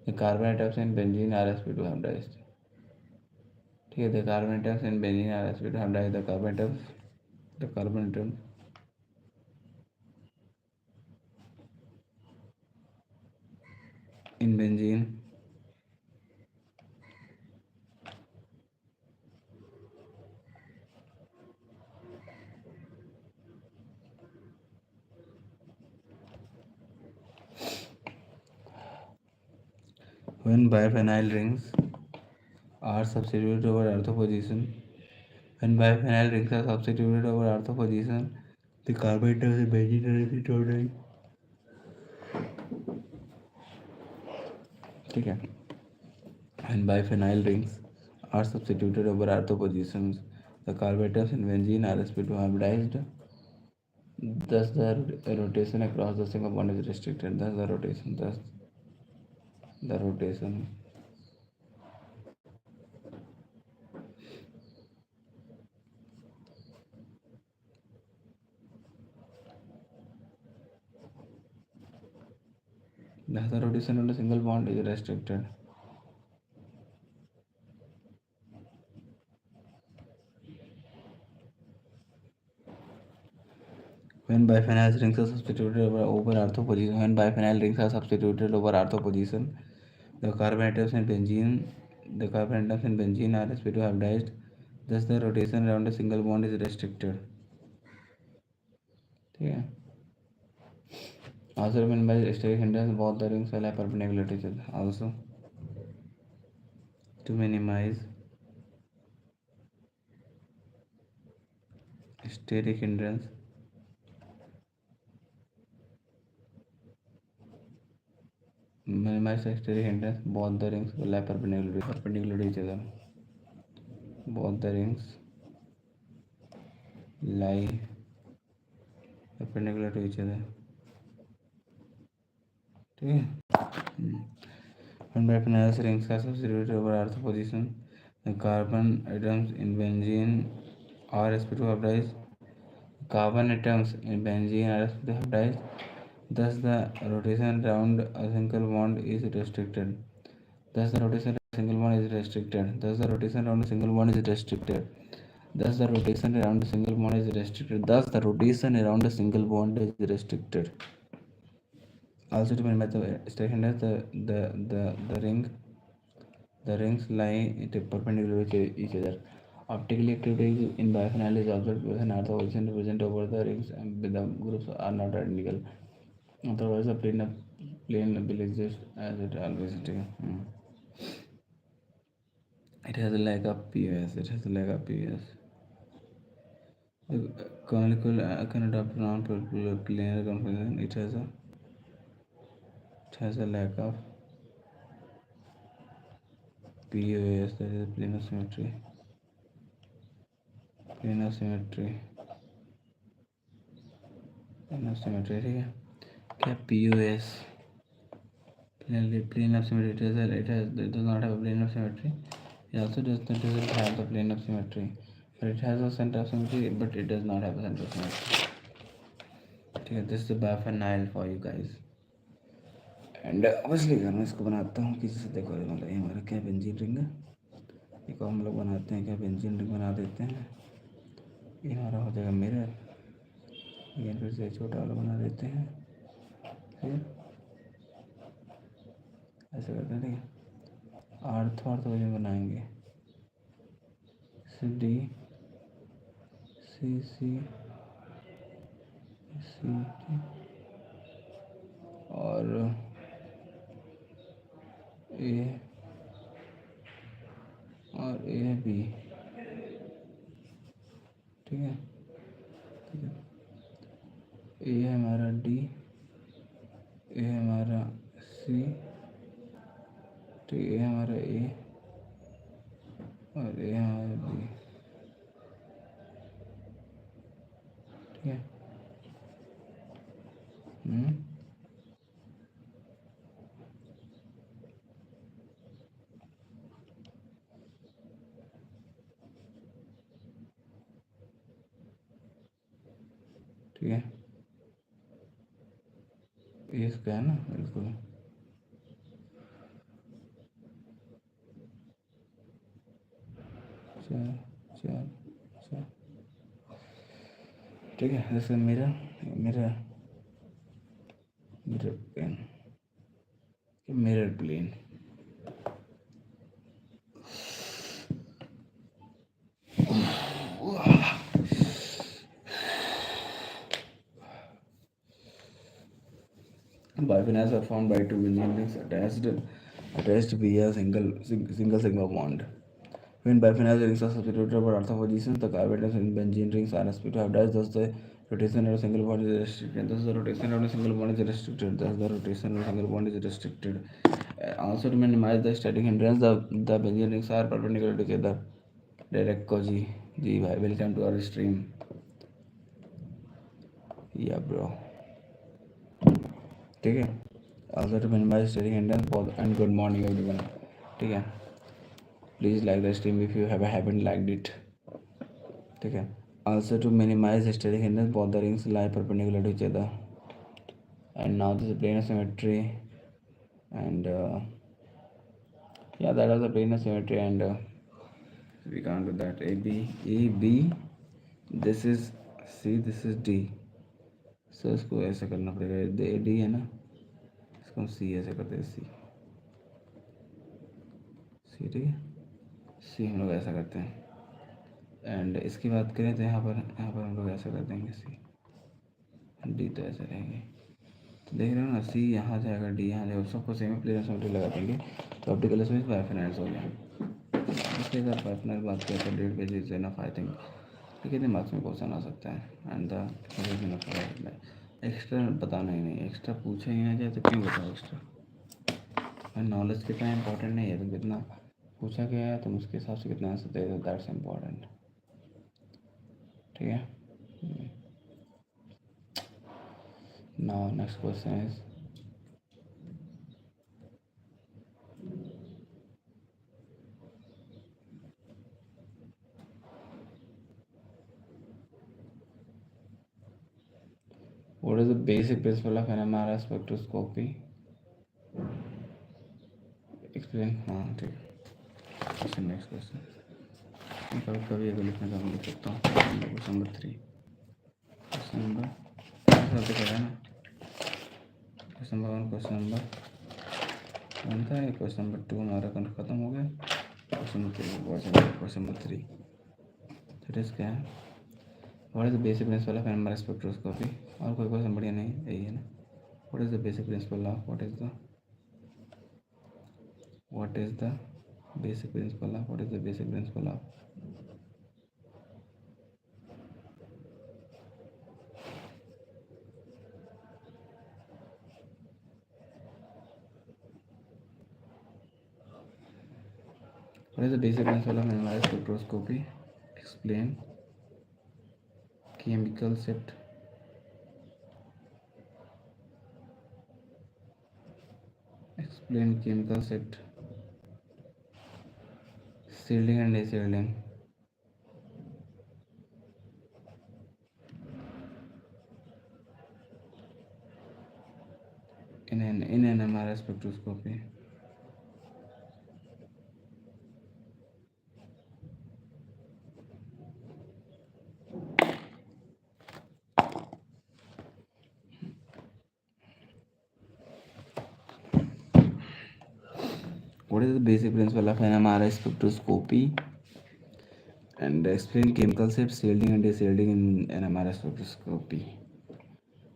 the carbon atoms in benzene are sp2 hybridized. ठीक है, the carbon atoms in benzene are sp2 hybridized. The carbon atoms in benzene when biphenyl rings are substituted over ortho position. When biphenyl rings are substituted over ortho position, the carbon atoms in benzene are sp2 hybridized. ठीक है, when biphenyl rings are substituted over ortho positions, the carbon atoms in benzene are sp2 hybridized. Thus, the rotation across the single bond is restricted. Thus, the rotation on a single bond is restricted. When biphenyl rings are substituted over ortho position, the carbon atoms in benzene are sp2 hybridized. Thus, the rotation around a single bond is restricted. ठीक है. Also, when by steric hindrance, both the rings will have perpendicular to each other. Also, to minimize steric hindrance, both the rings will lie perpendicular to each other. Both the rings lie perpendicular to each other. ठीक है. When biphenyl rings are substituted over ortho position, the carbon atoms in benzene are sp2 hybridized. Carbon atoms in benzene are sp2 hybridized. Thus, the rotation around a single bond is restricted. Thus, the rotation around a single bond is restricted. Thus, the rotation around a single bond is restricted. Thus, the rotation around a single bond is restricted. Thus, the rotation around a single bond is restricted. Also, to minimize the steric the rings lie perpendicular to each other. Optical activity in biphenyl is observed with an ortho position present over the rings, and the groups are not identical. Otherwise, the plane will exist as it always is. It has a lag of POS. The conical can adopt non-planar conformation. It has a lack of POS, that is planar symmetry. Planar symmetry ठीक है. क्या POS? Planar symmetry. It does not have a planar symmetry. It also doesn't have the planar symmetry. But it has a center of symmetry, but it does not have a center of symmetry. ठीक है. This is the biphenyl for you guys. And obviously अगर मैं इसको बनाता हूँ किसी से, देखो मतलब ये हमारा क्या बेंजीन रिंग है. एक हम लोग बनाते हैं क्या बेंजीन रिंग बना देते हैं. ये हमारा हो जाएगा मिरर. ये फिर से छोटा वाला बना देते हैं. फिर ऐसे करते हैं. ठीक है. आर्थो बनाएंगे. डी सी सी सी और ए और ए बी, ठीक है। ए है हमारा डी, ए है हमारा सी, ठीक है, हमारा ए और ए हमारा बी, ठीक है। ठीक है, ये इसका है ना, बिल्कुल। चार चार चार, ठीक है। जैसे मेरा मेरा mirror plane, mirror plane, biphenyls are formed by two benzene rings attached via single sigma bond. When biphenyl rings are substituted for ortho positions, the carbon in benzene rings are sp2 hybridized. Thus, the rotation of a single bond is restricted. Thus, the rotation of a single bond is restricted. Thus, the rotation of a single bond is restricted. Also, to minimize the static hindrance, the benzene rings are perpendicular together. Direct Koji, जी भाई, welcome to our stream. Yeah, bro. ठीक है। Also to minimize static hindrance and good morning everyone. ठीक है। Please like the stream if you haven't liked it. ठीक है। Also to minimize static hindrance, both the rings lie perpendicular to each other. And now this is planar symmetry, and yeah, that was the planar symmetry, and we can't do that. A B, this is C, this is D. So इसको ऐसा करना पड़ेगा, A D है ना, इसको हम सी ऐसे करते हैं, सी सी, ठीक है। सी हम लोग ऐसा करते हैं। एंड इसकी बात करें तो यहाँ पर हम लोग ऐसा कर देंगे, सी डी तो ऐसे रहेंगे। तो देख रहे हो ना, सी यहाँ जाएगा, डी यहाँ जाएगा, सबको सेम प्लेनर सिमेट्री लगा देंगे तो ऑप्टिकल स्पेस बाइफिनाइल्स हो गया। इसलिए अगर बाइफिनाइल बात करें तो 1.5 page is enough, I think. कितने मार्क्स में क्वेश्चन आ सकता है। एंड द एक्स्ट्रा बताना ही नहीं, एक्स्ट्रा पूछा ही ना जाए तो क्यों बताओ एक्स्ट्रा। नॉलेज कितना इंपॉर्टेंट नहीं है, तो कितना पूछा गया है तुम उसके हिसाब से कितना आंसर दे दो, दैट्स इम्पॉर्टेंट, ठीक है। Now next question is what is the basic principle of NMR spectroscopy? Explain. हाँ ठीक है। Question, next question. कभी अगर लिखना चाहूँ लिख सकता हूँ। क्वेश्चन नंबर 3, क्वेश्चन नंबर ऐसा तो है ना, क्वेश्चन नंबर 1, क्वेश्चन नंबर 1 था, क्वेश्चन नंबर 2 हमारा खत्म हो गया। क्वेश्चन नंबर 3 तो इट क्या है, what is the basic principle of NMR spectroscopy. और कोई क्वेश्चन बढ़िया नहीं, यही है ना। What is the basic principle of, what is the basic principle of, what is the basic principle of what is the basic principle of NMR spectroscopy? Explain chemical set, shielding and ashielding in NMR spectroscopy. What is the basic principle of NMR spectroscopy? And explain chemical set, shielding and ashielding in NMR spectroscopy.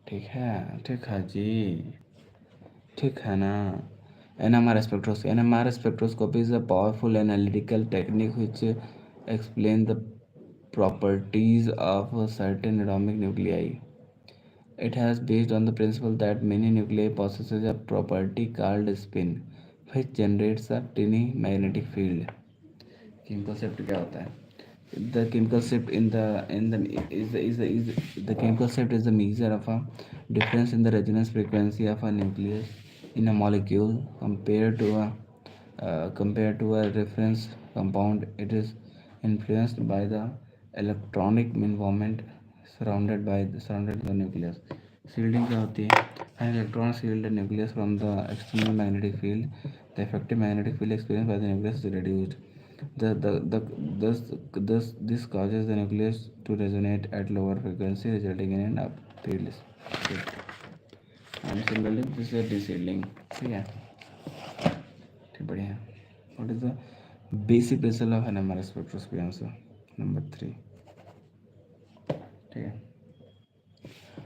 ठीक है जी, ठीक है ना? NMR spectroscopy is a powerful analytical technique which explain the properties of a certain atomic nuclei. It has based on the principle that many nuclei possesses a property called spin, which generates a tiny magnetic field. Chemical shift क्या होता है? The chemical shift in the is the chemical shift is the measure of a difference in the resonance frequency of a nucleus in a molecule compared to a reference compound. It is influenced by the electronic environment surrounded the nucleus. Shielding क्या होती है? An electron shield the nucleus from the external magnetic field. The effective magnetic field experienced by the nucleus is reduced. The this causes the nucleus to resonate at lower frequency, resulting in an upfield shift. And similarly, this is deshielding. ठीक है, ठीक बढ़िया है. What is the basic principle of NMR spectroscopy? Answer number 3. ठीक है.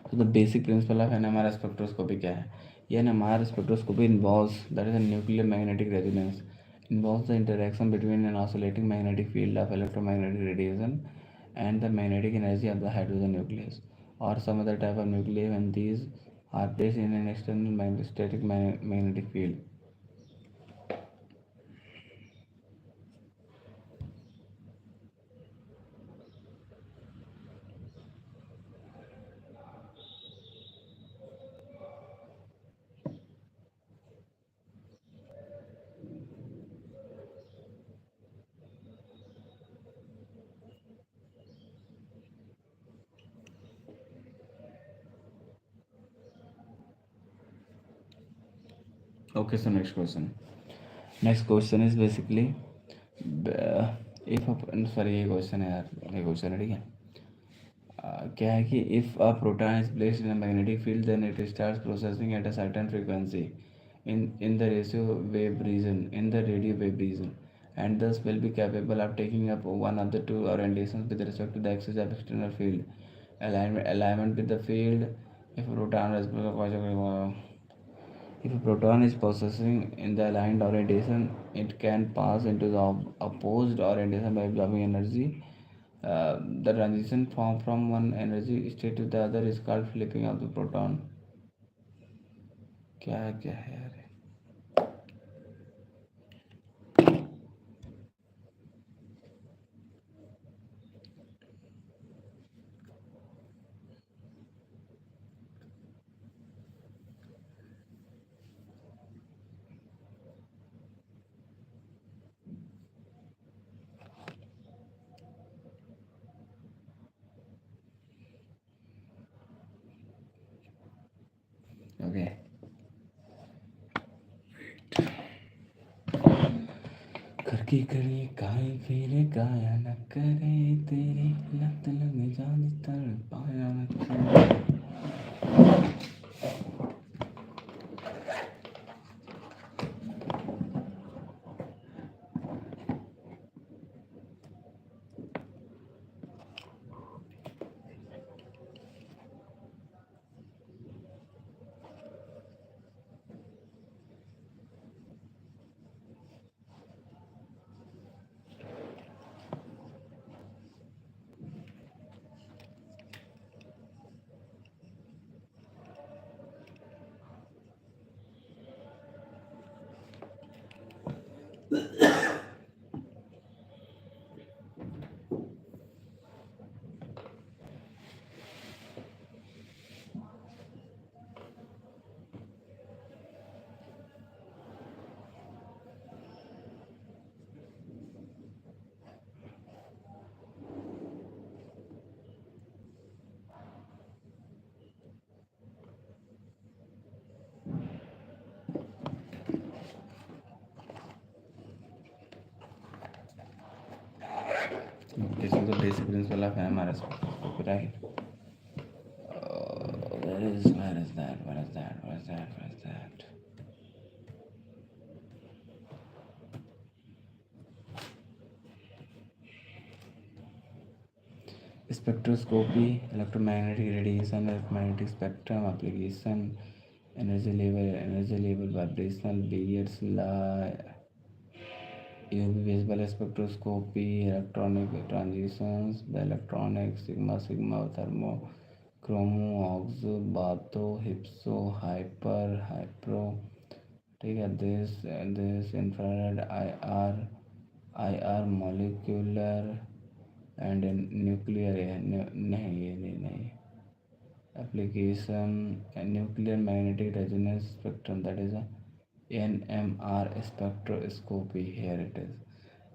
So the basic principle of NMR spectroscopy क्या है? ये NMR spectroscopy involves, that is a nuclear magnetic resonance, involves the interaction between an oscillating magnetic field of electromagnetic radiation and the magnetic energy of the hydrogen nucleus or some other type of nuclei when these are placed in an external static magnetic field. Okay, so next question. Next question is basically if sorry ये question है यार, ये question है ठीक है. क्या है कि if a proton is placed in a magnetic field then it starts processing at a certain frequency in the radio wave region and thus will be capable of taking up one of the two orientations with respect to the axis of external field. Alignment with the field. If a proton is processing in the aligned orientation, it can pass into the opposed orientation by absorbing energy. The transition from one energy state to the other is called flipping of the proton. क्या है यार? Okay, करके करिए काहे फिर काया न करे तेरी लत लग जानी तर पाया न करे. This is the basic principle of NMR spectroscopy, right? Where is that? spectroscopy, electromagnetic radiation, electromagnetic spectrum application, energy level, vibrational barriers, UV visible spectroscopy, electronic transitions, the electronic sigma sigma, thermo, chromo, oxo, batho, hypso, hypro. ठीक है, this infrared IR molecular and nuclear नहीं application nuclear magnetic resonance spectrum, that is a NMR spectroscopy. Here it is.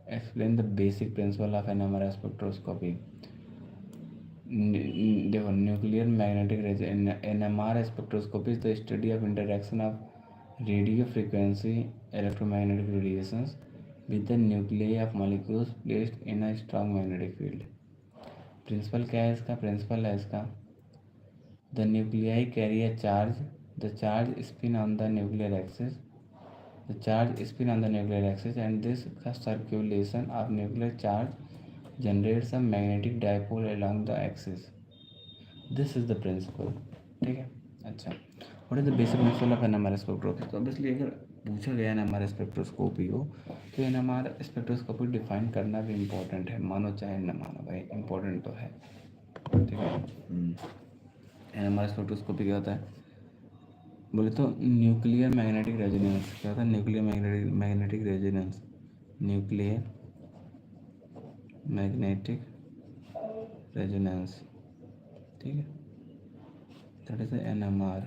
Explain the basic principle of NMR spectroscopy. देखो, nuclear magnetic NMR spectroscopy is the study of interaction of radio frequency electromagnetic radiations with the nuclei of molecules placed in a strong magnetic field. Principle क्या है इसका? Principle है इसका, the nuclei carry a charge, the charge spin on the nuclear axis, the charge spin on the nuclear axis, and this circulation of nuclear charge generates a magnetic dipole along the axis. This is the principle. ठीक है, अच्छा, what is the basic principle of NMR spectroscopy? तो obviously अगर पूछा गया NMR spectroscopy को, तो NMR spectroscopy define करना भी इम्पोर्टेंट है, मानो चाहे न मानो, भाई इम्पोर्टेंट तो है। ठीक है, NMR स्पेक्ट्रोस्कोपी क्या होता है बोले तो? Nuclear magnetic resonance. क्या होता है? Nuclear magnetic resonance, nuclear magnetic resonance. ठीक है, that is NMR।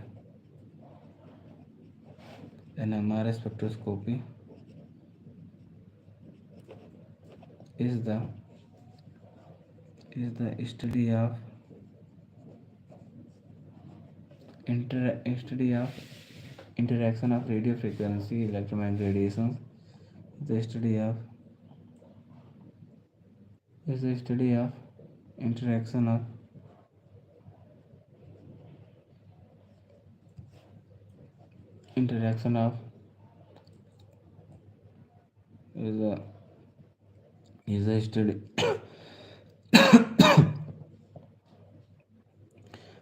NMR spectroscopy is the study of interaction of radio frequency electromagnetic radiations, the study of interaction of is a study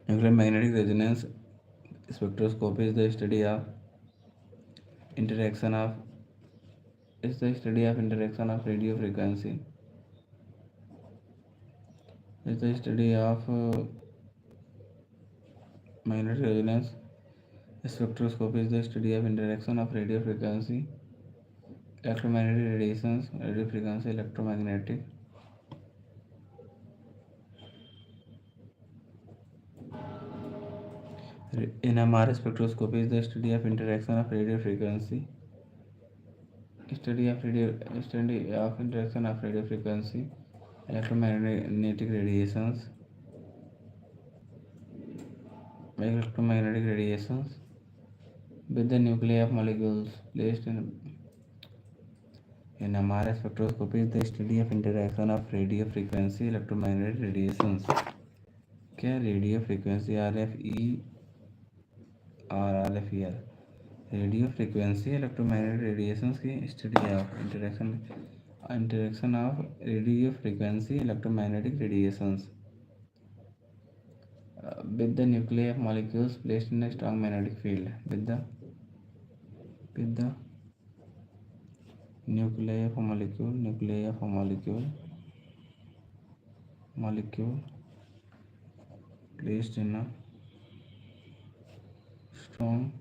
nuclear magnetic resonance spectroscopy is the study of interaction of radio frequency, is the study of magnetic resonance spectroscopy is the study of interaction of radio frequency electromagnetic radiations, radio frequency electromagnetic NMR spectroscopy is the study of interaction of radio frequency interaction of radio frequency electromagnetic radiations with the nuclei of molecules placed in NMR spectroscopy is the study of interaction of radio frequency electromagnetic radiations। क्या? Radio frequency RF radio frequency electromagnetic radiations की study of interaction of radio frequency electromagnetic radiations with the nuclei of molecules placed in a strong magnetic field, with the nuclei of a molecule placed in a strong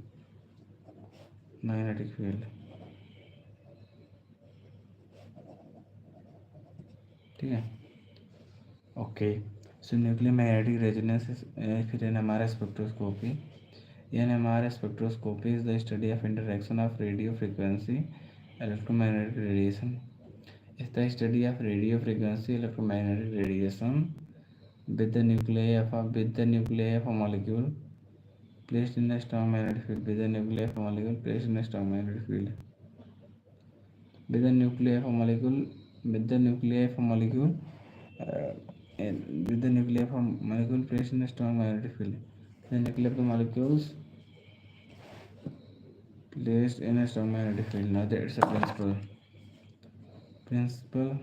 magnetic field। ठीक है, okay. सो nuclear magnetic resonance फिर NMR spectroscopy. NMR spectroscopy is the study of interaction of radio frequency electromagnetic radiation, is the study of radio frequency electromagnetic radiation with the nuclei of a molecule placed in a strong magnetic field, with the nuclei of a molecule placed in a strong magnetic field, with the nuclei of a molecule placed in a strong magnetic field, the nuclei of the molecules placed in a strong magnetic field। Now that's a principle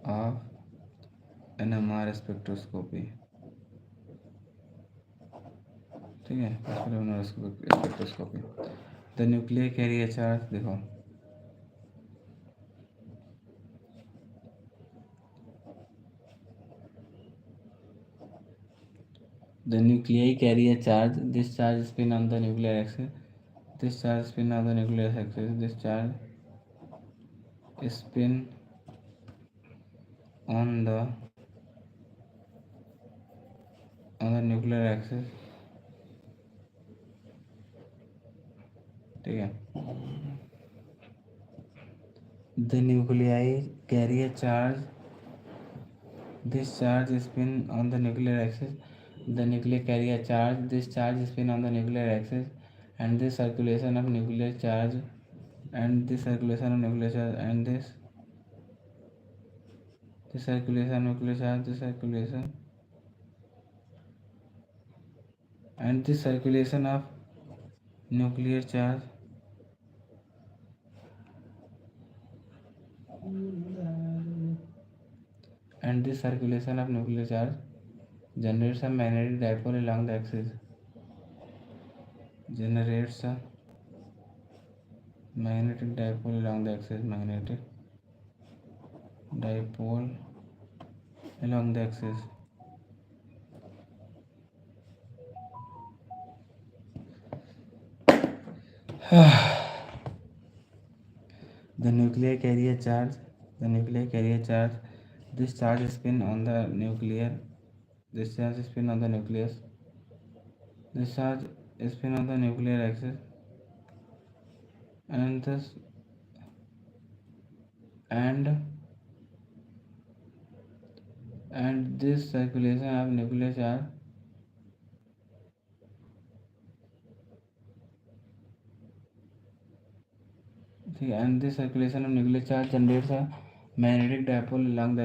of NMR spectroscopy, ठीक है, spectroscopy. The nuclear carrier charge, देखो the nuclei carry a charge. This charge spin on the nuclear axis. This charge spin on the nuclear axis. This charge spin on the nuclear axis, ठीक है। The nuclei carry a charge. This charge spin on the nuclear axis. The nuclei carry a charge. This charge spin on the nuclear axis, and this circulation of nuclear charge, and this circulation of nuclear charge, and this circulation of nuclear charge, this circulation, and this circulation of nuclear charge and this circulation of nuclear charge generates a magnetic dipole along the axis. Generates a magnetic dipole along the axis. Magnetic dipole along the axis. The nuclei carry a charge. The nuclei carry a charge. This charge spin on the nuclear. This charge spin on the nucleus. This charge spin on the nuclear axis, and this and this circulation of nuclear charge and this circulation of nuclear charge generates a magnetic dipole along the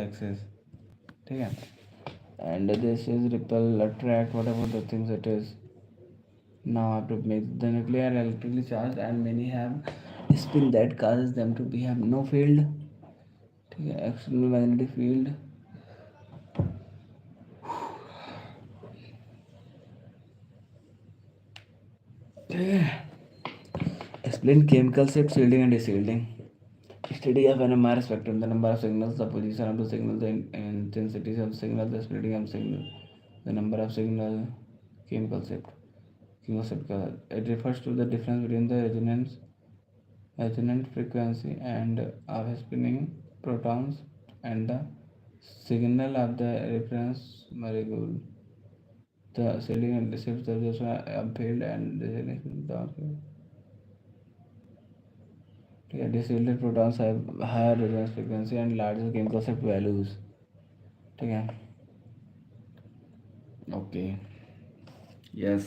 axis, ठीक है। And this is repel, attract, whatever the things it is. Now I have to make the nuclei are electrically charged and many have spin that causes them to be have no field, ठीक है, external magnetic field, explain chemical shift, shielding and de-shielding. Study of NMR spectrum, the number of signals, the position of the signal, the intensity of signal, the splitting of signal, the number of signal. Chemical shift. It refers to the difference between the resonant frequency and of spinning protons and the signal of the reference molecule. The shielding and shifts are just upfield and downfield. The shielded protons have higher resonance frequency and larger chemical shift values. ठीक है, okay, yes.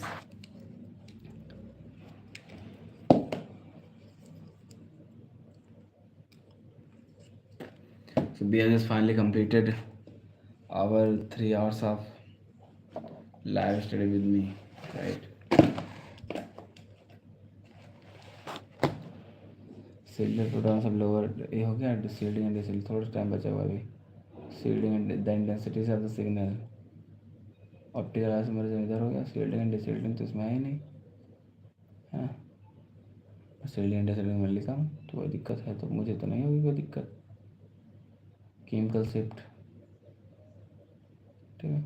So we have just finally completed our 3 hours of live study with me, right? Shielded protons of lower ये हो गया, shielding and shielding थोड़ा time बचा हुआ अभी. Shielding and the intensities of the signal. Optical isomerism इधर हो गया, shielding and shielding तो इसमें है ही नहीं, हाँ. shielding and shielding में लिखा हूँ, तो कोई दिक्कत है तो मुझे तो नहीं होगी कोई दिक्कत. केमिकल शिफ्ट, ठीक है,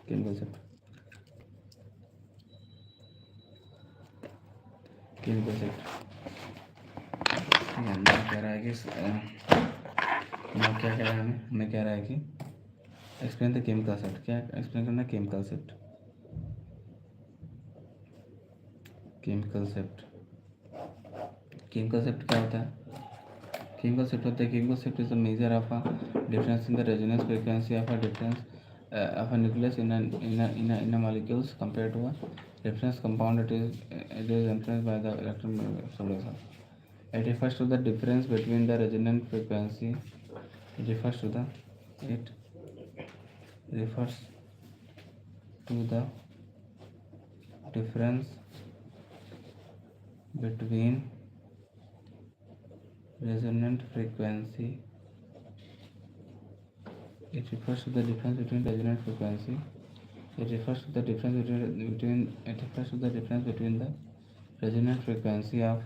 केमिकल शिफ्ट, केमिकल शिफ्ट, ठीक है. मैं कह रहा है कि मैं क्या कह रहा है, मैं कह रहा है कि एक्सप्लेन द केमिकल शिफ्ट. क्या एक्सप्लेन करना है? Chemical shift. Chemical shift, chemical shift क्या होता है? केमिकल शिफ्ट होता है, chemical shift is the measure of a difference in the resonance frequency of a difference of a nucleus in a molecules compared to a reference compound. It is influenced by the electron solution. It refers to the difference between the resonant frequency. It refers to the difference between resonant frequency. It refers to the difference between resonant frequency. It refers to the difference between it refers to the difference between the resonant frequency of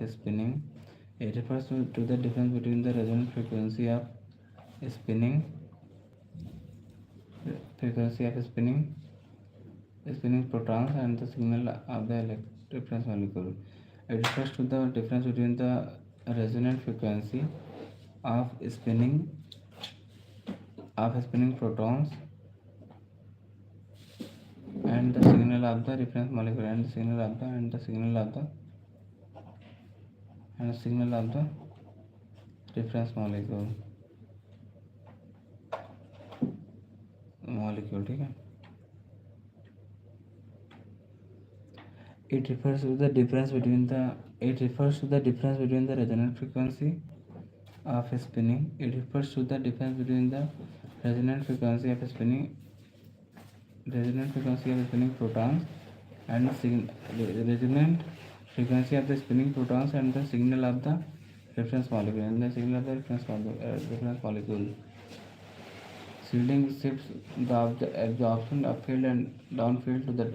spinning. It refers to the difference between the resonant spinning spinning protons and the signal of the reference molecule. It refers to the difference between the resonant frequency of spinning protons and the signal of the reference molecule and the signal of the reference molecule. ठीक है. It refers to the difference between the resonant frequency of spinning. It refers to the difference between the resonant frequency of spinning protons and resonant frequency of the spinning protons and the signal of the reference molecule. Shielding shifts the absorption upfield and downfield to the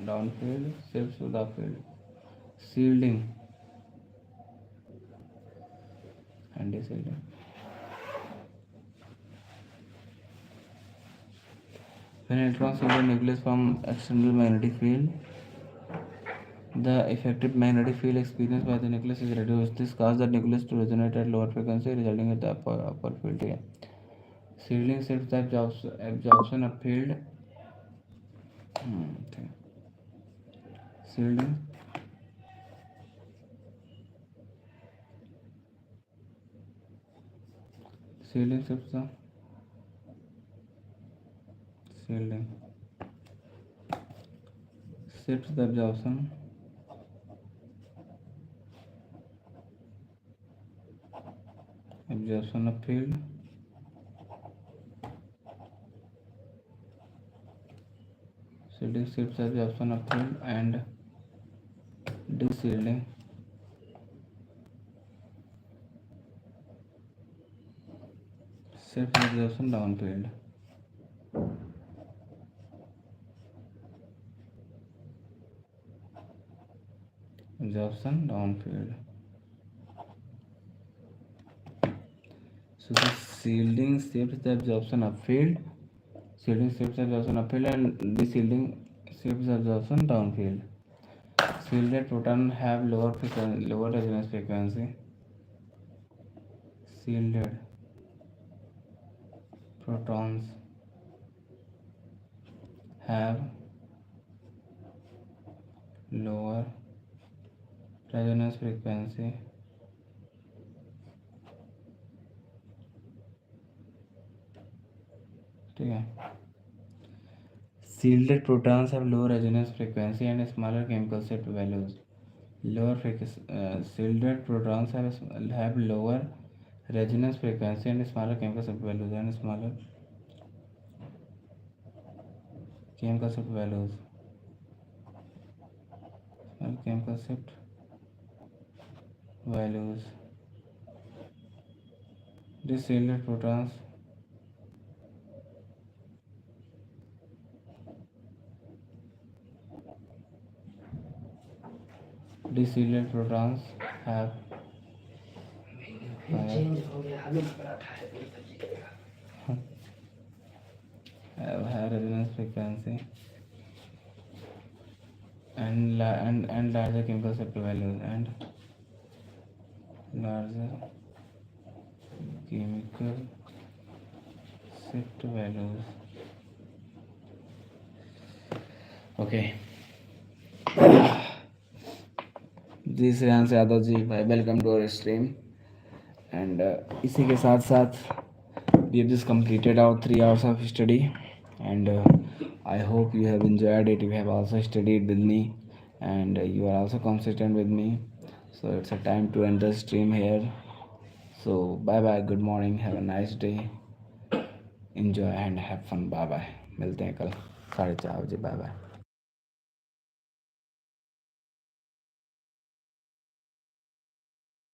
downfield shifts to the upfield. Shielding and deshielding. When electrons shield the nucleus from external magnetic field, the effective magnetic field experienced by the nucleus is reduced. This causes the nucleus to resonate at lower frequency, resulting in the upper field. Yeah. Shielding shifts the absorption of field. Shielding shifts the absorption of field shifts the absorption of field and deshielding shifts the absorption downfield. So the shielding shifts the absorption of field. And deshielding shifts the absorption downfield. Shielded protons have lower resonance frequency. Shielded protons have lower resonance frequency. Shielded protons have lower resonance frequency and smaller chemical shift values. Shielded protons have lower resonance frequency and smaller chemical shift values These shielded protons have higher resonance frequency and larger chemical shift values Okay. जी श्रेयांश यादव जी भाई, welcome to our stream. And इसी के साथ साथ we have just completed our 3 hours of study, and I hope you have enjoyed it. You have also studied with me, and you are also consistent with me. So it's a time to end the stream here. So bye bye, good morning, have a nice day, enjoy and have fun. Bye bye. मिलते हैं कल 4:30 बजे. Bye bye.